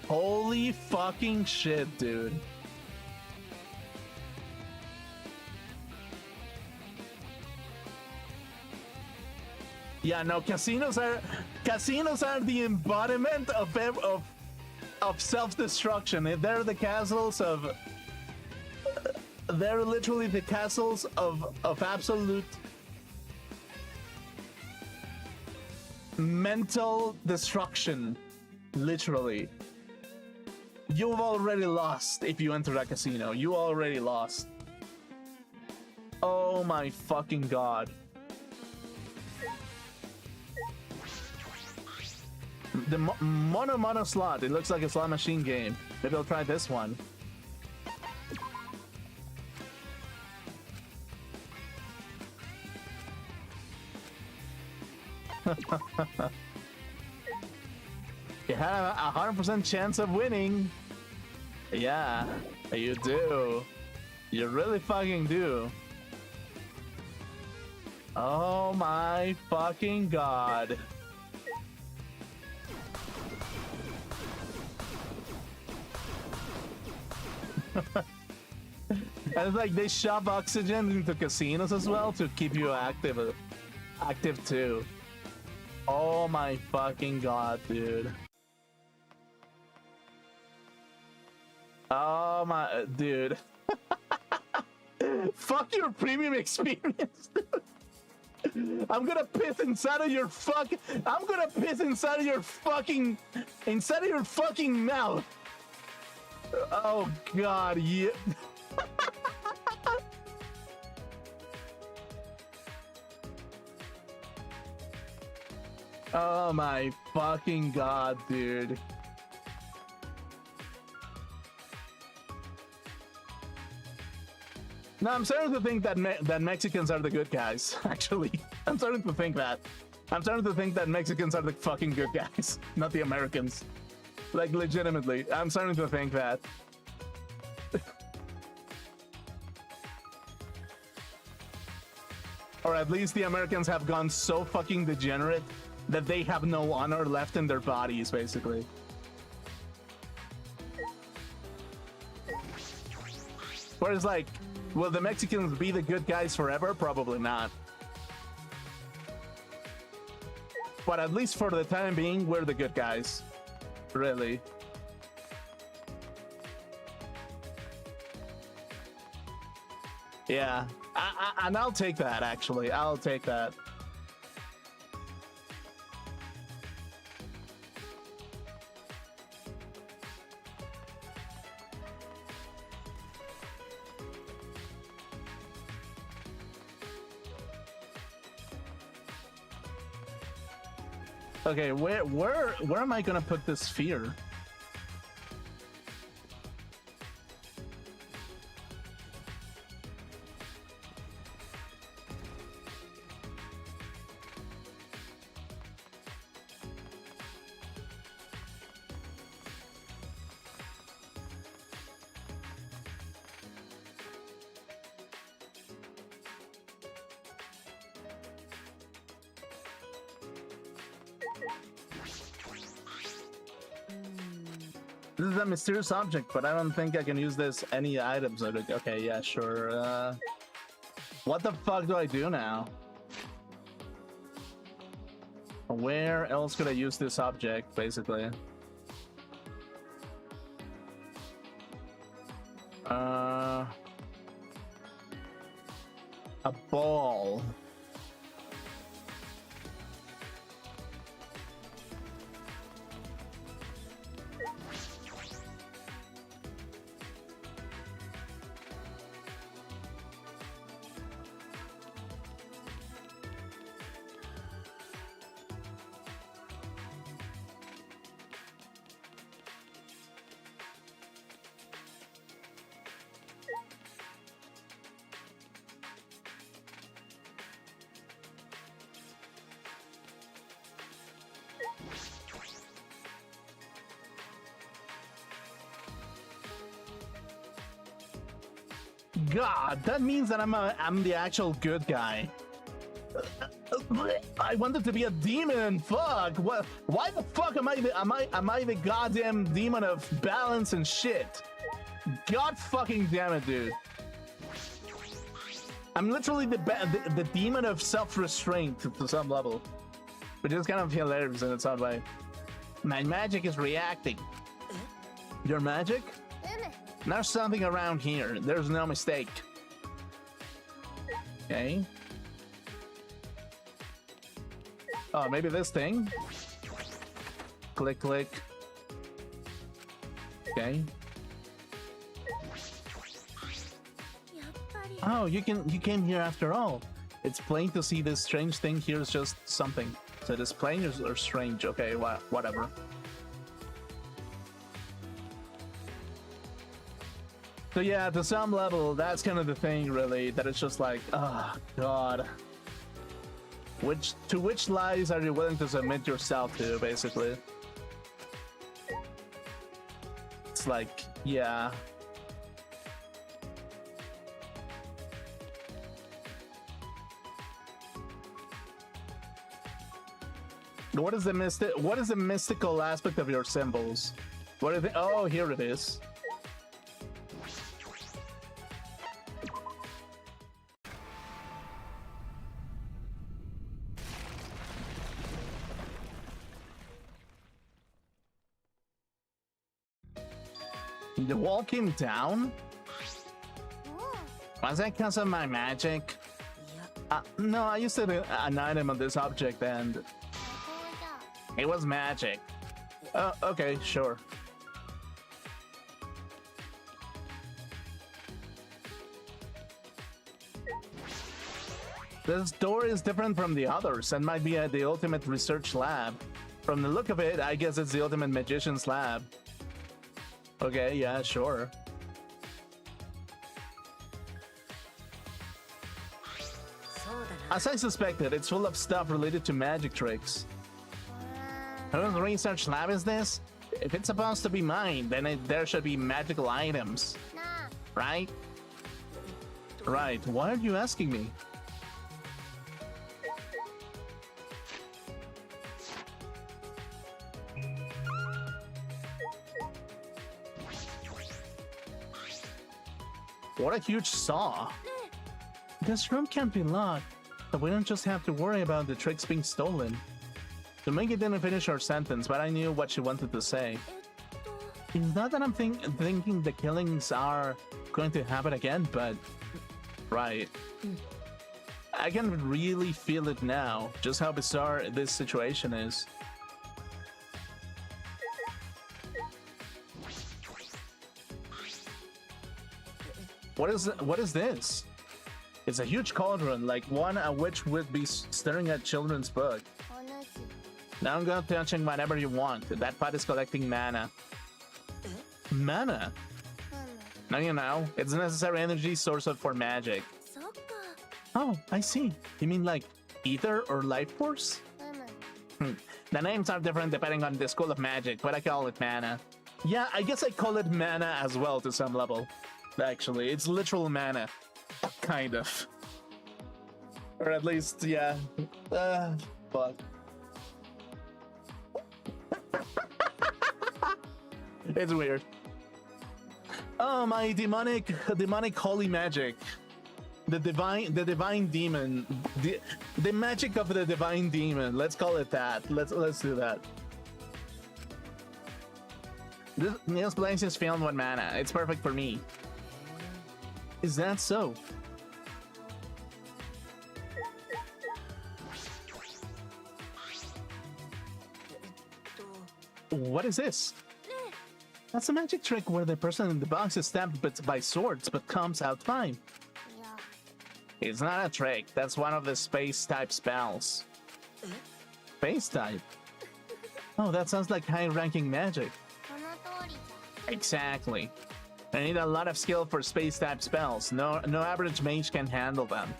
Holy fucking shit, dude. Yeah, no, casinos are the embodiment of self-destruction. They're the castles of... They're literally the castles of absolute mental destruction. Literally. You've already lost if you enter that casino. You already lost. Oh my fucking god. The mono slot. It looks like a slot machine game. Maybe I'll try this one. You have a 100% chance of winning. Yeah, you do. You really fucking do. Oh my fucking god. And it's like they shove oxygen into casinos as well to keep you active too. Oh my fucking god, dude. Oh my dude. Fuck your premium experience, dude. I'm gonna piss inside of your fucking mouth. Oh god, yeah. Oh my fucking god, dude. No, I'm starting to think that that Mexicans are the good guys, actually. I'm starting to think that. I'm starting to think that Mexicans are the fucking good guys, not the Americans. Like, legitimately, I'm starting to think that. Or at least the Americans have gone so fucking degenerate that they have no honor left in their bodies, basically. Whereas, like, will the Mexicans be the good guys forever? Probably not. But at least for the time being, we're the good guys. Really. Yeah. And I'll take that, actually. I'll take that. Okay, where am I gonna put this sphere? This is a mysterious object, but I don't think I can use this any items. Okay, yeah, sure. What the fuck do I do now? Where else could I use this object, basically? A ball. God, that means that I'm the actual good guy. I wanted to be a demon. Fuck. What? Why the fuck am I the goddamn demon of balance and shit? God fucking damn it, dude. I'm literally the demon of self-restraint to some level, which is kind of hilarious in its own way. My magic is reacting. Your magic? There's something around here. There's no mistake. Okay. Oh, maybe this thing? Click, click. Okay. Oh, you came here after all. It's plain to see this strange thing here is just something. So it is plain or strange? Okay, whatever. So yeah, to some level, that's kind of the thing, really, that it's just like, oh, God. To which lies are you willing to submit yourself to, basically? It's like, yeah. What is the mystical aspect of your symbols? What are they? Oh, here it is. The wall came down? Was that because of my magic? No, I used to have an item on this object and it was magic. Oh, okay, sure. This door is different from the others and might be at the ultimate research lab. From the look of it, I guess it's the ultimate magician's lab. Okay, yeah, sure. As I suspected, it's full of stuff related to magic tricks. Whose research lab is this? If it's supposed to be mine, then there should be magical items. Right? Right, why are you asking me? What a huge saw. This room can't be locked, but we don't just have to worry about the tricks being stolen. Domingue didn't finish her sentence, but I knew what she wanted to say. It's not that I'm thinking the killings are going to happen again, but... Right. I can really feel it now, just how bizarre this situation is. What is this? It's a huge cauldron, like one a witch would be staring at children's book. Now I'm going touching whatever you want. That pot is collecting mana. Mana? Now you know. It's a necessary energy source for magic. そっか Oh, I see. You mean like ether or life force? The names are different depending on the school of magic, but I call it mana. Yeah, I guess I call it mana as well to some level. Actually, it's literal mana. Kind of. Or at least, yeah. Fuck. It's weird. Oh, my demonic holy magic. The divine demon. The magic of the divine demon. Let's call it that. Let's do that. This place is filled with mana. It's perfect for me. Is that so? What is this? That's a magic trick where the person in the box is stabbed by swords but comes out fine. いや It's not a trick. That's one of the space type spells. Space type? Oh, that sounds like high ranking magic. この通りじゃ Exactly. I need a lot of skill for space type spells. No average mage can handle them.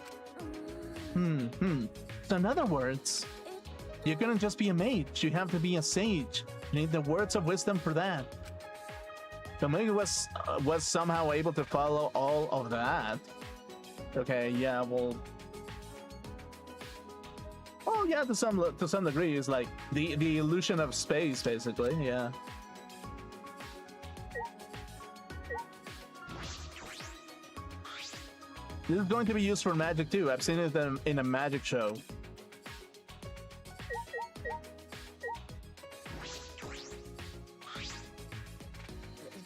So in other words, you couldn't just be a mage. You have to be a sage. You need the words of wisdom for that. Kamui was somehow able to follow all of that. Okay, yeah, well. Oh yeah, to some degree, is like the illusion of space, basically. Yeah. This is going to be used for magic too. I've seen it in a magic show.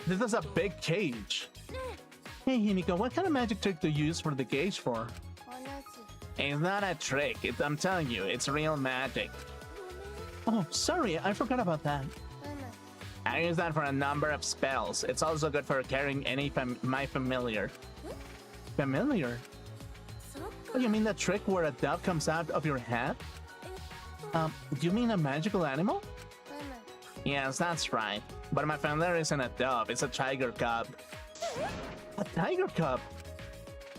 This is a big cage. Hey Himiko, what kind of magic trick do you use for the cage for? お主 It's not a trick. I'm telling you, it's real magic. Oh, sorry, I forgot about that. うむ I use that for a number of spells. It's also good for carrying my familiar. Familiar? そっか Oh, you mean the trick where a dove comes out of your head? Do you mean a magical animal? うむ Yes, that's right. But my familiar isn't a dove, it's a tiger cub. A tiger cub?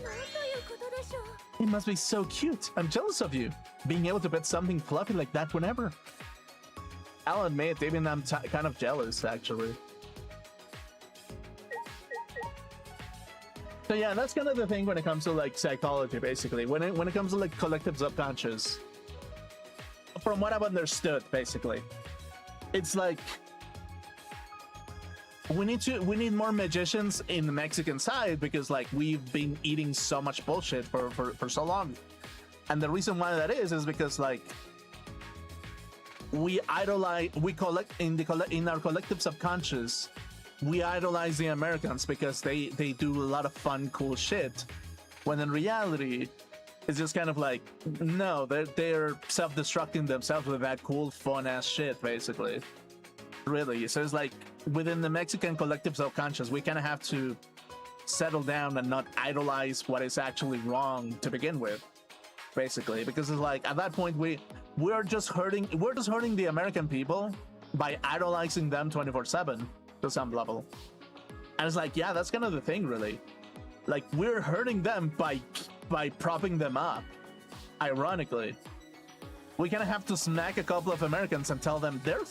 なんということでしょう It must be so cute. I'm jealous of you. Being able to pet something fluffy like that whenever. I'll admit, even I'm kind of jealous, actually. So yeah, that's kind of the thing when it comes to like psychology, basically. When it comes to like collective subconscious. From what I've understood, basically. It's like we need more magicians in the Mexican side because like we've been eating so much bullshit for so long. And the reason why that is because like we collect in our collective subconscious, we idolize the Americans because they do a lot of fun, cool shit. When in reality, it's just kind of like, no, they're self-destructing themselves with that cool, fun-ass shit, basically. Really. So it's like, within the Mexican collective subconscious, we kind of have to settle down and not idolize what is actually wrong to begin with, basically. Because it's like, at that point, we're just hurting the American people by idolizing them 24/7 to some level. And it's like, yeah, that's kind of the thing, really. Like, we're hurting them by propping them up. Ironically, we kind of have to smack a couple of Americans and tell them they're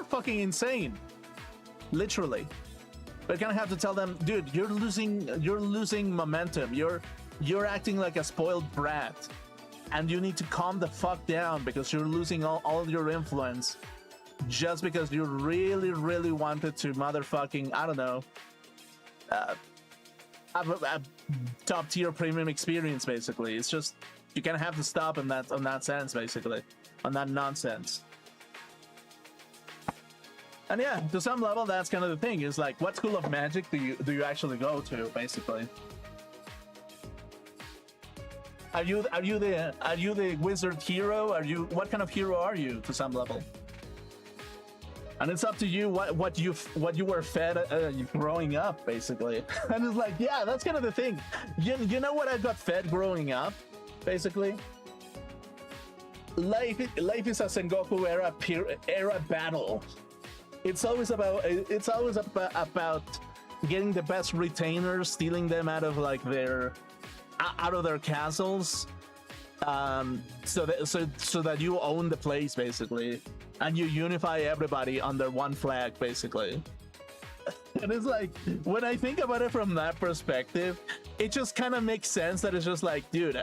fucking insane. Literally, we're gonna have to tell them, dude, you're losing momentum. You're acting like a spoiled brat, and you need to calm the fuck down because you're losing all your influence just because you really wanted to motherfucking, I don't know, have a top tier premium experience. Basically, it's just you kind of have to stop on that sense, basically, on that nonsense. And yeah, to some level, that's kind of the thing. Is like, what school of magic do you actually go to, basically? Are you the wizard hero? What kind of hero are you to some level? And it's up to you what you were fed growing up, basically. And it's like, yeah, that's kind of the thing. You know what I got fed growing up, basically? life is a Sengoku era battle. It's always about getting the best retainers, stealing them out of like their castles, so that you own the place basically, and you unify everybody under one flag basically. And it's like, when I think about it from that perspective, it just kind of makes sense that it's just like, dude,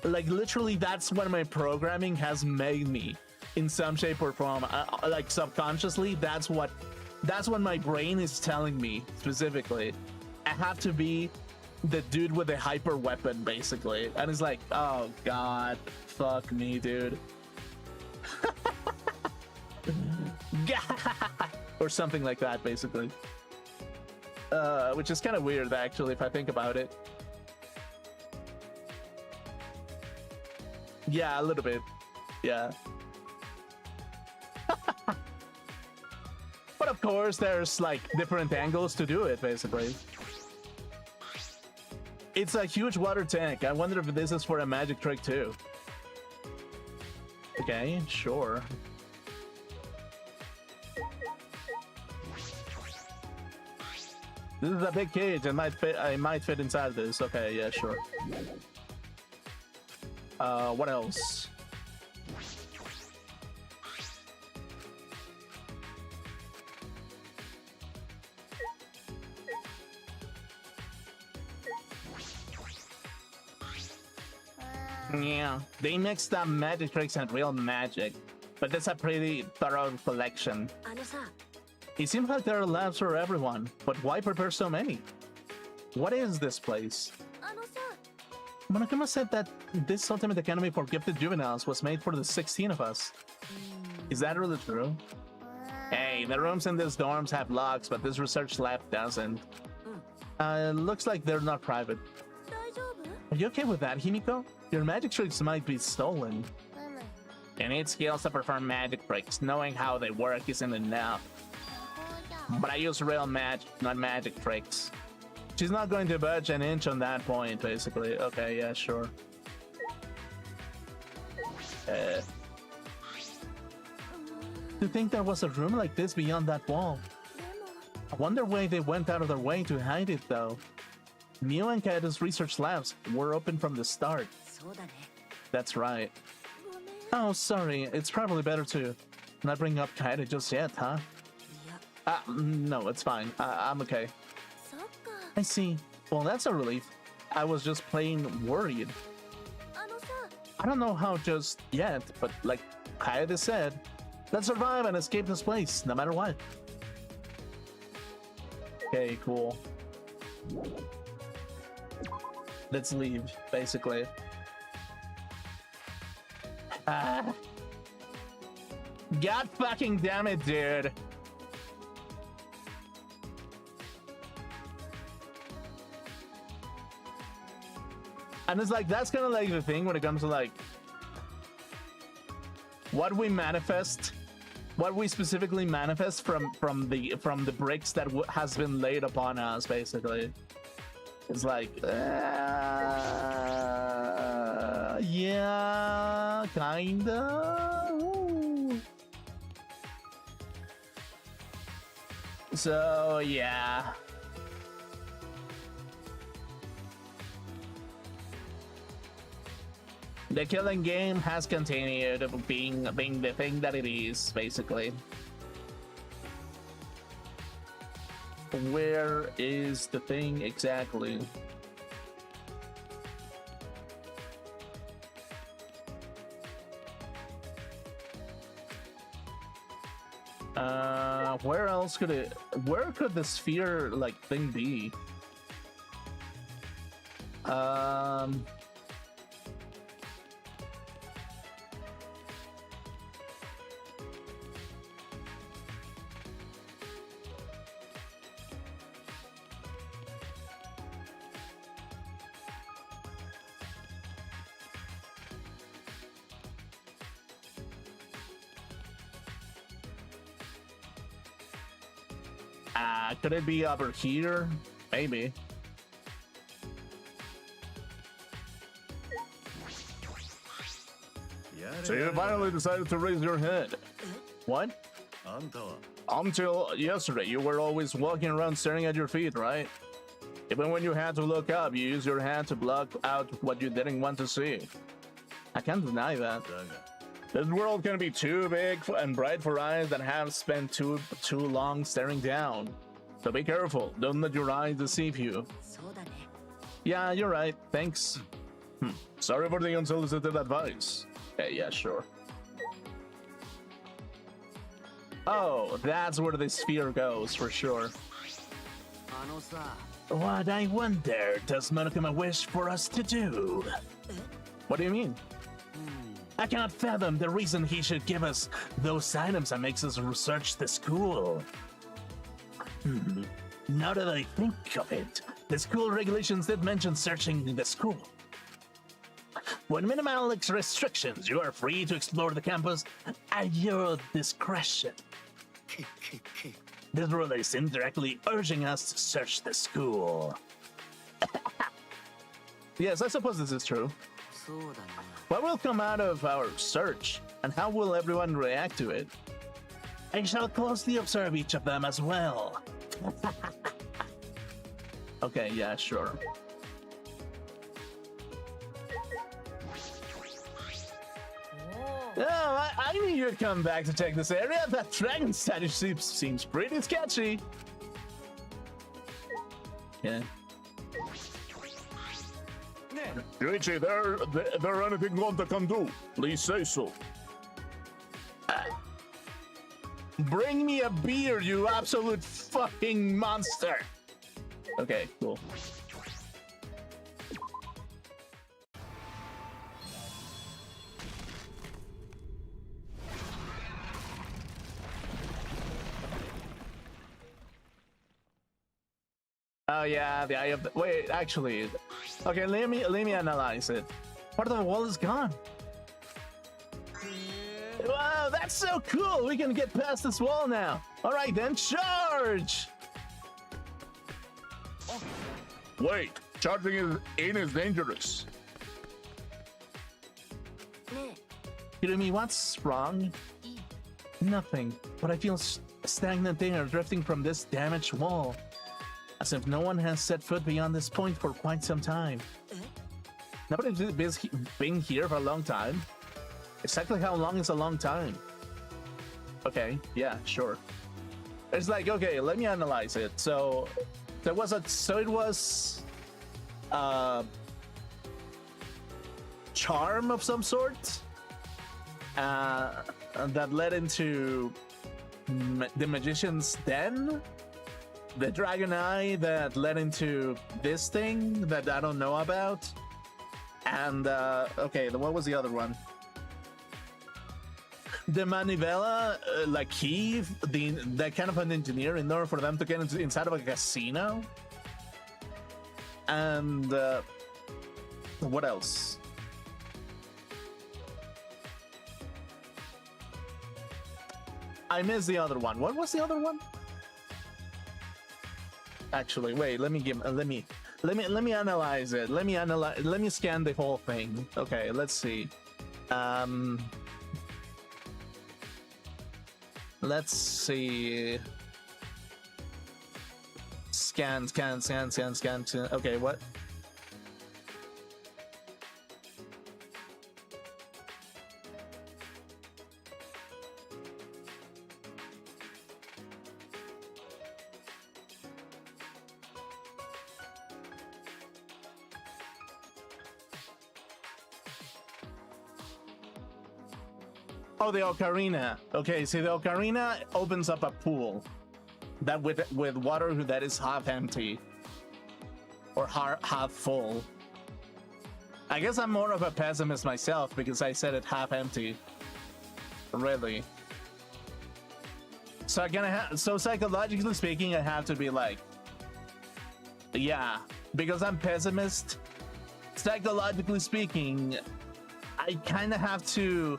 like literally that's what my programming has made me in some shape or form. Like subconsciously, that's what my brain is telling me specifically. I have to be the dude with the hyper weapon basically. And it's like, oh god, fuck me, dude. Or something like that basically. Which is kind of weird actually if I think about it. Yeah, a little bit. Yeah. But of course there's like different angles to do it basically. It's a huge water tank. I wonder if this is for a magic trick too. Okay, sure. This is a big cage. I might fit inside this. Okay, yeah, sure. What else? Yeah, they mixed up magic tricks and real magic, but that's a pretty thorough collection. あのさ、 It seems like there are labs for everyone, but why prepare so many? What is this place? あのさ、 Monokuma said that this Ultimate Academy for Gifted Juveniles was made for the 16 of us. Is that really true? Hey, the rooms in these dorms have locks, but this research lab doesn't. Looks like they're not private. 大丈夫？ Are you okay with that, Himiko? Your magic tricks might be stolen. You need skills to perform magic tricks. Knowing how they work isn't enough. But I use real magic, not magic tricks. She's not going to budge an inch on that point, basically. Okay, yeah, sure. To think there was a room like this beyond that wall. I wonder why they went out of their way to hide it, though. Mio and Kaeda's research labs were open from the start. そうだね。 That's right. ごめん。 Oh, sorry. It's probably better to not bring up Kaeda just yet, huh? いや、 No, it's fine. I'm okay. そっか。 I see. Well, that's a relief. I was just plain worried. あのさ、 I don't know how just yet, but like Kaede said, let's survive and escape this place, no matter what. Okay, cool. Let's leave, basically. God fucking damn it, dude. And it's like, that's kind of like the thing when it comes to like what we manifest, what we specifically manifest from the bricks that has been laid upon us, basically. It's like, yeah, kinda. Ooh. So yeah. The killing game has continued being the thing that it is, basically. Where is the thing exactly? Where else could it? Where could the sphere like thing be? Could it be over here? Maybe. Yeah? So you finally decided to raise your head. What? Until yesterday, you were always walking around staring at your feet, right? Even when you had to look up, you used your hand to block out what you didn't want to see. I can't deny that. This world can be too big and bright for eyes that have spent too long staring down. So be careful. Don't let your eyes deceive you. そうだね。 Yeah, you're right. Thanks. Sorry for the unsolicited advice. Yeah, sure. Oh, that's where the sphere goes, for sure. あのさ、 What I wonder does Monokuma wish for us to do? What do you mean? I cannot fathom the reason he should give us those items that makes us research the school. Now that I think of it, the school regulations did mention searching the school. With minimal restrictions, you are free to explore the campus at your discretion. This rule is indirectly urging us to search the school. Yes, I suppose this is true. そうだね。 What will come out of our search, and how will everyone react to it? I shall closely observe each of them as well. Okay, yeah, sure. Oh, I knew you'd come back to take this area. That dragon statue seems pretty sketchy. Yeah. Yuichi, there anything Gonta can do? Please say so. Bring me a beer, you absolute fucking monster! Okay, cool. Oh yeah, the eye of the... Wait, actually... Okay, let me analyze it. Part of the wall is gone. Wow, that's so cool! We can get past this wall now. All right then, charge! Wait, charging in is dangerous. ね Hirumi, what's wrong? Nothing, but I feel stagnant there, drifting from this damaged wall. As if no one has set foot beyond this point for quite some time. Nobody's been here for a long time. Exactly how long is a long time? Okay, yeah, sure. It's like, okay, let me analyze it. So it was charm of some sort that led into the magician's den. The dragon eye that led into this thing that I don't know about. And okay, what was the other one? The manivela, like key, that kind of an engineer in order for them to get inside of a casino. And what else? I missed the other one. What was the other one? Actually, wait. Let me analyze it. Let me scan the whole thing. Okay, let's see. Let's see. Scan. Okay, what? Oh, the ocarina. Okay, see, the ocarina opens up a pool that with water that is half empty or half full. I guess I'm more of a pessimist myself because I said it half empty. Really. So so psychologically speaking, I have to be like, yeah, because I'm pessimist. Psychologically speaking, I kind of have to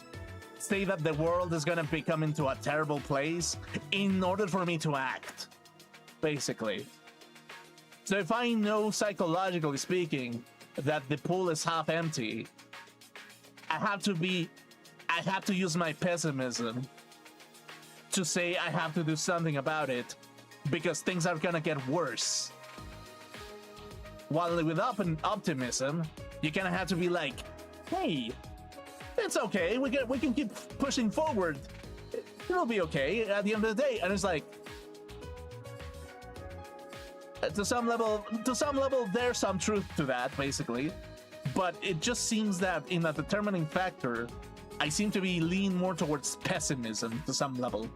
say that the world is gonna become into a terrible place in order for me to act, basically. So if I know psychologically speaking that the pool is half empty, I have to be I have to use my pessimism to say I have to do something about it because things are gonna get worse. While with optimism, you kind of have to be like, hey, it's okay. We can keep pushing forward. It'll be okay at the end of the day. And it's like, to some level, there's some truth to that, basically. But it just seems that in a determining factor, I seem to be leaning more towards pessimism to some level.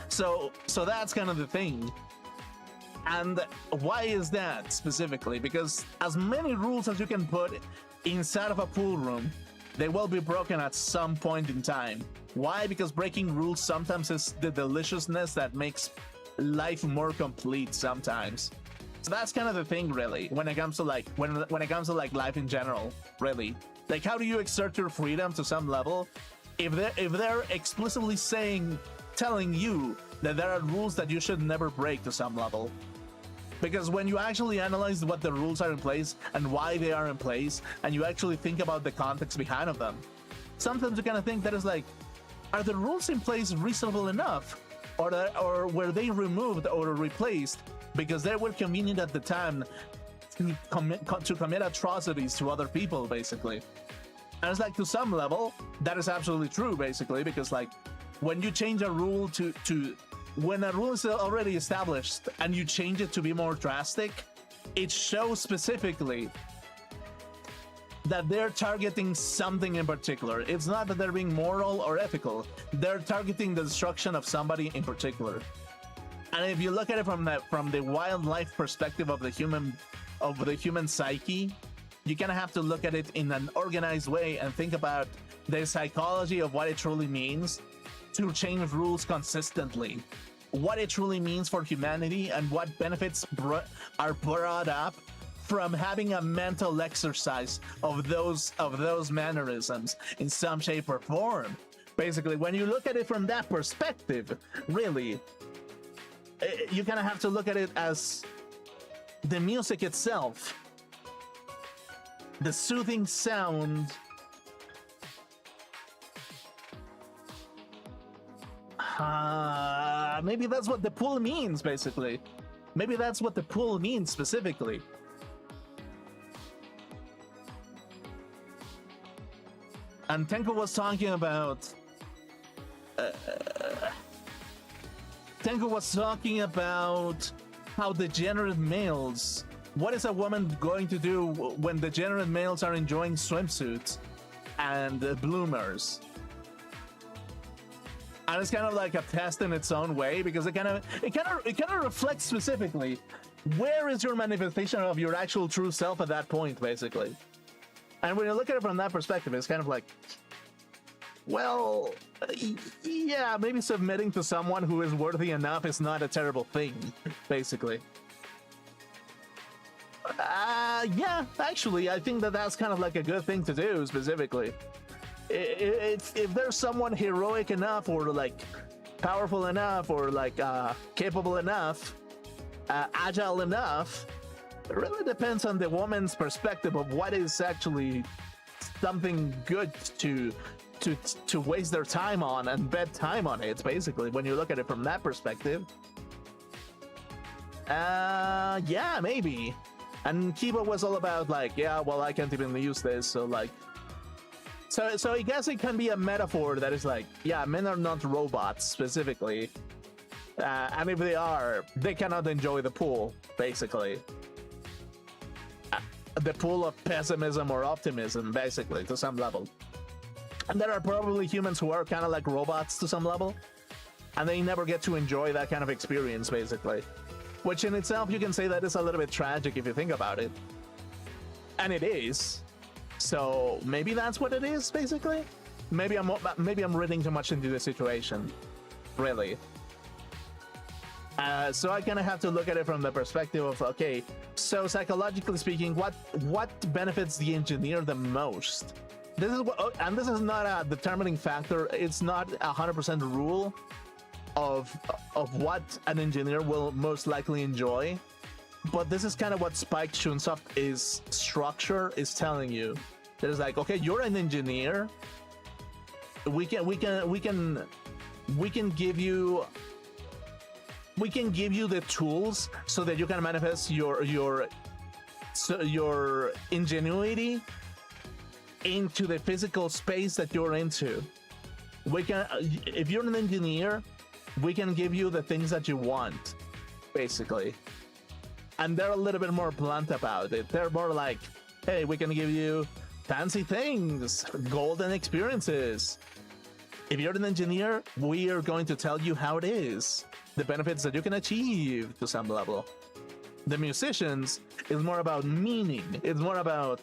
So that's kind of the thing. And why is that specifically? Because as many rules as you can put inside of a pool room, they will be broken at some point in time. Why? Because breaking rules sometimes is the deliciousness that makes life more complete sometimes. So that's kind of the thing, really, when it comes to like when it comes to like life in general, really. Like, how do you exert your freedom to some level if they're explicitly telling you that there are rules that you should never break to some level? Because when you actually analyze what the rules are in place and why they are in place, and you actually think about the context behind of them, sometimes you kind of think that it's like, are the rules in place reasonable enough, or were they removed or replaced because they were convenient at the time to commit atrocities to other people, basically? And it's like, to some level, that is absolutely true, basically, because like when you change a rule when a rule is already established and you change it to be more drastic, it shows specifically that they're targeting something in particular. It's not that they're being moral or ethical. They're targeting the destruction of somebody in particular. And if you look at it from the wildlife perspective of the human psyche, you kind of have to look at it in an organized way and think about the psychology of what it truly means to change rules consistently, what it truly means for humanity, and what benefits are brought up from having a mental exercise of those mannerisms in some shape or form. Basically, when you look at it from that perspective, really, you kind of have to look at it as the music itself, the soothing sound. Maybe that's what the pull means, basically. Maybe that's what the pull means specifically. And Tenko was talking about how degenerate males. What is a woman going to do when degenerate males are enjoying swimsuits and bloomers? And it's kind of like a test in its own way, because it kind of reflects specifically where is your manifestation of your actual true self at that point, basically. And when you look at it from that perspective, it's kind of like, well, yeah, maybe submitting to someone who is worthy enough is not a terrible thing, basically. Yeah, actually, I think that's kind of like a good thing to do, specifically. If there's someone heroic enough, or like powerful enough, or like capable enough, agile enough, it really depends on the woman's perspective of what is actually something good to waste their time on and bet time on it, basically, when you look at it from that perspective. Yeah, maybe. And Kiba was all about like, yeah, well, I can't even use this, so like, so I guess it can be a metaphor that is like, yeah, men are not robots specifically, and if they are, they cannot enjoy the pool, basically. The pool of pessimism or optimism, basically, to some level. And there are probably humans who are kind of like robots to some level, and they never get to enjoy that kind of experience, basically. Which in itself, you can say that is a little bit tragic if you think about it. And it is. So maybe that's what it is, basically. Maybe I'm reading too much into the situation, really. So I kind of have to look at it from the perspective of, okay, so psychologically speaking, what benefits the engineer the most? This is what, and this is not a determining factor. It's not 100% rule of what an engineer will most likely enjoy. But this is kind of what Spike Chunsoft's structure is telling you. That is like, okay, you're an engineer. we can give you the tools so that you can manifest your ingenuity into the physical space that you're into. We can, if you're an engineer, we can give you the things that you want, basically. And they're a little bit more blunt about it. They're more like, hey, we can give you fancy things, golden experiences. If you're an engineer, we are going to tell you how it is, the benefits that you can achieve to some level. The musicians is more about meaning. It's more about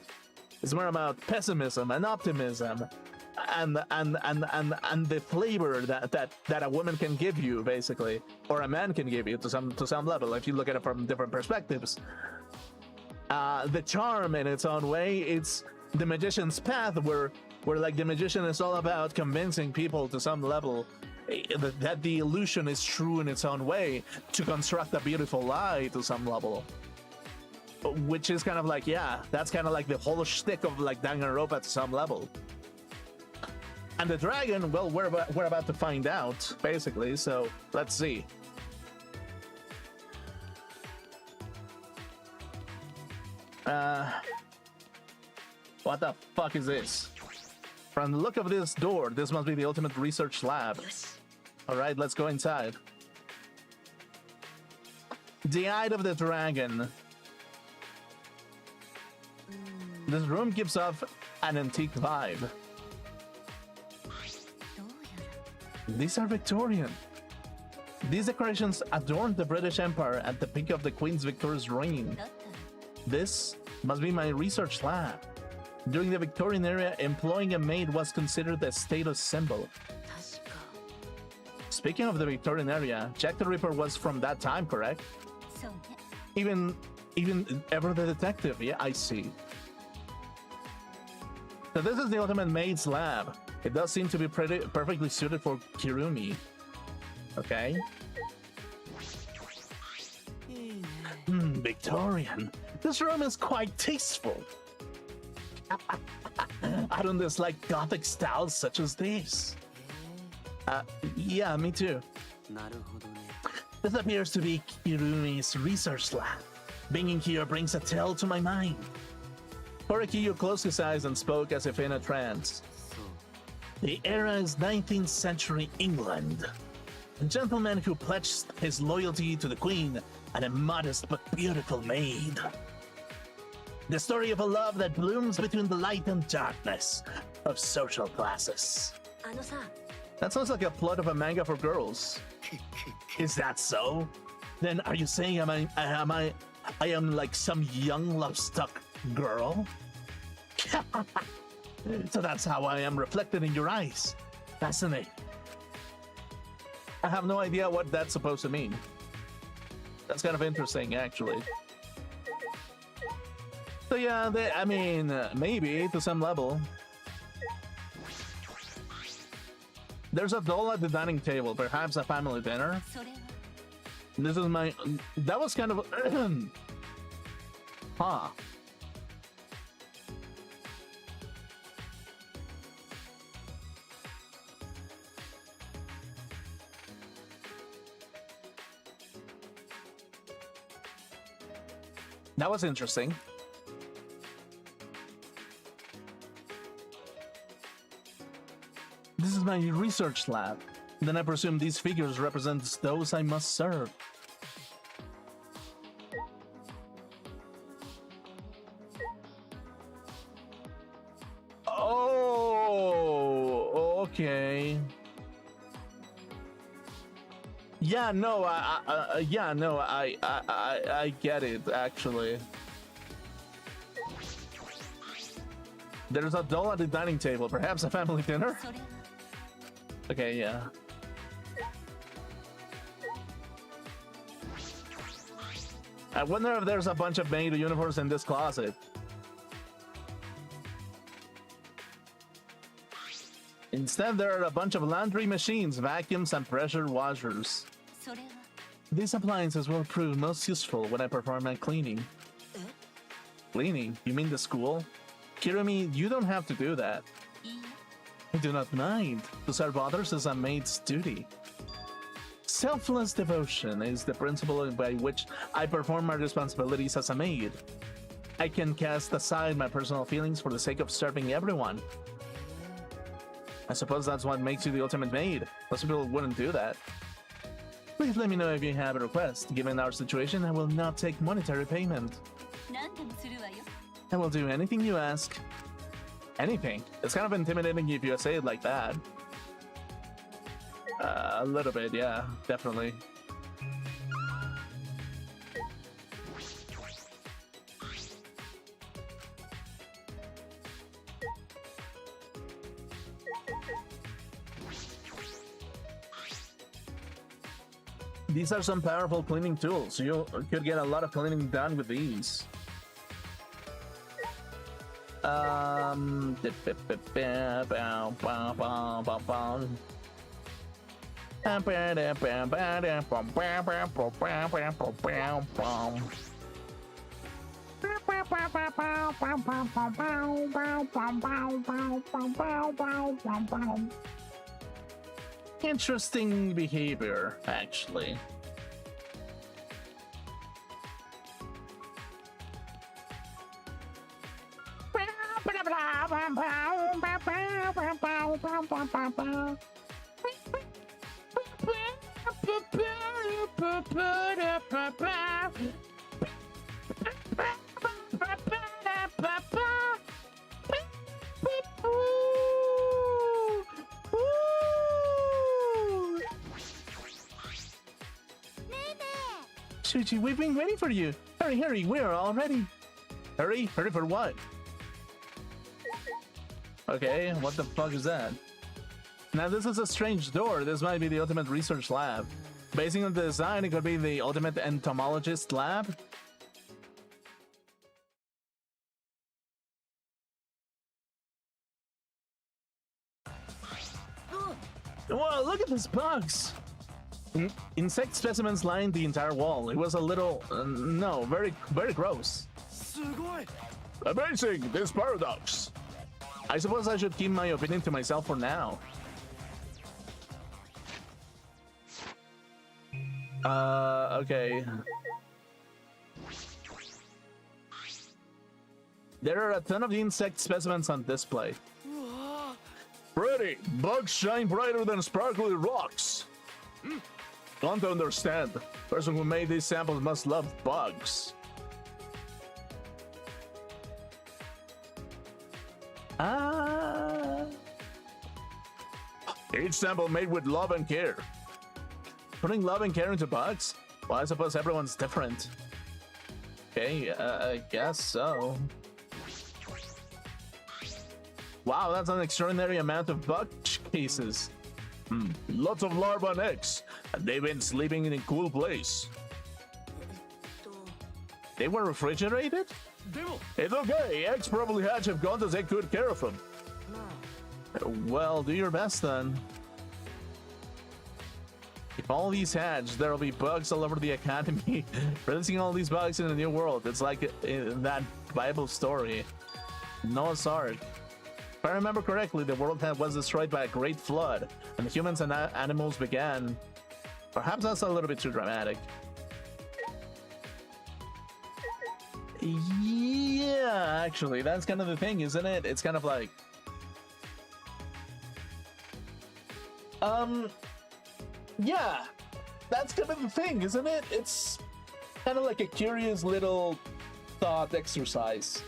pessimism and optimism, and the flavor that a woman can give you, basically, or a man can give you to some level. If you look at it from different perspectives, the charm in its own way, it's the magician's path, where like the magician is all about convincing people to some level that the illusion is true in its own way, to construct a beautiful lie to some level. Which is kind of like, yeah, that's kind of like the whole shtick of like Danganronpa to some level. And the dragon, well, we're about to find out, basically, so let's see. What the fuck is this? From the look of this door, this must be the ultimate research lab. Alright, let's go inside. The Eye of the Dragon. This room gives off an antique vibe. These are Victorian. These decorations adorn the British Empire at the peak of the Queen's victorious reign. This must be my research lab. During the Victorian era, employing a maid was considered a status symbol. Speaking of the Victorian era, Jack the Ripper was from that time, correct? Even Ever the Detective, yeah, I see. So this is the ultimate maid's lab. It does seem to be perfectly suited for Kirumi. Okay. Victorian. This room is quite tasteful. I don't dislike gothic styles such as this. Yeah, me too. This appears to be Kirumi's research lab. Being here brings a tale to my mind. Korekiyo closed his eyes and spoke as if in a trance. The era is 19th century England. A gentleman who pledged his loyalty to the Queen and a modest but beautiful maid. The story of a love that blooms between the light and darkness of social classes. That sounds like a plot of a manga for girls. Is that so? Then are you saying I am like some young love-struck girl? So that's how I am reflected in your eyes. Fascinating. I have no idea what that's supposed to mean. That's kind of interesting, actually. So yeah, I mean, maybe to some level. There's a doll at the dining table, perhaps a family dinner. This is my... That was kind of... huh. That was interesting. This is my research lab. Then I presume these figures represent those I must serve. Oh, okay. Yeah, no, I get it, actually. There's a doll at the dining table, perhaps a family dinner? Okay, yeah. I wonder if there's a bunch of maid uniforms in this closet. Instead, there are a bunch of laundry machines, vacuums, and pressure washers. These appliances will prove most useful when I perform my cleaning. Cleaning? You mean the school? Kirumi, you don't have to do that. I do not mind. To serve others is a maid's duty. Selfless devotion is the principle by which I perform my responsibilities as a maid. I can cast aside my personal feelings for the sake of serving everyone. I suppose that's what makes you the ultimate maid. Most people wouldn't do that. Please let me know if you have a request. Given our situation, I will not take monetary payment. 何でもするわよ I will do anything you ask. Anything. It's kind of intimidating if you say it like that. A little bit, yeah, definitely. These are some powerful cleaning tools. You could get a lot of cleaning done with these. Interesting behavior, actually. Shuji, we've been waiting for you. Hurry, hurry, we're all ready. Hurry? Hurry for what? Okay, what the fuck is that? Now this is a strange door. This might be the ultimate research lab. Basing on the design, it could be the ultimate entomologist lab. Whoa, look at these bugs! Insect specimens lined the entire wall. It was a little, no, very gross. Amazing, this paradox. I suppose I should keep my opinion to myself for now. Okay. There are a ton of the insect specimens on display. Pretty! Bugs shine brighter than sparkly rocks! Want to understand. The person who made these samples must love bugs. Each sample made with love and care. Putting love and care into bugs? Well, I suppose everyone's different. Okay, I guess so. Wow, that's an extraordinary amount of bug cases. Lots of larvae and eggs, and they've been sleeping in a cool place. They were refrigerated? It's okay, eggs probably hatch if God does take good care of them. Well, do your best then. If all these hatch, there'll be bugs all over the academy. Releasing all these bugs in a new world. It's like in that Bible story. Noah's Ark. If I remember correctly, the world was destroyed by a great flood, and the humans and animals began. Perhaps that's a little bit too dramatic. Yeah, actually, that's kind of the thing, isn't it? It's kind of like... yeah, that's kind of the thing, isn't it? It's kind of like a curious little thought exercise.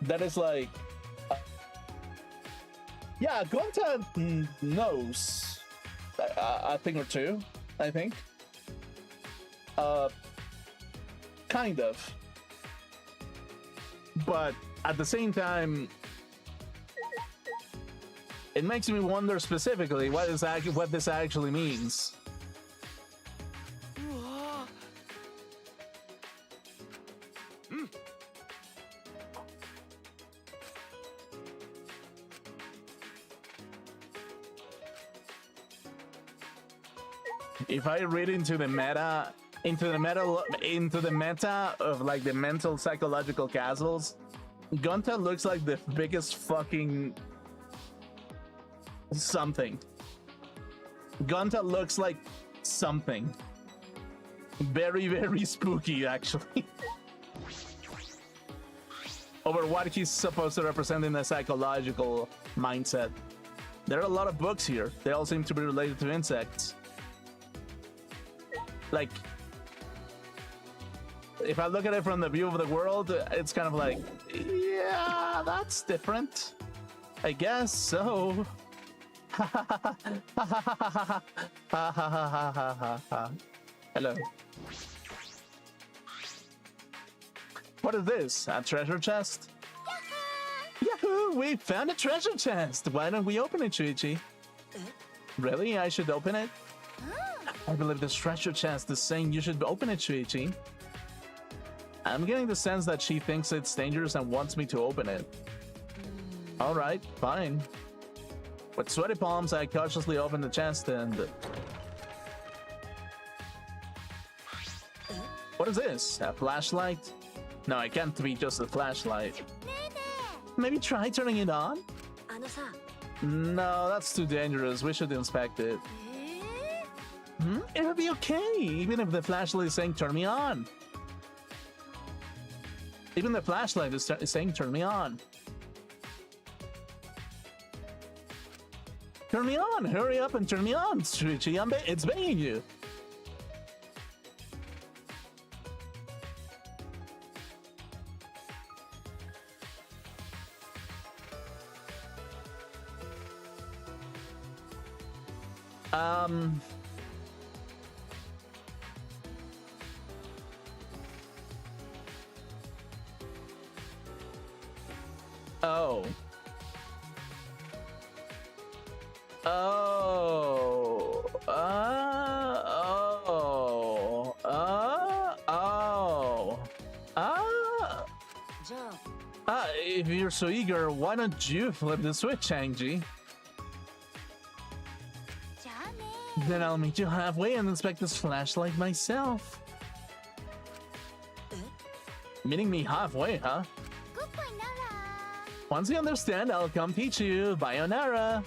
That is like... yeah, Gonta knows a thing or two, I think. Kind of. But at the same time, it makes me wonder specifically what this actually means. If I read into the meta of like the mental psychological castles, Gonta looks like the biggest fucking something. Gonta looks like something. Very, very spooky, actually. Over what he's supposed to represent in a psychological mindset. There are a lot of books here. They all seem to be related to insects. Like, if I look at it from the view of the world, it's kind of like, yeah, that's different. I guess so. Hello. What is this? A treasure chest? Yahoo! We found a treasure chest! Why don't we open it, Shuichi? Really? I should open it? I believe this treasure chest is saying you should open it, Shuichi. I'm getting the sense that she thinks it's dangerous and wants me to open it. Alright, fine. With sweaty palms, I cautiously open the chest and... What is this? A flashlight? No, it can't be just a flashlight. Maybe try turning it on? No, that's too dangerous. We should inspect it. It'll be okay, even if the flashlight is saying turn me on. Even the flashlight is saying turn me on. Turn me on! Hurry up and turn me on, Shuichi. It's begging you. Oh. Oh. If you're so eager, why don't you flip the switch, Angie? Then I'll meet you halfway and inspect this flashlight myself. Meeting me halfway, huh? Once you understand, I'll come teach you. Bayonara.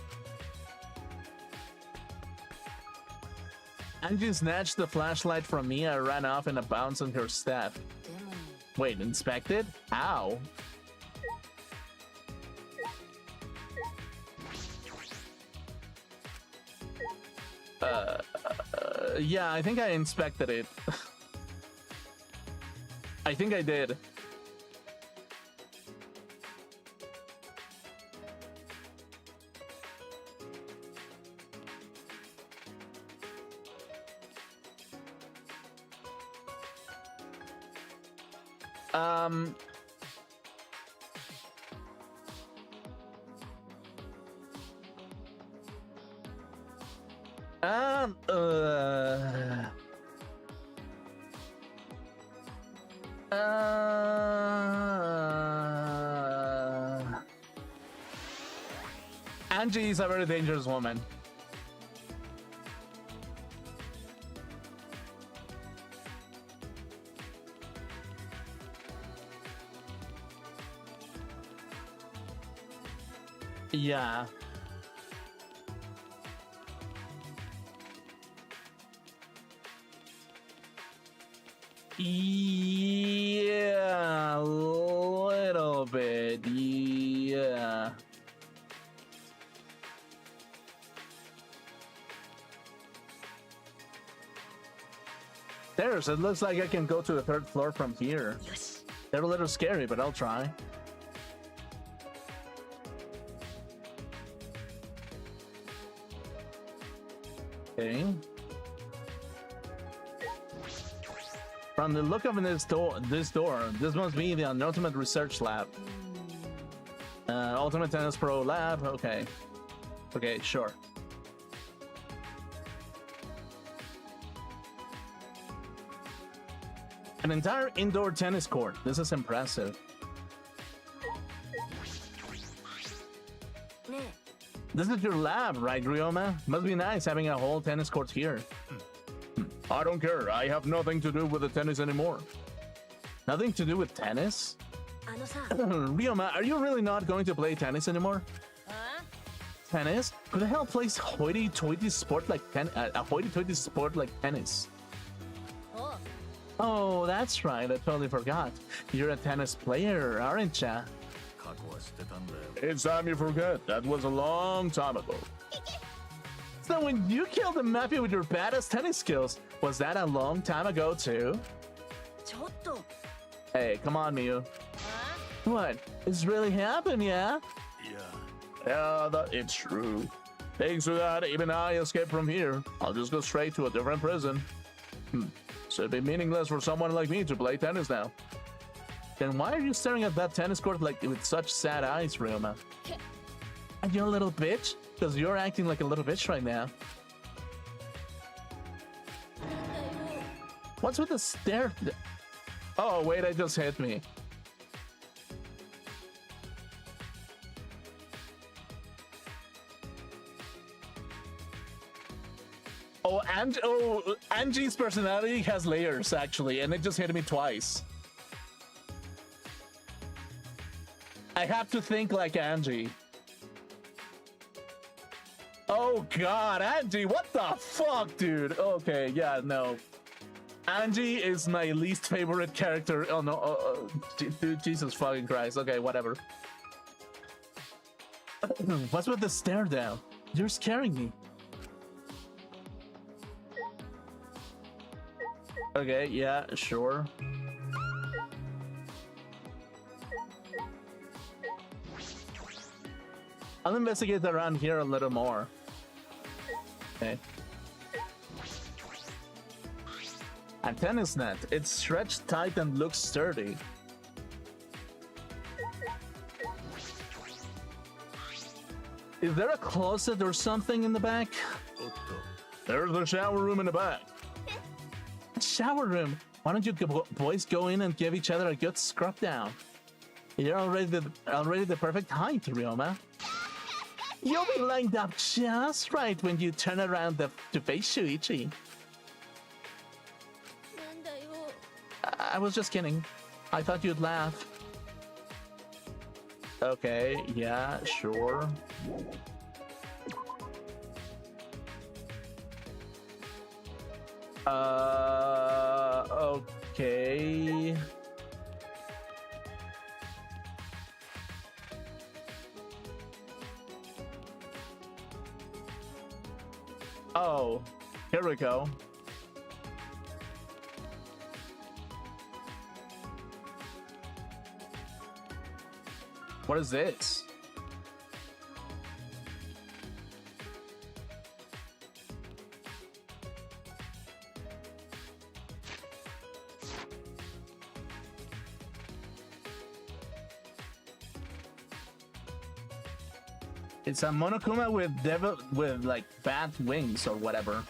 Angie snatched the flashlight from me and ran off in a bounce on her step. Wait, inspected? How? Yeah, I think I inspected it. I think I did. Angie is a very dangerous woman. Yeah. Yeah, a little bit. Yeah. There's. It looks like I can go to the third floor from here. They're a little scary, but I'll try. Okay. From the look of this door, this must be the ultimate research lab. Ultimate Tennis Pro lab. Okay. Okay, sure. An entire indoor tennis court. This is impressive. This is your lab, right, Ryoma? Must be nice having a whole tennis court here. I don't care. I have nothing to do with the tennis anymore. Nothing to do with tennis? Ryoma, are you really not going to play tennis anymore? Tennis? Who the hell plays hoity-toity sport like a hoity-toity sport like tennis? おう Oh, that's right. I totally forgot. You're a tennis player, aren't ya? 過去は知ってたんだよ。 It's time you forget. That was a long time ago. So when you killed the mafia with your badass tennis skills, was that a long time ago too? ちょっと Hey, come on, Miu. あ What? It's really happened, yeah? いや、 Yeah, it's true. Thanks to that, even I escaped from here. I'll just go straight to a different prison. So it'd be meaningless for someone like me to play tennis now. Then why are you staring at that tennis court like with such sad eyes, Ryoma? And you're a little bitch? Because you're acting like a little bitch right now. What's with the stare? Oh, wait, I just hit me. Oh, Angie's personality has layers, actually, and it just hit me twice. I have to think like Angie. Oh god, Angie, what the fuck, dude? Okay, yeah, no. Angie is my least favorite character. Oh no, dude, Jesus fucking Christ. Okay, whatever. What's with the stare down? You're scaring me. Okay, yeah, sure. I'll investigate around here a little more. Okay. A tennis net. It's stretched tight and looks sturdy. Is there a closet or something in the back? おっと、 There's the shower room in the back. Shower room? Why don't you boys go in and give each other a good scrub down? You're already the perfect height, Ryoma. You'll be lined up just right when you turn around to face Shuichi. なんだよ I was just kidding. I thought you'd laugh. Okay, yeah, sure. Okay. Oh, here we go. What is this? It's a Monokuma with like bat wings or whatever.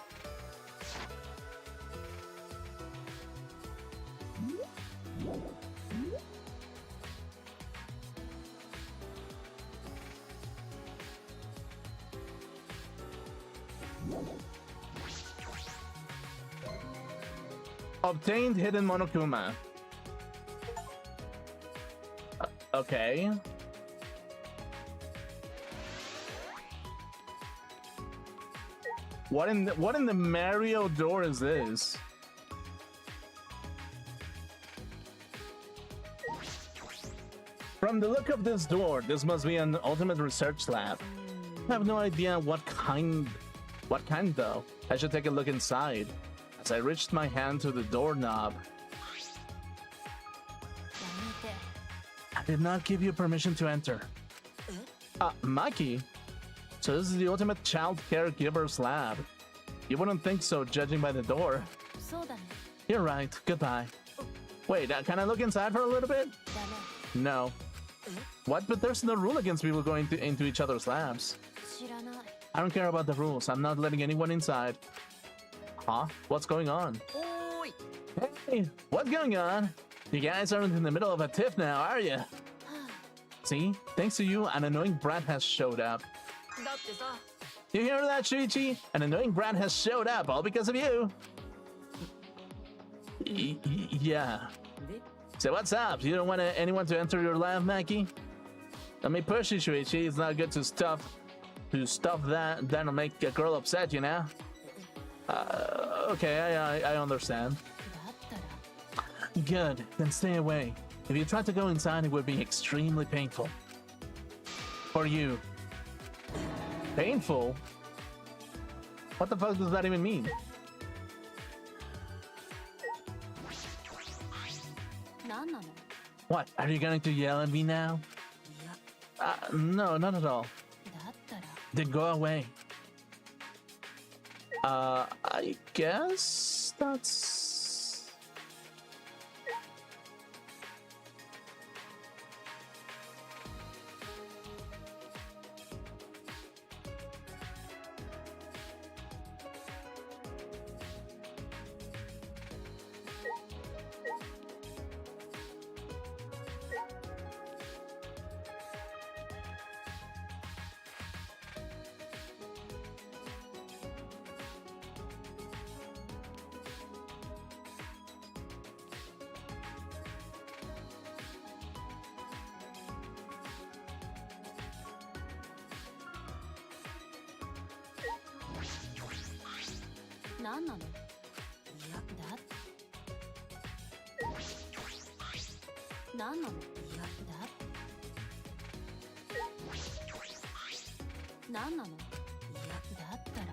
Obtained hidden Monokuma. Okay. What in the Mario door is this? From the look of this door, this must be an ultimate research lab. I have no idea what kind though. I should take a look inside. As I reached my hand to the doorknob, やめて I did not give you permission to enter. Maki? So this is the ultimate child caregiver's lab. You wouldn't think so, judging by the door. そうだね You're right. Goodbye. Wait, can I look inside for a little bit? ダメ No. What? But there's no rule against people going into each other's labs. 知らない I don't care about the rules. I'm not letting anyone inside. Huh? What's going on? おーい Hey, what's going on? You guys aren't in the middle of a tiff now, are you? See? Thanks to you, an annoying brat has showed up. だってさ You hear that, Shuichi? An annoying brat has showed up, all because of you. Yeah. で So what's up? You don't want anyone to enter your lab, Maki? Let me push you, Shuichi. It's not good to stuff to stop that, that'll make a girl upset, you know? Okay, I understand. だったら Good, then stay away. If you try to go inside, it would be extremely painful. For you. Painful? What the fuck does that even mean? 何なの What, are you going to yell at me now? いや No, not at all. だったら Then go away. I guess that's...何なのいやだ何なのいやだ何なのいやだったら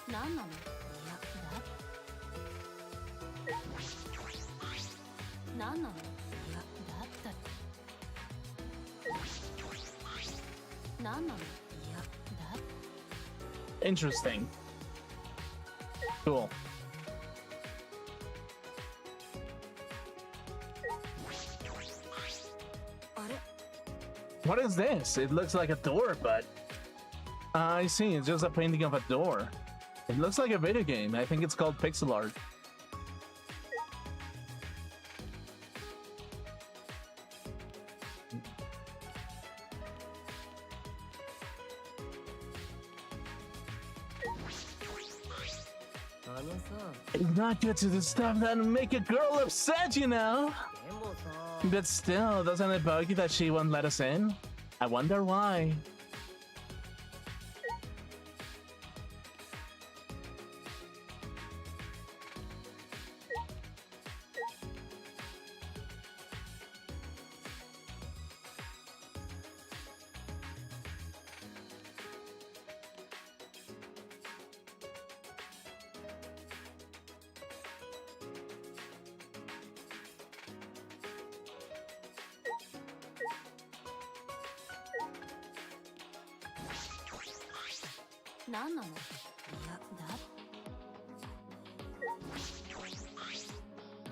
何なのいやだ何なのいやだったら何なのいやだ Interesting. Cool. What is this? It looks like a door, but... I see, it's just a painting of a door. It looks like a video game. I think it's called pixel art. It's not good to do stuff that make a girl upset, you know? でもさ But still, doesn't it bug you that she won't let us in? I wonder why. No, 何なのいやだ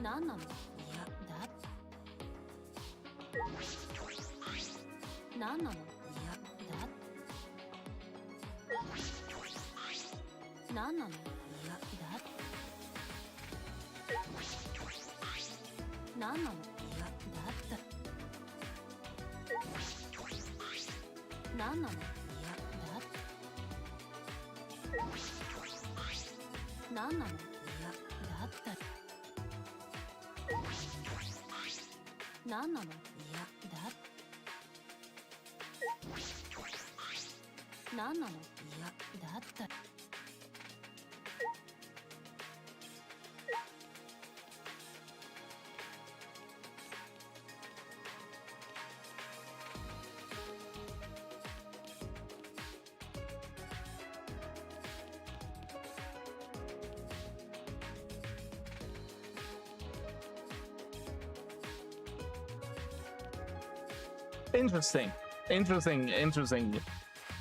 何なのいやだ何なのいやだ何なのいやだ何なのいやだった何なのいやだ何なのいやだった何なのいやだ何なのいやだった Interesting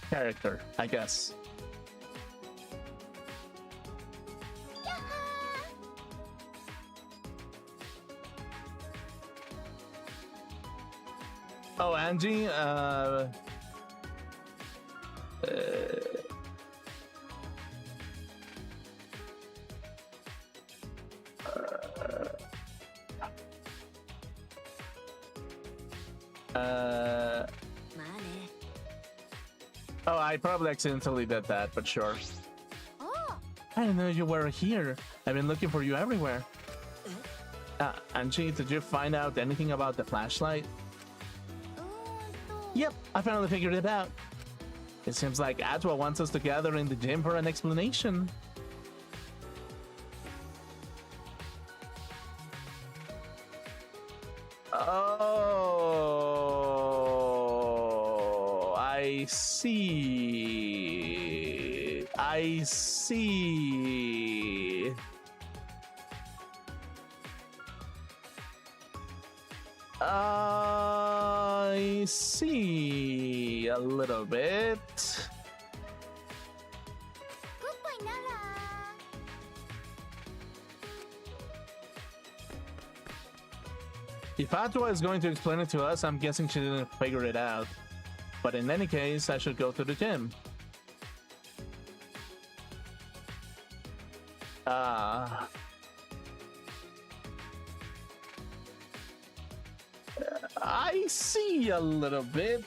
character, I guess. Oh, Angie, oh, I probably accidentally did that, but sure. I didn't know you were here. I've been looking for you everywhere. Angie, did you find out anything about the flashlight? Yep, I finally figured it out. It seems like Atwa wants us to gather in the gym for an explanation. Oh, I see. I see. I see a little bit. If Atwa is going to explain it to us, I'm guessing she didn't figure it out. But in any case, I should go to the gym. I see a little bit.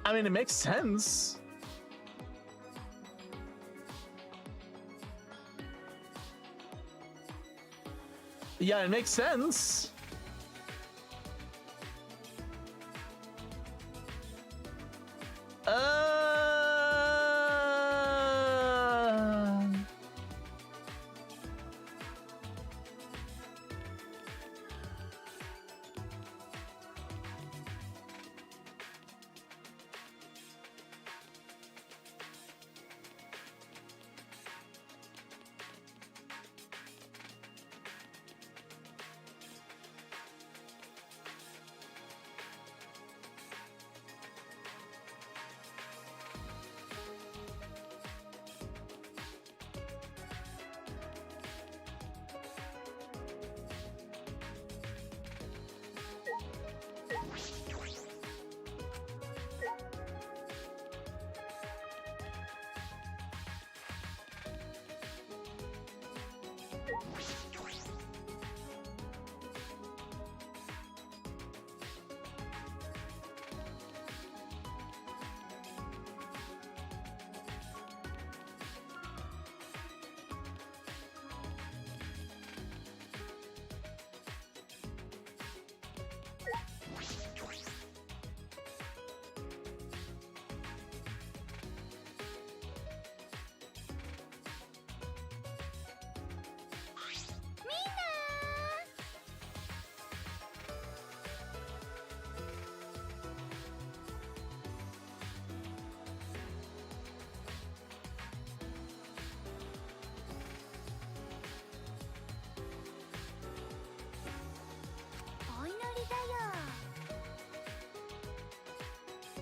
I mean, it makes sense. Yeah, it makes sense.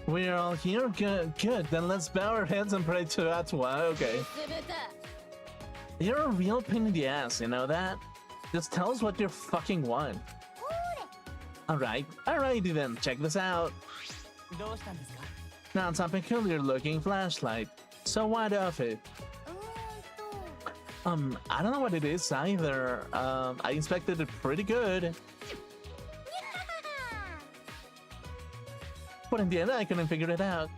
We're all here? Good, good. Then let's bow our heads and pray to Atwa. Okay. You're a real pain in the ass, you know that? Just tell us what you fucking want. Alright, alrighty then, check this out. Now it's a peculiar looking flashlight. So wide off it. I don't know what it is either. I inspected it pretty good. But in the end, I couldn't figure it out.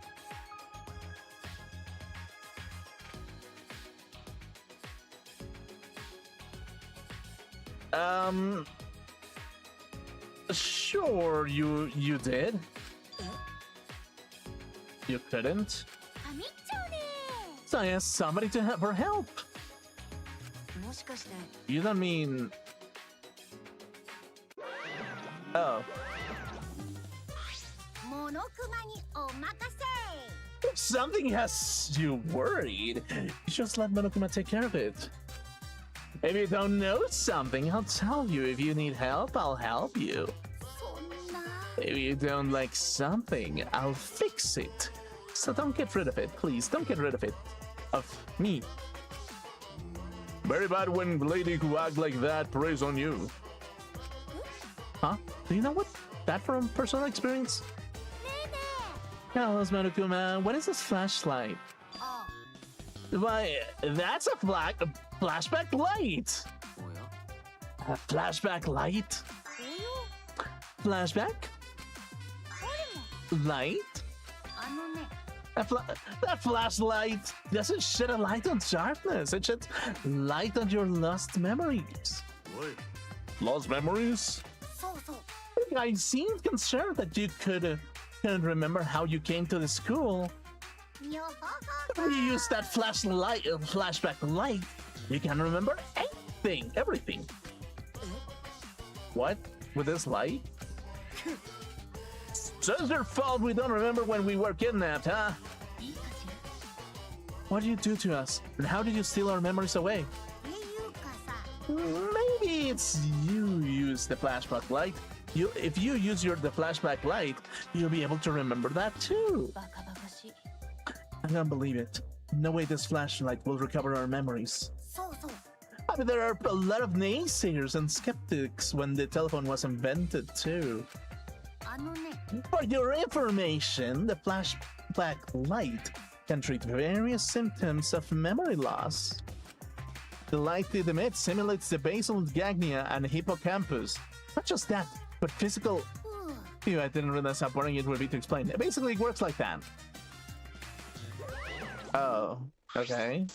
Sure, you did. You couldn't. So I asked somebody to have her help. You don't mean... Oh. If something has you worried, you just let Monokuma take care of it. If you don't know something, I'll tell you. If you need help, I'll help you. If you don't like something, I'll fix it. So don't get rid of it, please. Don't get rid of it. Of me. Very bad when lady who act like that preys on you. Huh? Do you know what? That from personal experience? Tell us, Marukuma, what is this flashlight? Why, that's a flashback light. おや A flashback light? Flashback? Light? あのね That flashlight doesn't shed a light on darkness. It sheds light on your lost memories. おい Lost memories? そうそう I seemed concerned that you couldn't remember how you came to the school. にょほほ When you use that flashback light, you can remember anything, everything. What? With this light? So it's your fault we don't remember when we were kidnapped, huh? いいかしら What did you do to us? And how did you steal our memories away? っていうかさ Maybe it's you use the flashback light. If you use the flashback light, you'll be able to remember that too. バカバカしい I can't believe it. No way this flashlight will recover our memories. そうそう I mean, there are a lot of naysayers and skeptics when the telephone was invented too. あのね For your information, the flashback light can treat various symptoms of memory loss. The light it emits simulates the basal ganglia and hippocampus. Not just that, but physical. ふう Phew, I didn't realize how boring it would be to explain. It basically works like that. Oh, okay.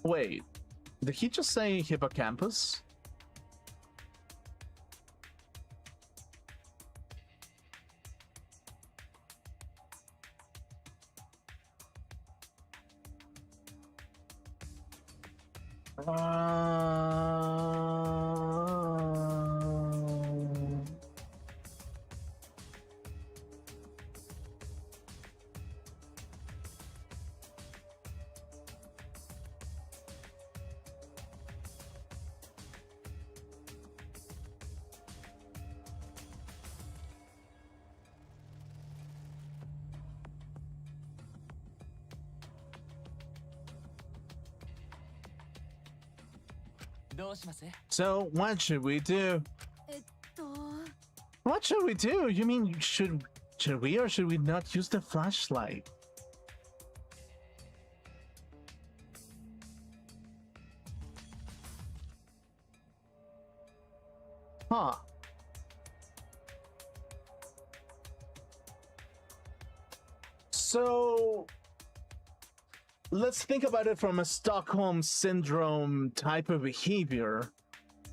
おい Wait, did he just say hippocampus? So, what should we do? えっと What should we do? You mean should we or should we not use the flashlight? Huh. So let's think about it from a Stockholm syndrome type of behavior,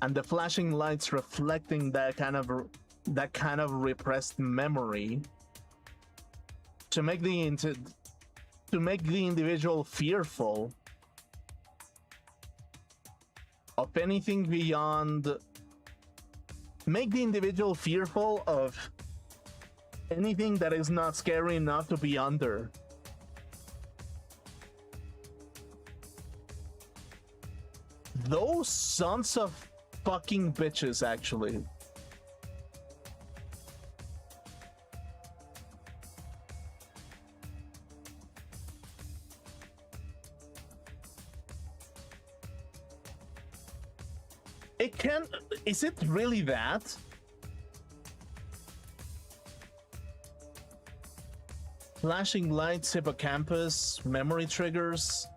and the flashing lights reflecting that kind of repressed memory to make the individual fearful of anything beyond. Make the individual fearful of anything that is not scary enough to be under. Those sons of fucking bitches, actually. It can. Is it really that? Flashing lights, hippocampus, memory triggers.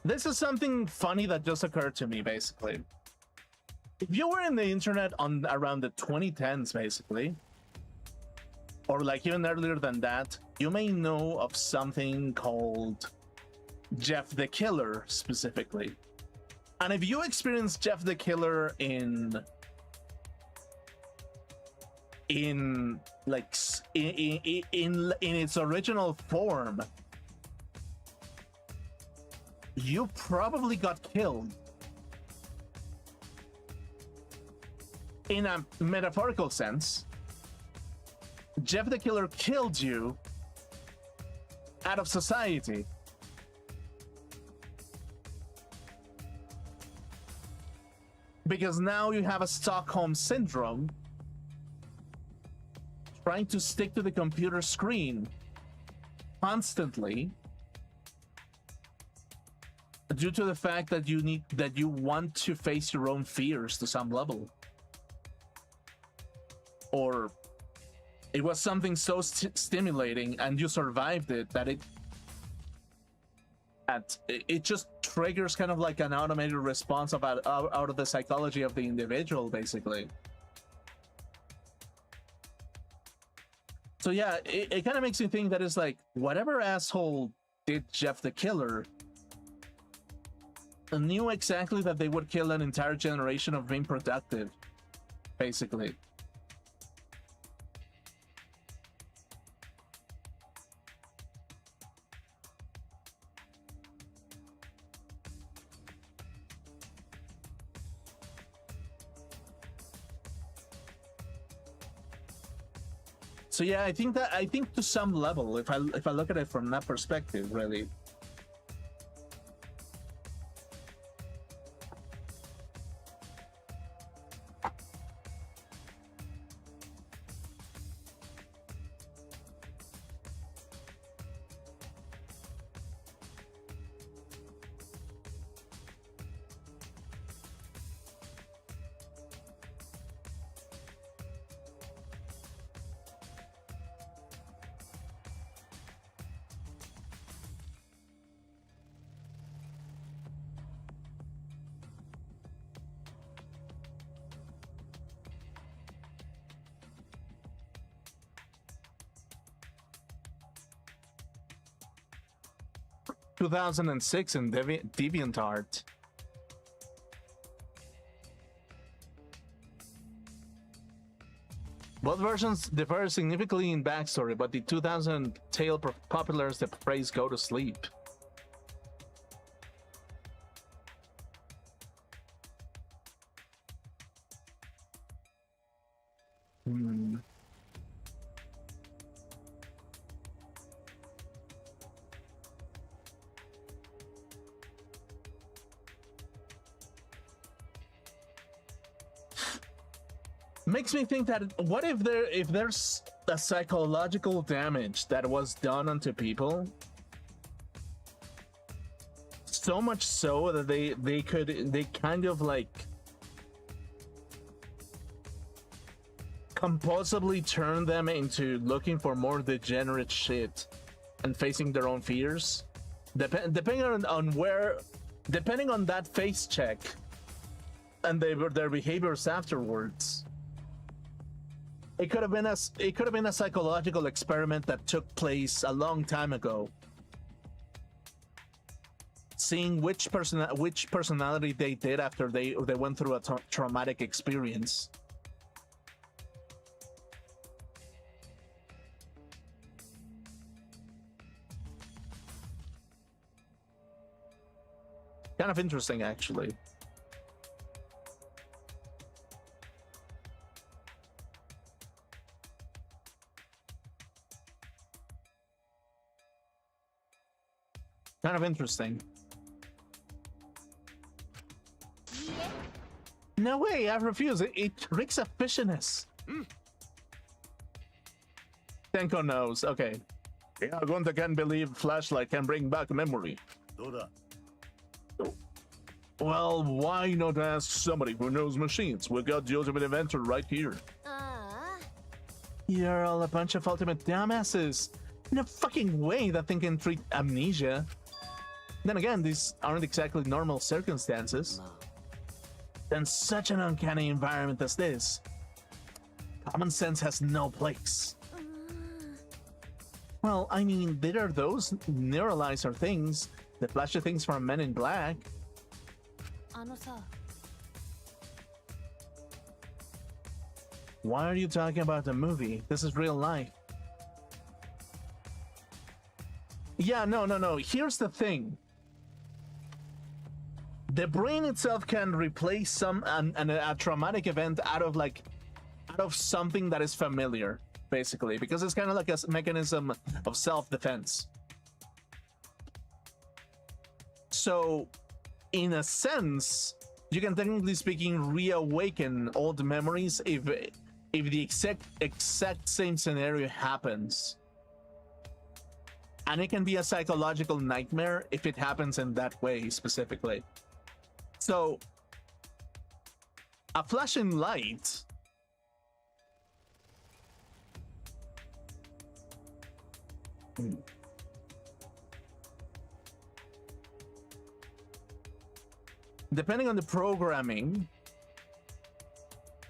This is something funny that just occurred to me, basically. If you were in the internet on around the 2010s, basically, or like even earlier than that, you may know of something called Jeff the Killer, specifically. And if you experience Jeff the Killer in its original form, you probably got killed. In a metaphorical sense, Jeff the Killer killed you out of society. Because now you have a Stockholm syndrome, trying to stick to the computer screen constantly due to the fact that you want to face your own fears to some level. Or it was something so stimulating and you survived it that it just triggers kind of like an automated response out of the psychology of the individual, basically. So yeah, it kind of makes me think that it's like, whatever asshole did Jeff the Killer knew exactly that they would kill an entire generation of being productive, basically. So yeah, I think to some level, if I look at it from that perspective, really. ...2006 in DeviantArt. Both versions differ significantly in backstory, but the 2000 tale populars the phrase "go to sleep." Makes me think that what if there's a psychological damage that was done onto people, so much so that they kind of like compulsively turn them into looking for more degenerate shit and facing their own fears, depending on that face check and their behaviors afterwards. It could have been a psychological experiment that took place a long time ago, seeing which personality they did after they went through a traumatic experience. Kind of interesting, actually. Kind of interesting. No way, I refuse. It reeks of fishiness. Tenko knows. Okay. Yeah, Gunta can't believe flashlight can bring back memory. どうだ Well, why not ask somebody who knows machines? We got the ultimate inventor right here. You're all a bunch of ultimate dumbasses. No fucking way that thing can treat amnesia. Then again, these aren't exactly normal circumstances. Then such an uncanny environment as this, common sense has no place. Well, I mean, there are those neuralizer things, the flashy things from Men in Black. Why are you talking about the movie? This is real life. Yeah, no. Here's the thing. the brain itself can replace a traumatic event out of something that is familiar, basically, because it's kind of like a mechanism of self-defense. So, in a sense, you can technically speaking reawaken old memories if the exact same scenario happens. And it can be a psychological nightmare if it happens in that way specifically. So, a flashing light depending on the programming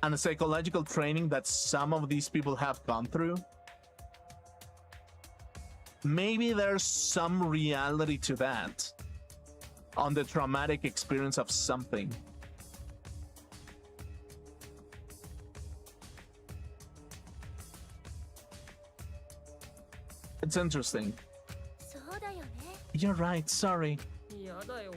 and the psychological training that some of these people have gone through, maybe there's some reality to that on the traumatic experience of something. It's interesting. そうだよね。 You're right, sorry. やだよ。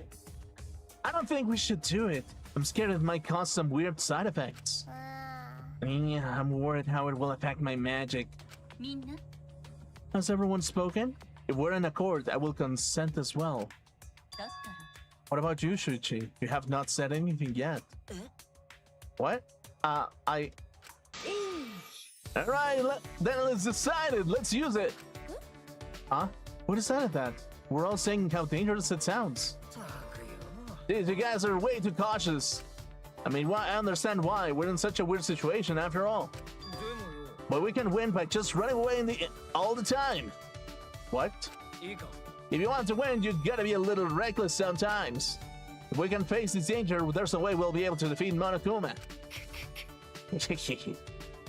I don't think we should do it. I'm scared it might cause some weird side effects. あ Yeah, I'm worried how it will affect my magic. ーみんな Has everyone spoken? If we're in accord, I will consent as well. だったら What about you, Shuichi? You have not said anything yet. What? I... Alright, then let's decide it. Let's use it. Huh? Who decided that? We're all saying how dangerous it sounds. たくよ。 Dude, you guys are way too cautious. I mean, I understand why. We're in such a weird situation after all. でもよ。 But we can win by just running away all the time. What? いいか。 If you want to win, you gotta be a little reckless sometimes. If we can face this danger, there's a way we'll be able to defeat Monokuma.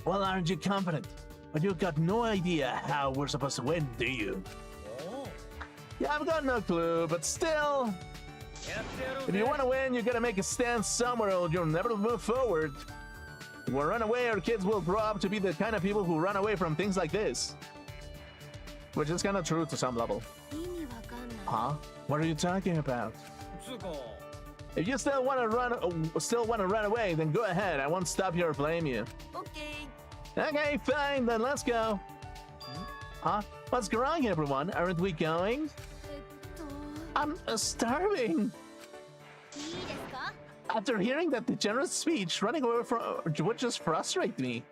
Well, aren't you confident? But you've got no idea how we're supposed to win, do you? おお。 Yeah, I've got no clue, but still, やってやろう if ぜ。 you want to win, you gotta make a stand somewhere or you'll never move forward. If we run away, our kids will grow up to be the kind of people who run away from things like this. Which is kind of true to some level. 意味わかんない。 Huh? What are you talking about? つうか。 If you still want to run away, then go ahead. I won't stop you or blame you. オッケー。 Okay, fine, then let's go. Huh? What's wrong, everyone? Aren't we going? と I'm starving. いいですか？ After hearing that degenerate speech, running away from would just frustrate me.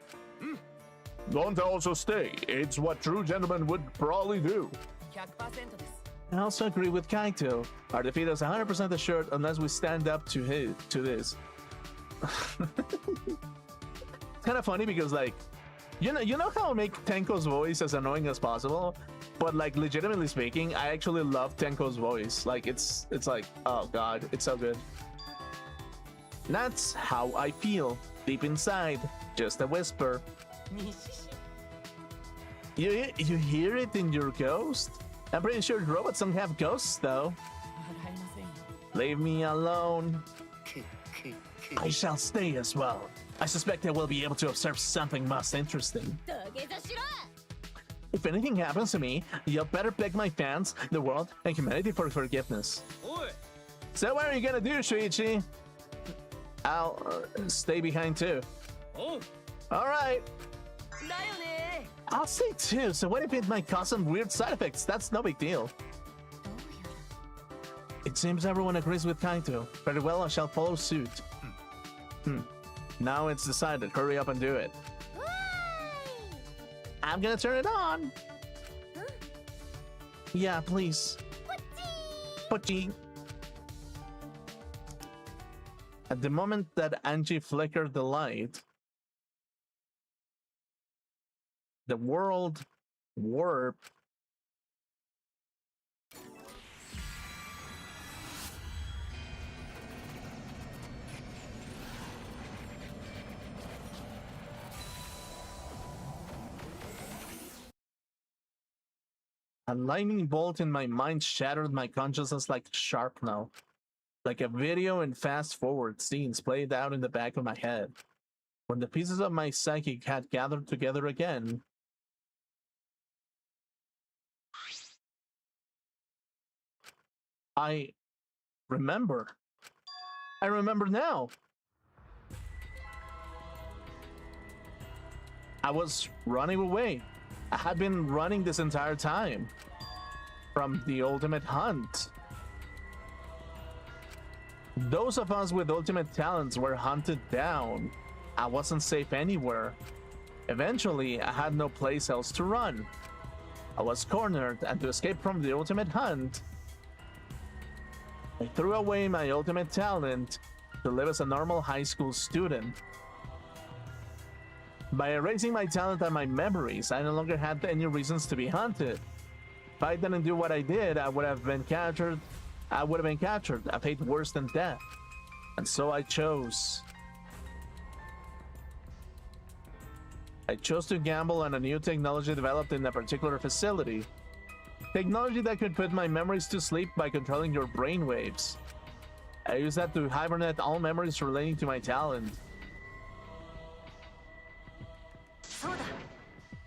Don't also stay. It's what true gentlemen would probably do. 100%です。 I also agree with Kaito. Our defeat is 100% assured unless we stand up to this. It's kind of funny because, like, you know how I make Tenko's voice as annoying as possible, but like legitimately speaking, I actually love Tenko's voice. Like, it's like, oh god, it's so good. That's how I feel deep inside, just a whisper. にしし。 You hear it in your ghost? I'm pretty sure robots don't have ghosts though. 笑いませんよ。 Leave me alone. I shall stay as well. I suspect I will be able to observe something most interesting. 土下座しろ。 If anything happens to me, you'll better beg my fans, the world, and humanity for forgiveness. おい。 So what are you gonna do, Shuichi? I'll stay behind too. おう。 Alright, だよね。 I'll stay too. So what if it might cause some weird side effects? That's no big deal. どうやら It seems everyone agrees with Kaito. Very well, I shall follow suit. Now it's decided. Hurry up and do it. わーい。 I'm gonna turn it on. Yeah, please. こっち。 Pochi. At the moment that Angie flickered the light, the world warped. A lightning bolt in my mind shattered my consciousness like sharpnel. Like a video in fast forward scenes played out in the back of my head. When the pieces of my psychic had gathered together again, I remember. I remember now. I was running away. I had been running this entire time from the ultimate hunt. Those of us with ultimate talents were hunted down. I wasn't safe anywhere. Eventually, I had no place else to run. I was cornered, and to escape from the ultimate hunt, I threw away my ultimate talent to live as a normal high school student. By erasing my talent and my memories, I no longer had any reasons to be hunted. If I didn't do what I did, I would have been captured, a fate worse than death. And so I chose. I chose to gamble on a new technology developed in a particular facility. Technology that could put my memories to sleep by controlling your brainwaves. I used that to hibernate all memories relating to my talent.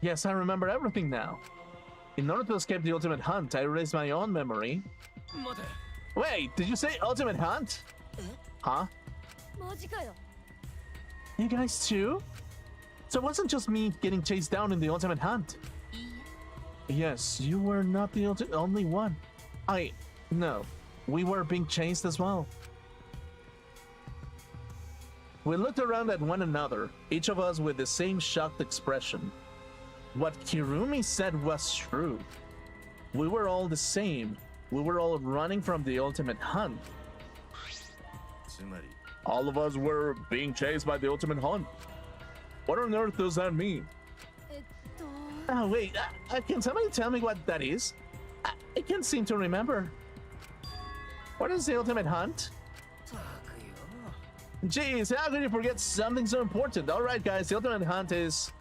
Yes, I remember everything now. In order to escape the ultimate hunt, I erased my own memory. Wait, did you say ultimate hunt? Huh? マジかよ。 You guys too? So it wasn't just me getting chased down in the ultimate hunt. Yes, you were not the only one. No, we were being chased as well. We looked around at one another, each of us with the same shocked expression. What Kirumi said was true. We were all the same. We were all running from the ultimate hunt. つまり All of us were being chased by the ultimate hunt. What on earth does that mean? えっと。 Oh, wait, can somebody tell me what that is? I can't seem to remember. What is the ultimate hunt? ったくよ。 Jeez, how could you forget something so important? Alright, guys, the ultimate hunt is...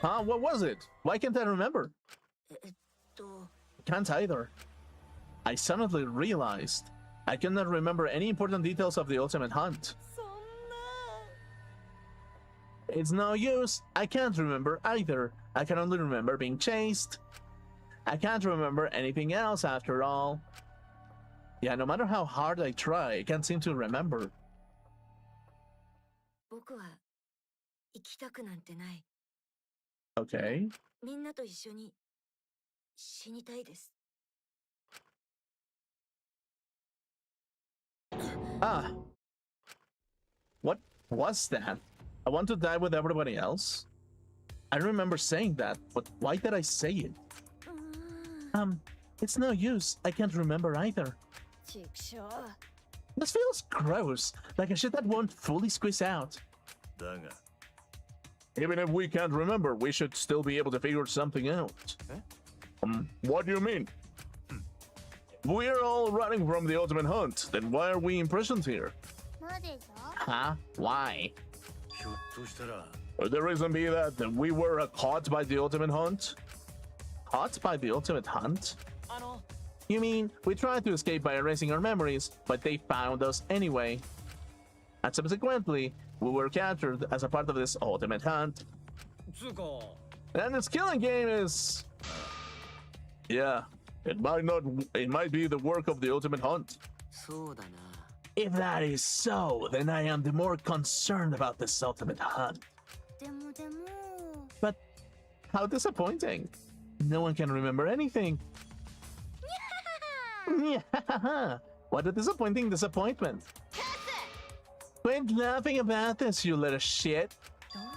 Huh? What was it? Why can't I remember? えっと。 Can't either. I suddenly realized I cannot remember any important details of the ultimate hunt. そんな。 It's no use. I can't remember either. I can only remember being chased. I can't remember anything else after all. Yeah, no matter how hard I try, I can't seem to remember. 僕は行きたくなんてない。 Okay. みんなと一緒に死にたいです。 Ah. What was that? I want to die with everybody else? I remember saying that, but why did I say it? うーん。 It's no use. I can't remember either. ちくしょう。 This feels gross, like a shit that won't fully squeeze out. だが Even if we can't remember, we should still be able to figure something out. What do you mean? We're all running from the ultimate hunt. Then why are we imprisoned here? なぜだ？ Huh? Why? ひょっとしたら Would the reason be that we were caught by the ultimate hunt? Caught by the ultimate hunt? あの、 You mean we tried to escape by erasing our memories, but they found us anyway. And subsequently, we were captured as a part of this ultimate hunt. つうか、 And this killing game is... Yeah, it might be the work of the ultimate hunt. そうだな。 If that is so, then I am the more concerned about this ultimate hunt. でもでも。 But how disappointing. No one can remember anything. Yeah, what a disappointing disappointment. Quit laughing about this, you little shit. どうや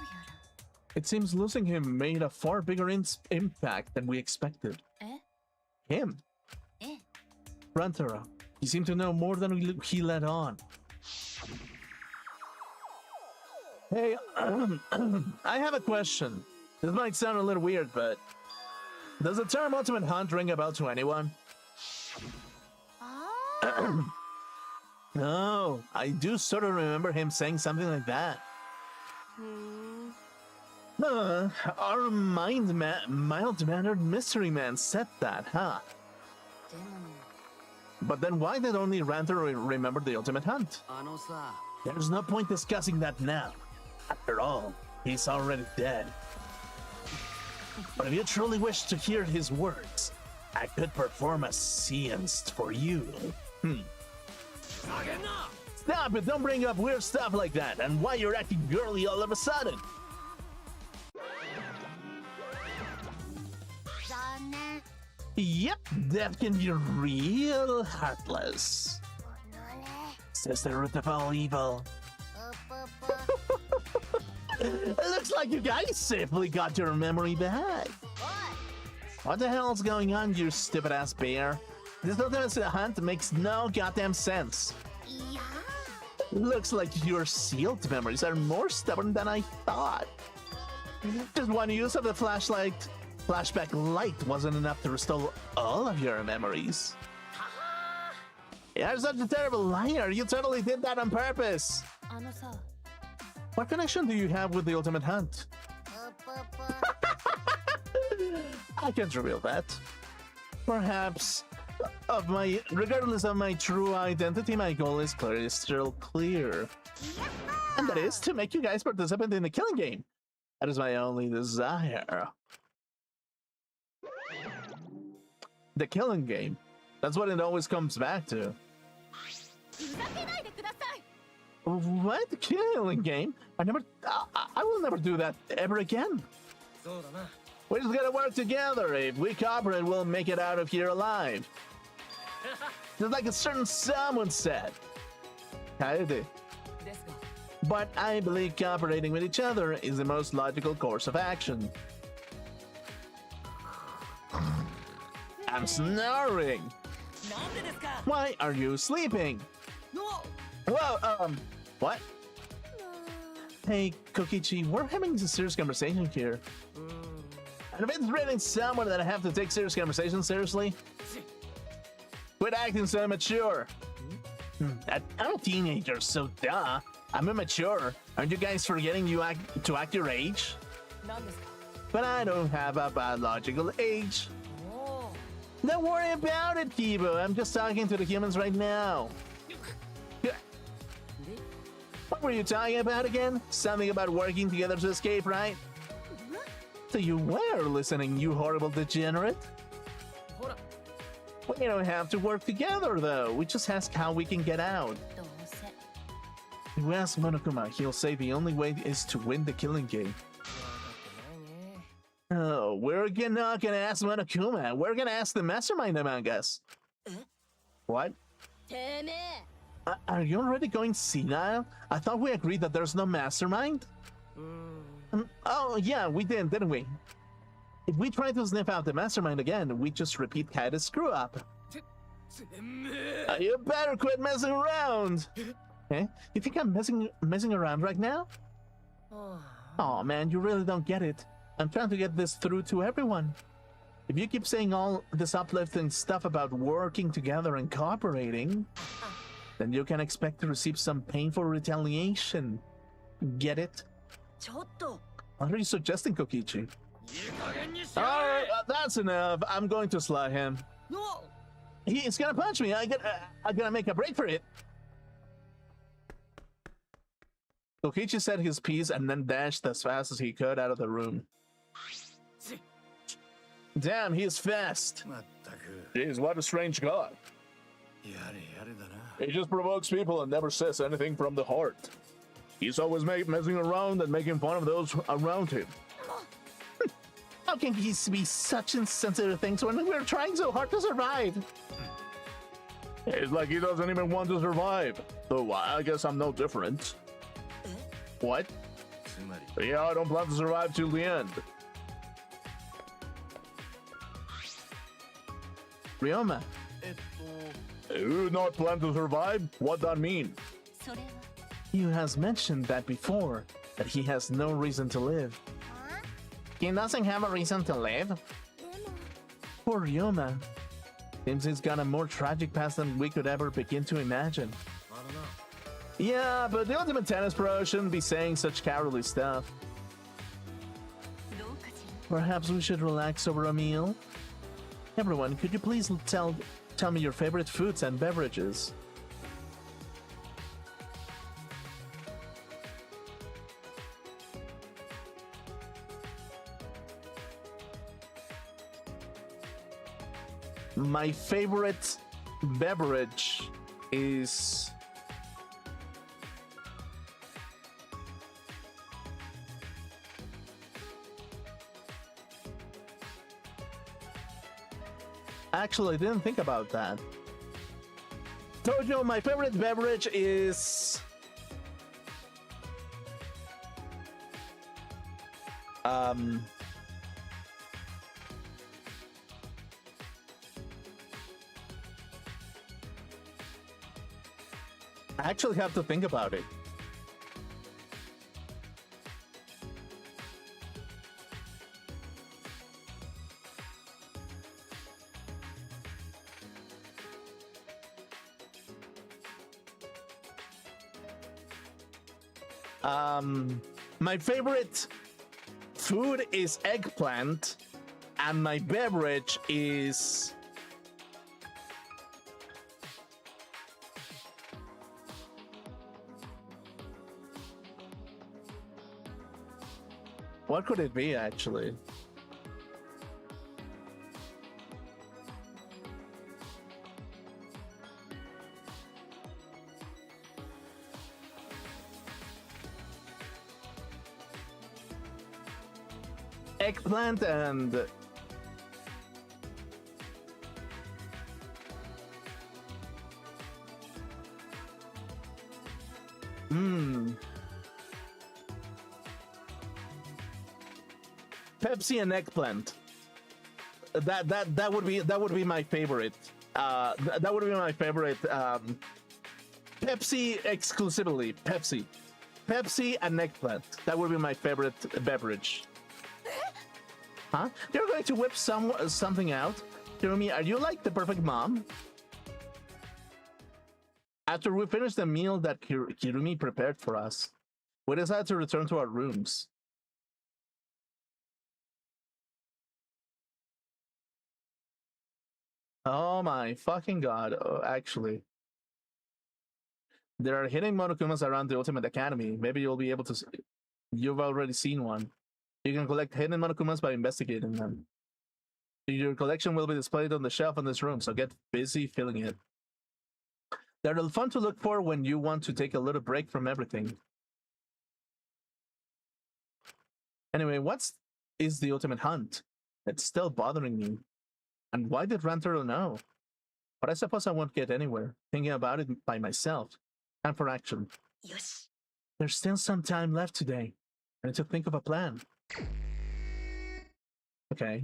ら。 It seems losing him made a far bigger impact than we expected. え？ Him? え？ Rantaro. He seemed to know more than he let on. Hey, I have a question. This might sound a little weird, but does the term ultimate hunt ring a bell to anyone? ああ。 No, I do sort of remember him saying something like that. ふーん。 Our mild-mannered mystery man said that, huh? でも。 But then why did only Rantaro remember the ultimate hunt? あのさ、 There's no point discussing that now. After all, he's already dead. But if you truly wish to hear his words, I could perform a seance for you. Stop it! Don't bring up weird stuff like that, and why you're acting girly all of a sudden. 残念 Yep, that can be real heartless. おのれ Says the root of all evil. ぷぷぷ It looks like you guys safely got your memory back. おい What the hell's going on, you stupid ass bear? This ultimate hunt makes no goddamn sense. いや Looks like your sealed memories are more stubborn than I thought. Just one use of the flashback light wasn't enough to restore all of your memories. You're such a terrible liar. You totally did that on purpose. あのさ What connection do you have with the ultimate hunt? ぷぷぷ I can't reveal that. Perhaps, regardless of my true identity, my goal is clear, is still clear. And that is to make you guys participate in the killing game. That is my only desire. The killing game. That's what it always comes back to. ふざけないでください What? The killing game? I will never do that ever again. そうだな We just gotta work together. If we cooperate, we'll make it out of here alive. Just like a certain someone said. Kaede. ですが But I believe cooperating with each other is the most logical course of action. I'm snoring. なんでですか Why are you sleeping? の Whoa, what? Hey, Kokichi, we're having a serious conversation here. And if it's really someone that I have to take serious conversations seriously, quit acting so immature. I'm a teenager, so duh. I'm immature. Aren't you guys forgetting to act your age? なんですか But I don't have a biological age. お Don't worry about it, Kibo. I'm just talking to the humans right now. で What were you talking about again? Something about working together to escape, right? So you were listening, you horrible degenerate. ほら We don't have to work together, though. We just ask how we can get out. どうせ If we ask Monokuma, he'll say the only way is to win the killing game. 分かってないね Oh, not gonna ask Monokuma. We're gonna ask the mastermind among us. What? てめえ Are you already going senile? I thought we agreed that there's no mastermind. うーん Oh, yeah, we did, didn't we? If we try to sniff out the mastermind again, we just repeat Kaida's screw up. てめえ You better quit messing around. Eh? You think I'm messing around right now? はあ Oh man, you really don't get it. I'm trying to get this through to everyone. If you keep saying all this uplifting stuff about working together and cooperating, then you can expect to receive some painful retaliation. Get it? ちょっと What are you suggesting, Kokichi? いい加減にしろ Alright, that's enough. I'm going to slay him. の He's gonna punch me. I gotta make a break for it. Kokichi said his piece and then dashed as fast as he could out of the room. ち Damn, he is fast. まったく Jeez, what a strange god. やれやれだな He just provokes people and never says anything from the heart. He's always messing around and making fun of those around him. How can he be such insensitive things when we're trying so hard to survive? It's like he doesn't even want to survive. So I guess I'm no different. What? つまり Yeah, I don't plan to survive till the end. Ryoma, えっと you not plan to survive? What that mean? それは He has mentioned that before, that he has no reason to live. あ He doesn't have a reason to live? でも Poor Ryoma. Seems he's got a more tragic past than we could ever begin to imagine. あのな Yeah, but the Ultimate Tennis Pro shouldn't be saying such cowardly stuff. どうかしら Perhaps we should relax over a meal? Everyone, could you please tell me your favorite foods and beverages? My favorite beverage is Actually, I didn't think about that. Tojo, my favorite beverage is I actually have to think about it. My favorite food is eggplant, and my beverage is what could it be actually? Eggplant and Pepsi and eggplant. That would be my favorite. That would be my favorite. Pepsi exclusively. Pepsi and eggplant. That would be my favorite beverage. Huh? You're going to whip something out? Hirumi, are you like the perfect mom? After we finish the meal that Hirumi prepared for us, we decided to return to our rooms. Oh my fucking god, actually. There are hidden monokumas around the Ultimate Academy. Maybe you'll be able to see. You've already seen one. You can collect hidden monokumas by investigating them. Your collection will be displayed on the shelf in this room, so get busy filling it. They're fun to look for when you want to take a little break from everything. Anyway, what is the ultimate hunt? It's still bothering me. And why did Rantaro know? But I suppose I won't get anywhere thinking about it by myself. Time for action. Yosh. There's still some time left today. I need to think of a plan. Okay.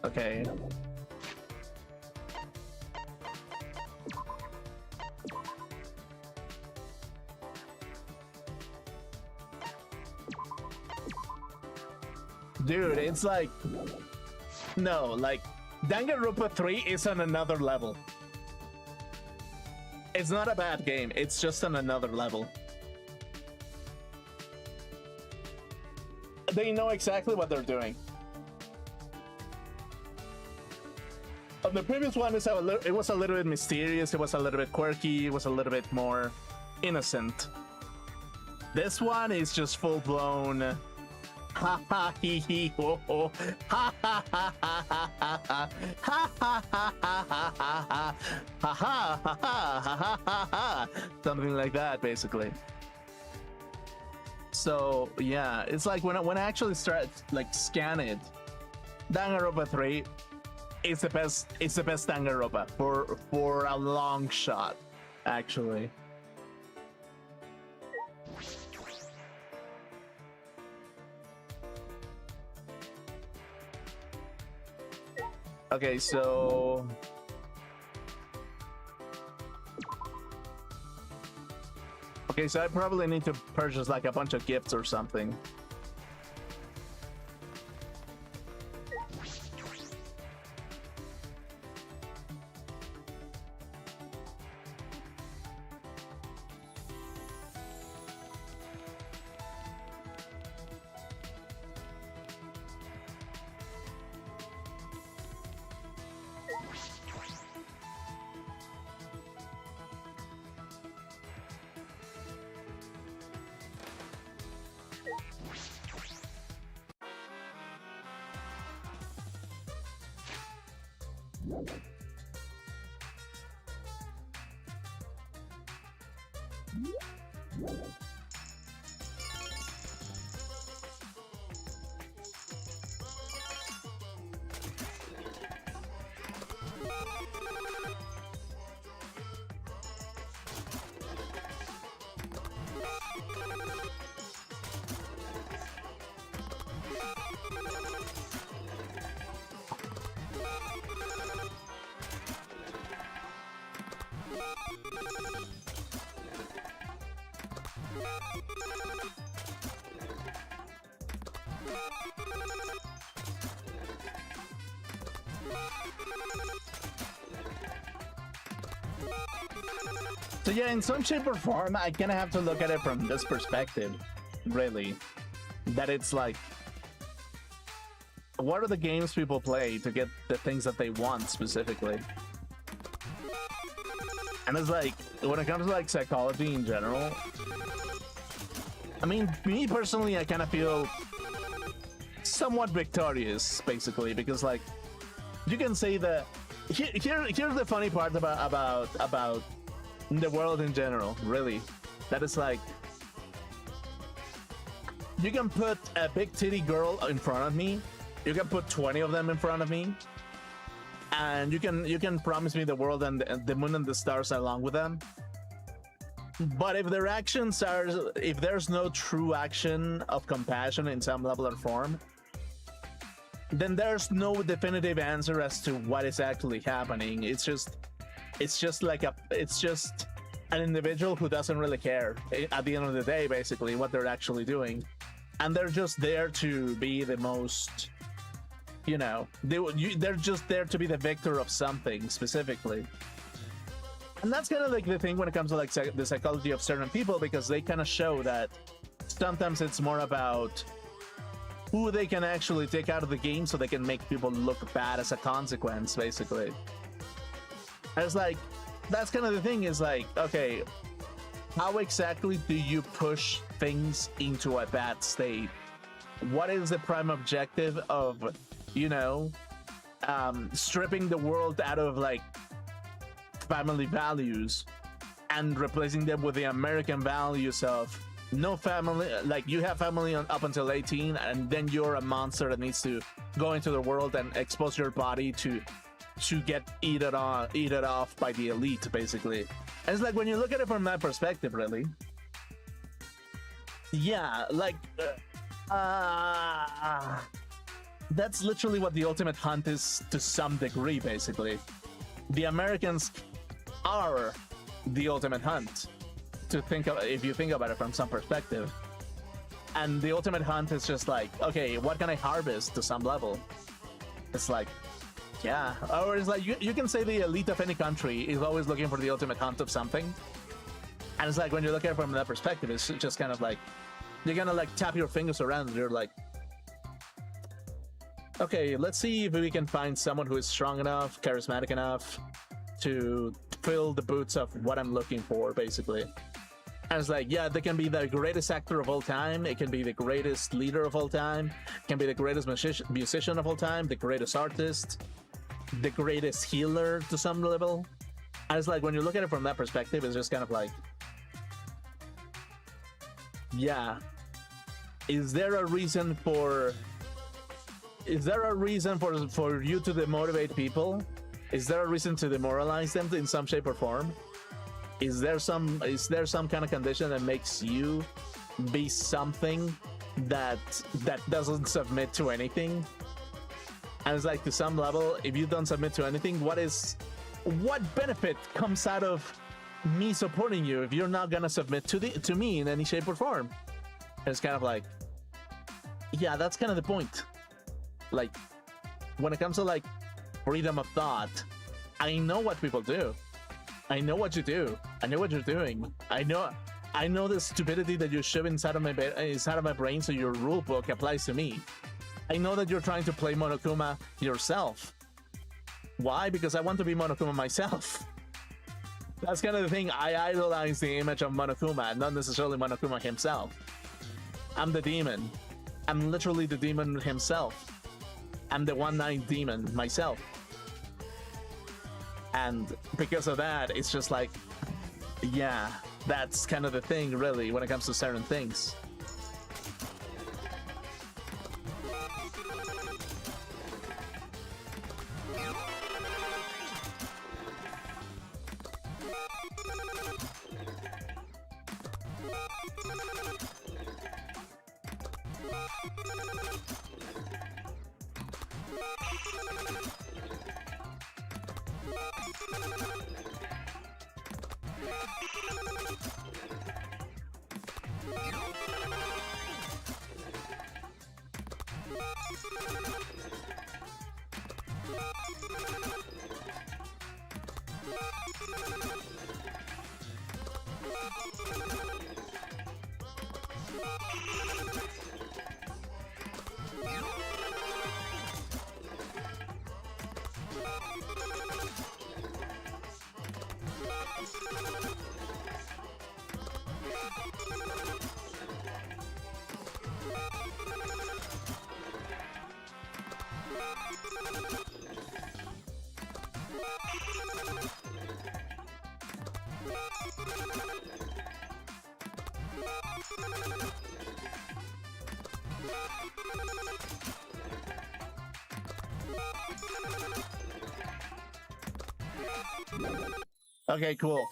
Okay. Dude, it's like... No, like... Danganronpa 3 is on another level. It's not a bad game, it's just on another level. They know exactly what they're doing. The previous one is it was a little bit mysterious, it was a little bit quirky, it was a little bit more innocent. This one is just full-blown ha ha hee hee ho ho ha ha ha ha ha ha ha ha ha ha ha ha ha ha ha ha ha, something like that basically. So yeah, it's like when I actually start like scan it, Danganronpa 3 is the best. It's the best Danganronpa for a long shot, actually. Okay, so I probably need to purchase like a bunch of gifts or something. So yeah, in some shape or form, I kind of have to look at it from this perspective, really. That it's like, what are the games people play to get the things that they want specifically? And it's like, when it comes to like psychology in general, I mean, me personally, I kind of feel somewhat victorious, basically, because like, you can say that, here's the funny part about the world in general, really, that is like, you can put a big titty girl in front of me, you can put 20 of them in front of me, and you can promise me the world and the moon and the stars along with them. But if their actions are, if there's no true action of compassion in some level or form, then there's no definitive answer as to what is actually happening. It's just an individual who doesn't really care at the end of the day, basically, what they're actually doing. And they're just there to be the most, you know, they're just there to be the victor of something specifically. And that's kind of like the thing when it comes to like the psychology of certain people, because they kind of show that sometimes it's more about who they can actually take out of the game so they can make people look bad as a consequence, basically. And it's like, that's kind of the thing, is like, okay, how exactly do you push things into a bad state? What is the prime objective of, you know, stripping the world out of like family values and replacing them with the American values of no family, like you have family up until 18 and then you're a monster that needs to go into the world and expose your body to get eaten off by the elite, basically. And it's like, when you look at it from that perspective, really, yeah, like that's literally what the ultimate hunt is to some degree, basically. The Americans are the ultimate hunt, to think of, if you think about it from some perspective. And the ultimate hunt is just like, okay, what can I harvest to some level? It's like, yeah. Or it's like, you can say the elite of any country is always looking for the ultimate hunt of something. And it's like, when you look at it from that perspective, it's just kind of like, you're gonna like tap your fingers around and you're like, okay, let's see if we can find someone who is strong enough, charismatic enough to fill the boots of what I'm looking for, basically. And it's like, yeah, they can be the greatest actor of all time, it can be the greatest leader of all time, it can be the greatest musician of all time, the greatest artist, the greatest healer to some level. And it's like, when you look at it from that perspective, it's just kind of like, yeah, is there a reason for you to demotivate people? Is there a reason to demoralize them in some shape or form? Is there some kind of condition that makes you be something that doesn't submit to anything? And it's like, to some level, if you don't submit to anything, what benefit comes out of me supporting you if you're not gonna submit to me in any shape or form? And it's kind of like, yeah, that's kind of the point. Like, when it comes to like freedom of thought, I know what people do. I know what you do. I know what you're doing. I know the stupidity that you shove inside of my brain, so your rule book applies to me. I know that you're trying to play Monokuma yourself. Why? Because I want to be Monokuma myself. That's kind of the thing. I idolize the image of Monokuma, not necessarily Monokuma himself. I'm the demon. I'm literally the demon himself. I'm the one-eyed demon myself. And because of that, it's just like, yeah, that's kind of the thing, really, when it comes to certain things. Okay, cool.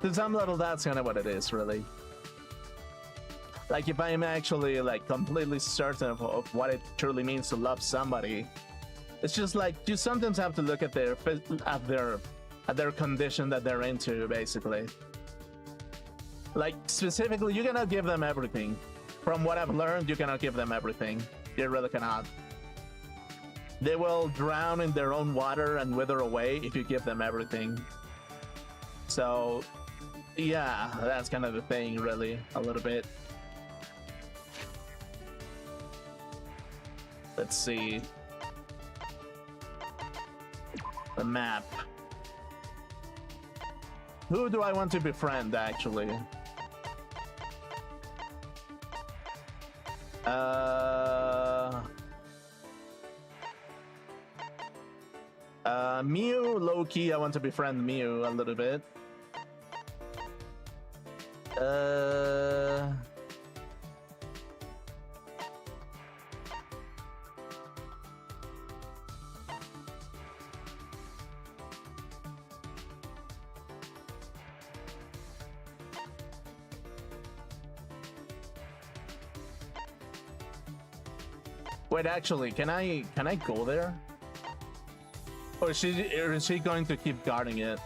To some level, that's kind of what it is, really. Like, if I'm actually like completely certain of what it truly means to love somebody, it's just like you sometimes have to look at their condition that they're into, basically. Like, specifically, you cannot give them everything. From what I've learned, you cannot give them everything. You really cannot. They will drown in their own water and wither away if you give them everything. So, yeah, that's kind of the thing, really, a little bit. Let's see. The map. Who do I want to befriend, actually? Mew, low-key, I want to befriend Mew a little bit. Wait, actually, can I go there? Or is she going to keep guarding it?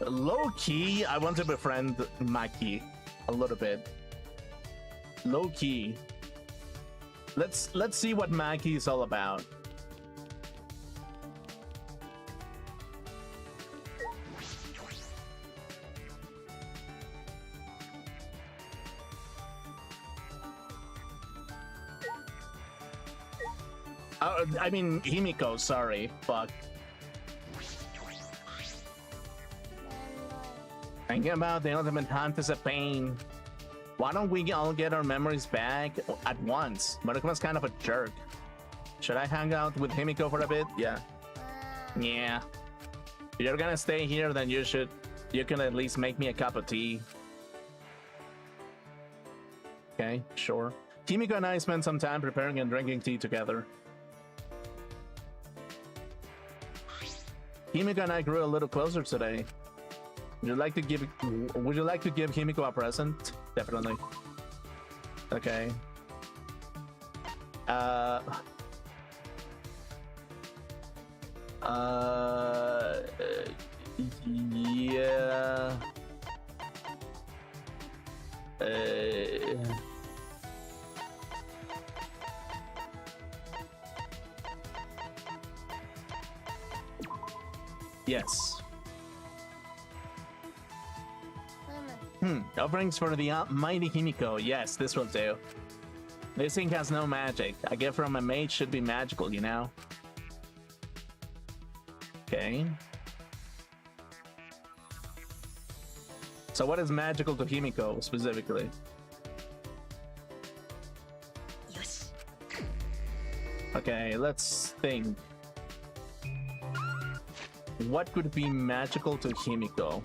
Low-key, I want to befriend Maki a little bit. Low-key. Let's see what Maki is all about. I mean, Himiko, sorry. Fuck. Thinking about the ultimate hunt is a pain. Why don't we all get our memories back at once? Murakuma's kind of a jerk. Should I hang out with Himiko for a bit? Yeah. Yeah. If you're gonna stay here, then you can at least make me a cup of tea. Okay, sure. Himiko and I spent some time preparing and drinking tea together. Himiko and I grew a little closer today. Would you like to give Himiko a present? Definitely. Okay. Yeah. Yes. Offerings for the mighty Himiko. Yes, this will do. This thing has no magic. A gift from a mage should be magical, you know? Okay. So what is magical to Himiko, specifically? Yosh. Okay, let's think. What could be magical to Himiko?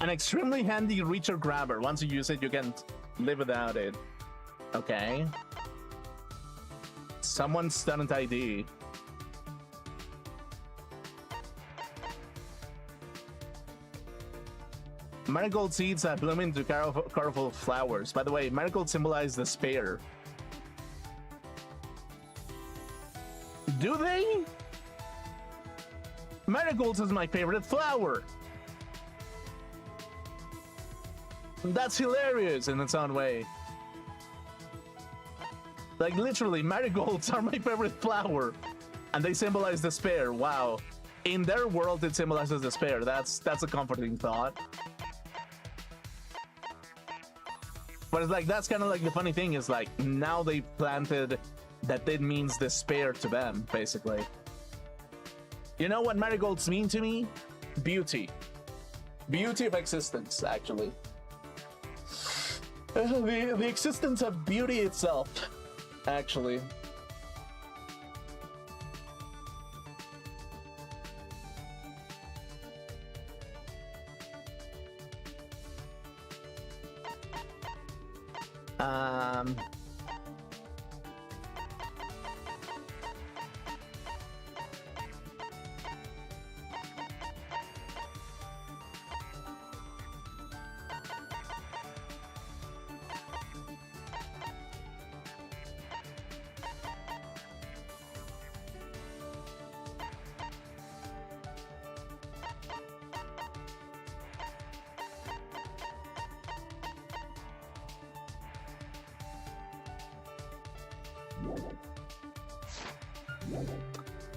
An extremely handy reacher grabber. Once you use it, you can't live without it. Okay. Someone's student ID. Marigold seeds that bloom into colorful flowers. By the way, marigold symbolize despair. Do they? Marigolds is my favorite flower. That's hilarious in its own way. Like literally, marigolds are my favorite flower, and they symbolize despair. Wow. In their world, it symbolizes despair. That's a comforting thought. But it's like that's kind of like the funny thing is like now they planted that it means despair to them, basically. You know what marigolds mean to me? Beauty. Beauty of existence, actually. The existence of beauty itself, actually.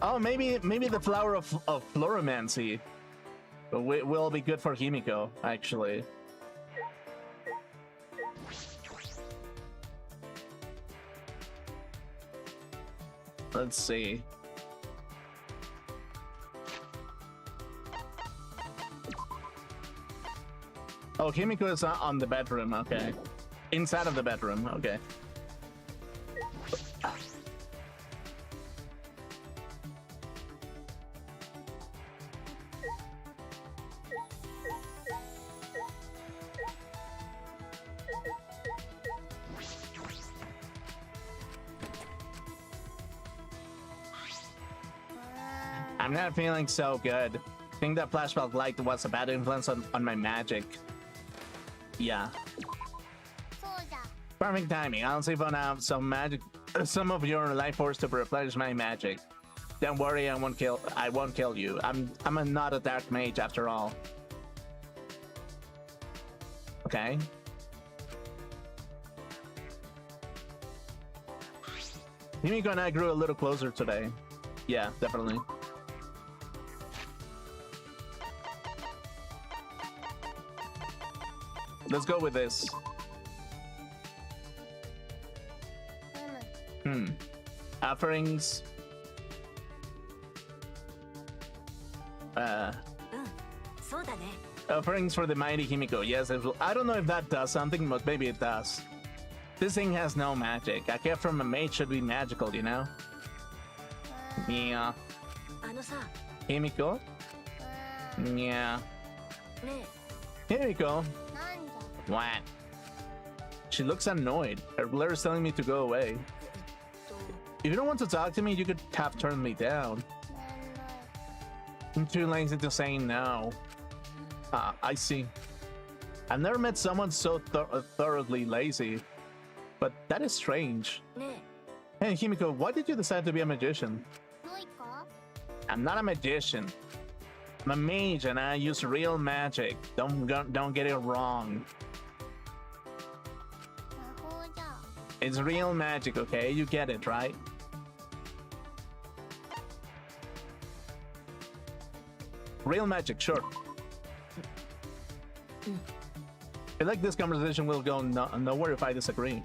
Oh, maybe the flower of floromancy will be good for Himiko, actually. Let's see. Oh, Himiko is on the bedroom, okay. Inside of the bedroom, okay. I'm not feeling so good. I think that flashback light was a bad influence on my magic. Yeah. Perfect timing. I'll save on some of your life force to replenish my magic. Don't worry, I won't kill you. I'm not a dark mage after all. Okay. Himiko and I grew a little closer today. Yeah, definitely. Let's go with this. Offerings. Offerings for the mighty Himiko. Yes, I don't know if that does something, but maybe it does. This thing has no magic. A gift from a mage should be magical, you know? Yeah. Himiko? Yeah. Himiko? What? She looks annoyed. Her glare is telling me to go away. If you don't want to talk to me, you could have turned me down. I'm too lazy to say no. I see. I've never met someone so thoroughly lazy. But that is strange. Hey, Himiko, why did you decide to be a magician? I'm not a magician. I'm a mage and I use real magic. Don't get it wrong. It's real magic, okay? You get it, right? Real magic, sure. I feel like this conversation will go nowhere if I disagree.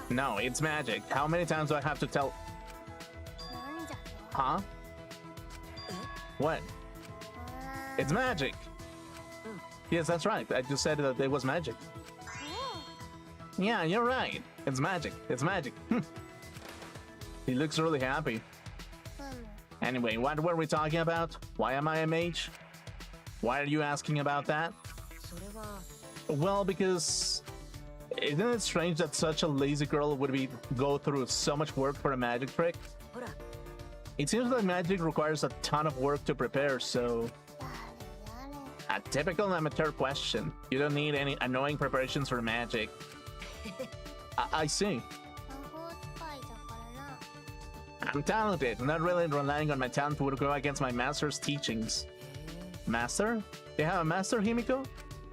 No, it's magic. How many times do I have to tell? Huh? What? It's magic. Yes, that's right. I just said that it was magic. Yeah, you're right. It's magic. It's magic. He looks really happy. Anyway, what were we talking about? Why am I a mage? Why are you asking about that? それは Well, because isn't it strange that such a lazy girl would go through so much work for a magic trick? ほら It seems like magic requires a ton of work to prepare, so a typical amateur question. You don't need any annoying preparations for magic. I see. 魔法使いだからな。 I'm talented. Not really relying on my talent would go against my master's teachings. Master? You have a master, Himiko?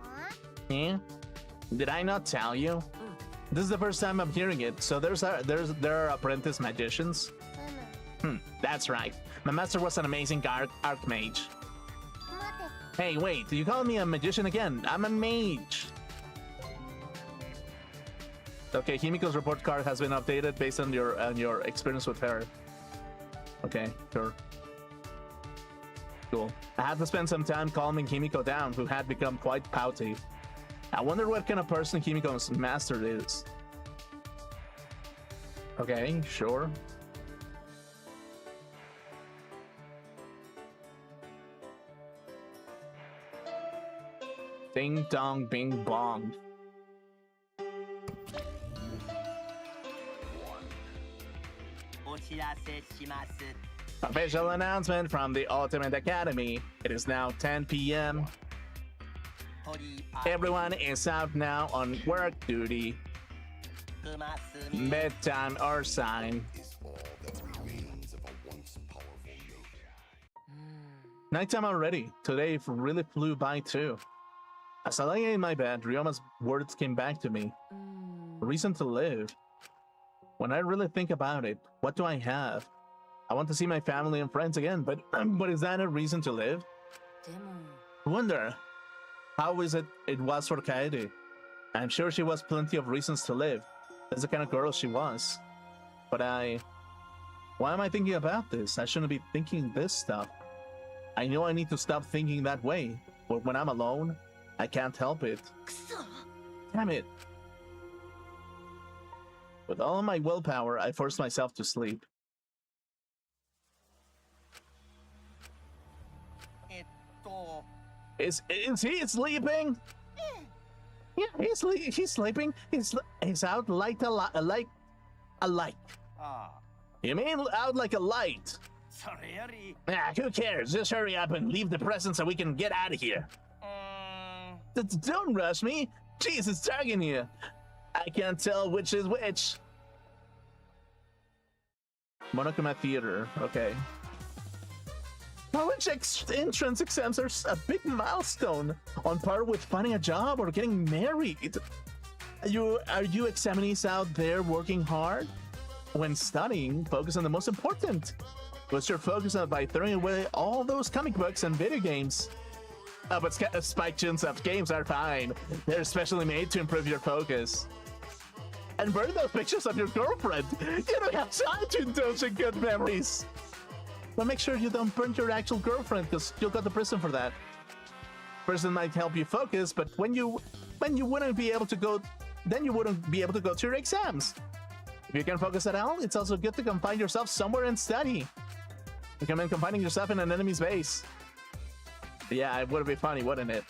あ Yeah? Did I not tell you? This is the first time I'm hearing it. So there are apprentice magicians. うむ。 That's right. My master was an amazing archmage. 待て。 Hey, wait, you call me a magician again? I'm a mage. Okay, Himiko's report card has been updated based on your experience with her. Okay, sure. Cool. I had to spend some time calming Himiko down, who had become quite pouty. I wonder what kind of person Himiko's master is. Okay, sure. Ding dong bing bong. Official announcement from the Ultimate Academy. It is now 10 p.m. Everyone is out now on work duty. Bedtime or sign. Is all that remains of a once powerful mage. Nighttime already. Today really flew by too. As I lay in my bed, Ryoma's words came back to me. A reason to live. When I really think about it, what do I have? I want to see my family and friends again, but is that a reason to live? でも Wonder, how is it was for Kaede? I'm sure she was plenty of reasons to live. That's the kind of girl she was. But why am I thinking about this? I shouldn't be thinking this stuff. I know I need to stop thinking that way, but when I'm alone, I can't help it. くそ Damn it. With all of my willpower, I forced myself to sleep. Is he sleeping? Yeah, he's sleeping. He's out like a light. You mean out like a light? それより Who cares? Just hurry up and leave the present so we can get out of here. Don't rush me. Jeez, it's dark in here. I can't tell which is which. Monokuma Theater. Okay. College entrance exams are a big milestone, on par with finding a job or getting married. Are you examinees out there working hard? When studying, focus on the most important. What's your focus on by throwing away all those comic books and video games? Oh, but spike tunes of games are fine. They're specially made to improve your focus. And burn those pictures of your girlfriend. You don't have time to indulge in good memories. But make sure you don't burn your actual girlfriend, because you'll go to prison for that. Prison might help you focus, but when you wouldn't be able to go, then you wouldn't be able to go to your exams. If you can focus at all, it's also good to confine yourself somewhere and study. Recommend confining yourself in an enemy's base. Yeah, it would be funny, wouldn't it?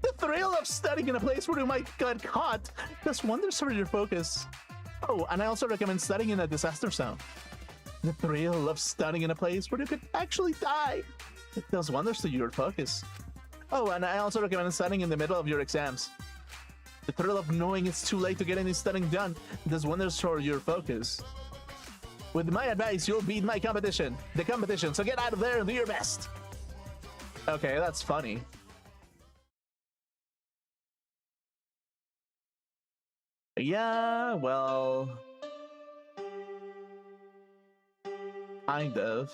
The thrill of studying in a place where you might get caught does wonders for your focus. Oh, and I also recommend studying in a disaster zone. The thrill of studying in a place where you could actually die. It does wonders to your focus. Oh, and I also recommend studying in the middle of your exams. The thrill of knowing it's too late to get any studying done does wonders for your focus. With my advice, you'll beat the competition, so get out of there and do your best. Okay, that's funny. Yeah, well... kind of.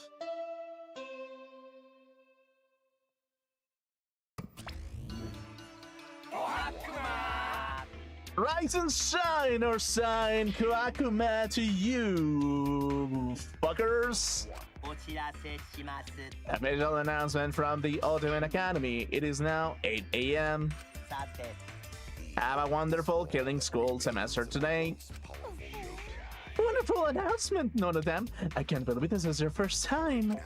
Rise and shine, or sign Kuakuma to you, fuckers! Official announcement from the Ultimate Academy. It is now 8 a.m. Have a wonderful killing school semester today. Wonderful announcement, none of them. I can't believe this is your first time.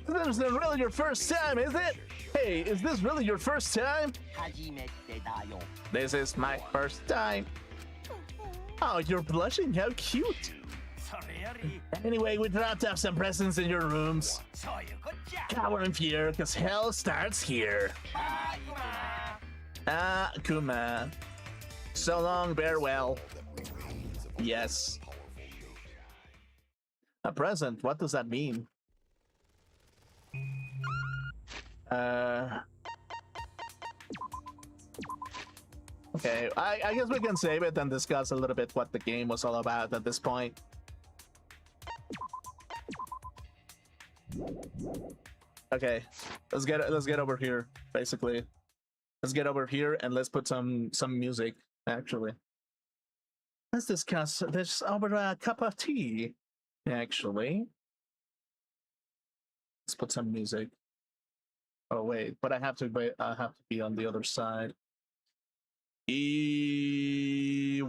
This isn't really your first time, is it? Hey, is this really your first time? This is my first time. Oh, you're blushing. How cute. Anyway, we dropped off some presents in your rooms. Cower in fear, because hell starts here. Ah, Kuma. So long, farewell. Yes. A present? What does that mean? Okay, I guess we can save it and discuss a little bit what the game was all about at this point. Okay, let's get over here. Basically, let's get over here and let's put some music. Actually, let's discuss this over a cup of tea. Actually, let's put some music. Oh wait, but I have to be on the other side. Wait.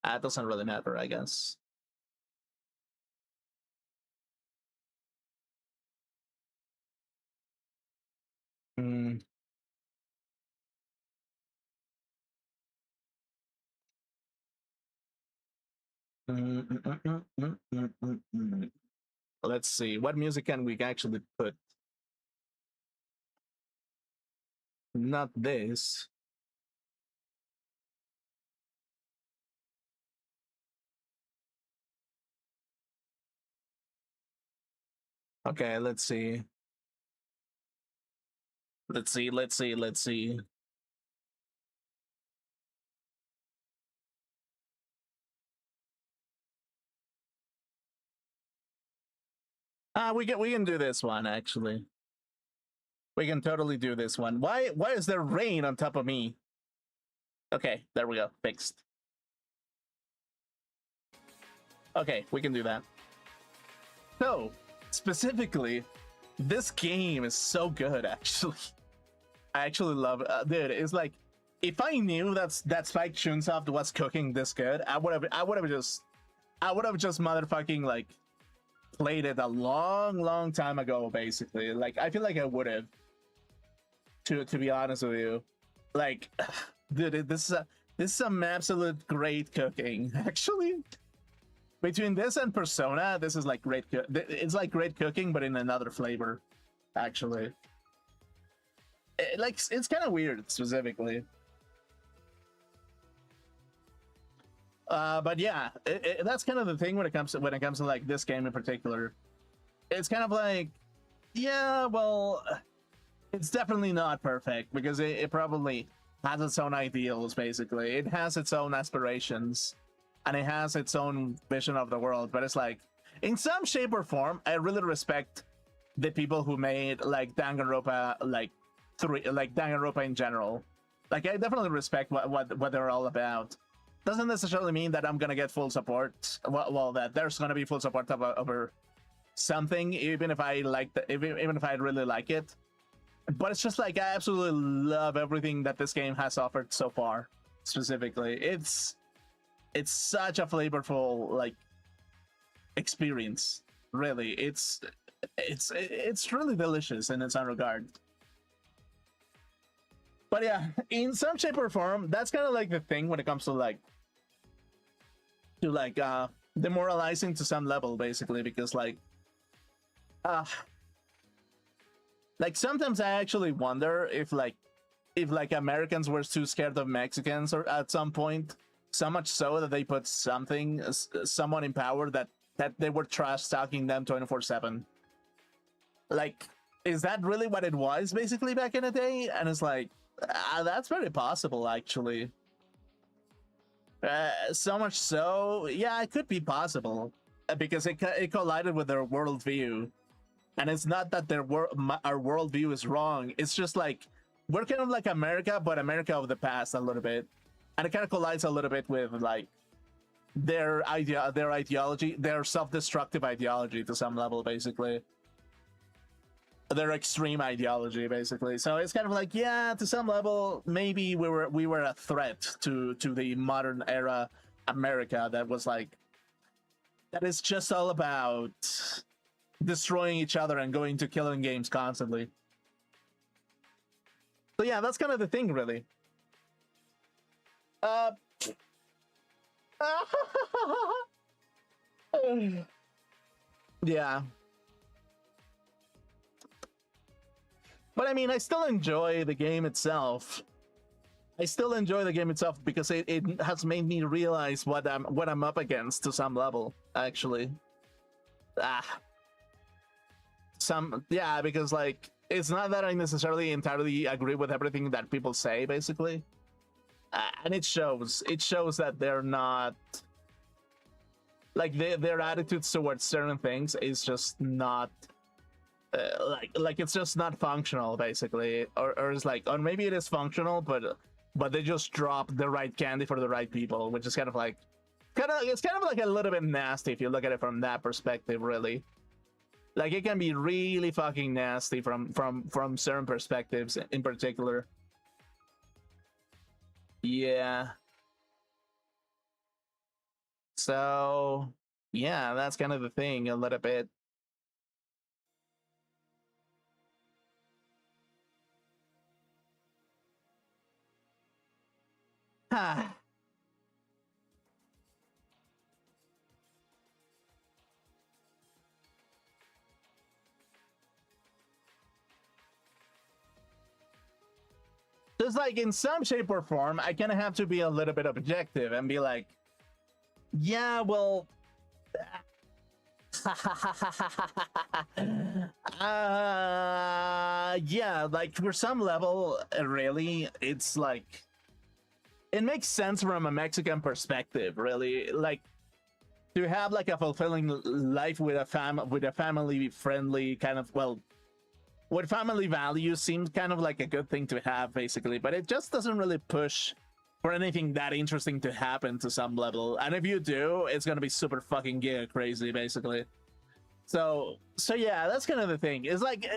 That doesn't really matter, I guess. Let's see, what music can we actually put? Not this. Okay, let's see. Let's see. We can do this one actually. We can totally do this one. Why is there rain on top of me? Okay, there we go. Fixed. Okay, we can do that. So, specifically, this game is so good, actually. I actually love it. Dude, it's like, if I knew that Spike Chunsoft was cooking this good, I would have just motherfucking, like, played it a long time ago, basically. Like, I feel like I would have. To be honest with you, like, dude, this is some absolute great cooking. Actually, between this and Persona, this is like great. It's like great cooking, but in another flavor. Actually, it's kind of weird, specifically. But yeah, that's kind of the thing when it comes to like this game in particular. It's kind of like, yeah, well. It's definitely not perfect because it probably has its own ideals, basically. It has its own aspirations and it has its own vision of the world. But it's like, in some shape or form, I really respect the people who made like Danganronpa, like Danganronpa in general. Like, I definitely respect what they're all about. Doesn't necessarily mean that I'm gonna get full support. Well, that there's gonna be full support over something, even if I even if I really like it. But it's just like, I absolutely love everything that this game has offered so far. Specifically, it's such a flavorful like experience. Really, it's really delicious in its own regard. But yeah, in some shape or form, that's kind of like the thing when it comes to like demoralizing to some level, basically, because like sometimes I actually wonder if Americans were too scared of Mexicans or at some point, so much so that they put someone in power that they were trash talking them 24/7. Like, is that really what it was basically back in the day? And it's like, that's very possible, actually. So much so, yeah, it could be possible because it collided with their worldview. And it's not that our worldview is wrong. It's just like, we're kind of like America, but America of the past a little bit. And it kind of collides a little bit with like their ideology, their self-destructive ideology to some level, basically. Their extreme ideology, basically. So it's kind of like, yeah, to some level, maybe we were a threat to the modern era America that was like that is just all about destroying each other and going to killing games constantly. So yeah, that's kind of the thing, really. Yeah. But I mean, I still enjoy the game itself. I still enjoy the game itself because it has made me realize what I'm up against to some level, actually. Yeah, because like it's not that I necessarily entirely agree with everything that people say, basically. And it shows that they're not like their attitudes towards certain things is just not like it's just not functional, basically, or it's like, or maybe it is functional, but they just drop the right candy for the right people, which is kind of like it's kind of like a little bit nasty if you look at it from that perspective, really. Like it can be really fucking nasty from certain perspectives in particular. Yeah. So yeah, that's kind of the thing a little bit. Just like in some shape or form, I kind of have to be a little bit objective and be like, yeah, well, yeah, like for some level, really, it's like, it makes sense from a Mexican perspective, really. Like, to have like a fulfilling life with a family-friendly kind of, well, with family values seems kind of like a good thing to have, basically, but it just doesn't really push for anything that interesting to happen to some level. And if you do, it's gonna be super fucking giga crazy, basically. So yeah, that's kind of the thing. It's like,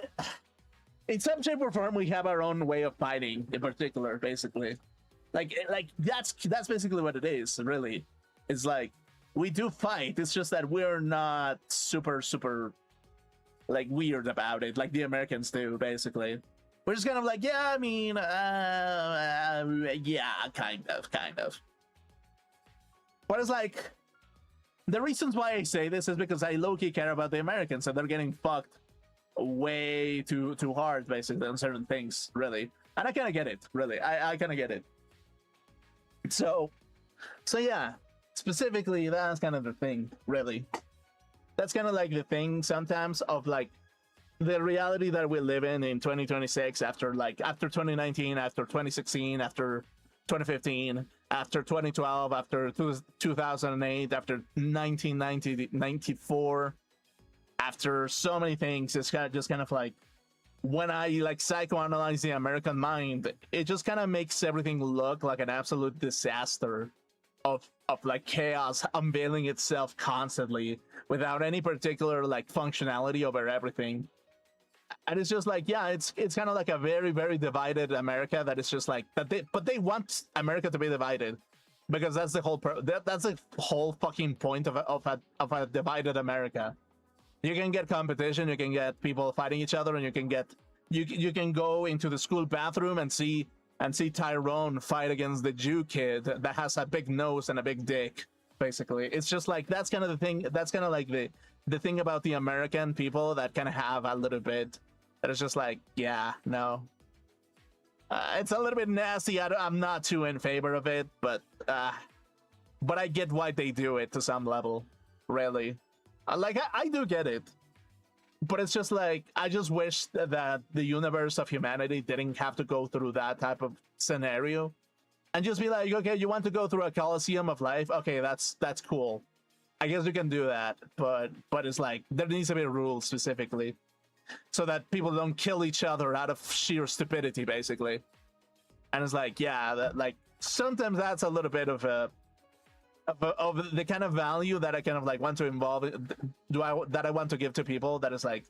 in some shape or form, we have our own way of fighting, in particular, basically. Like that's basically what it is, really. It's like, we do fight, it's just that we're not super like weird about it, like the Americans do, basically. We're just kind of like, yeah, I mean, yeah, kind of. But it's like, the reasons why I say this is because I low-key care about the Americans, and they're getting fucked way too hard, basically, on certain things, really. And I kind of get it, really. I kind of get it. So yeah, specifically, that's kind of the thing, really. That's kind of like the thing sometimes of like the reality that we live in 2026 after 2019, after 2016, after 2015, after 2012, after 2008, after 1994, after so many things. It's just kind of like, when I like psychoanalyze the American mind, it just kind of makes everything look like an absolute disaster of like chaos unveiling itself constantly without any particular like functionality over everything. And it's just like, yeah, it's kind of like a very, very divided America that is just like that. They want America to be divided because that's the whole that's the whole fucking point of a divided America. You can get competition, you can get people fighting each other, and you can go into the school bathroom and see Tyrone fight against the Jew kid that has a big nose and a big dick. Basically, it's just like, that's kind of the thing. That's kind of like the thing about the American people that kind of have a little bit. That is just like, yeah, no. It's a little bit nasty. I'm not too in favor of it, but I get why they do it to some level, really. Like, I do get it. But it's just like, I just wish that the universe of humanity didn't have to go through that type of scenario. And just be like, okay, you want to go through a coliseum of life? Okay, that's cool. I guess you can do that. But it's like, there needs to be a rule specifically, so that people don't kill each other out of sheer stupidity, basically. And it's like, yeah, that, like, sometimes that's a little bit of the kind of value that I kind of like want to involve, that I want to give to people, that is like,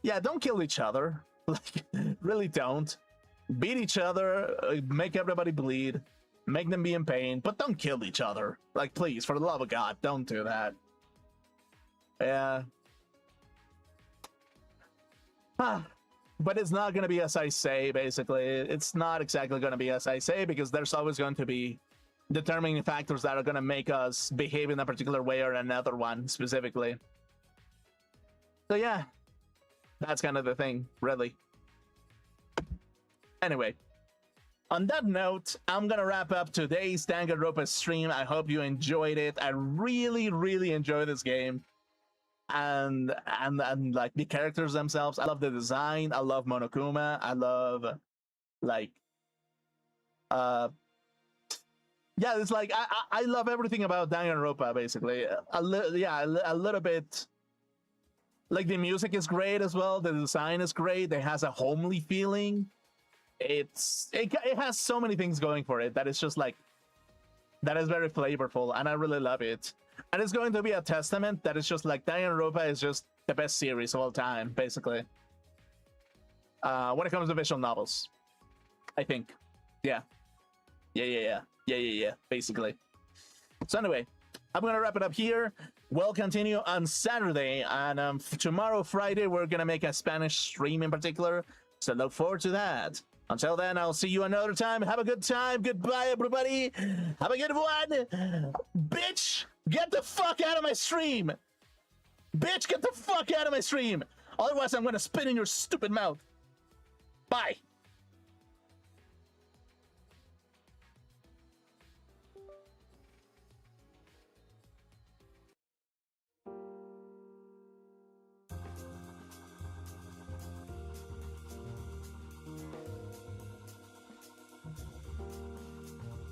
yeah, don't kill each other. Like, really don't. Beat each other, make everybody bleed, make them be in pain, but don't kill each other. Like, please, for the love of God, don't do that. Yeah. But it's not going to be as I say, basically. It's not exactly going to be as I say, because there's always going to be determining factors that are going to make us behave in a particular way or another one, specifically. So yeah, that's kind of the thing, really. Anyway, on that note, I'm going to wrap up today's Danganronpa stream. I hope you enjoyed it. I really, really enjoyed this game. And like the characters themselves, I love the design. I love Monokuma. I love like yeah, it's like I love everything about Danganronpa, basically. A little bit. Like the music is great as well. The design is great. It has a homely feeling. It has so many things going for it that it's just like that is very flavorful, and I really love it. And it's going to be a testament that it's just like Danganronpa is just the best series of all time, basically. When it comes to visual novels, I think. Yeah, basically. So anyway, I'm gonna wrap it up here. We'll continue on Saturday, and tomorrow, Friday, we're gonna make a Spanish stream in particular. So look forward to that. Until then, I'll see you another time. Have a good time. Goodbye, everybody. Have a good one. Bitch, get the fuck out of my stream. Bitch, get the fuck out of my stream. Otherwise, I'm gonna spit in your stupid mouth. Bye.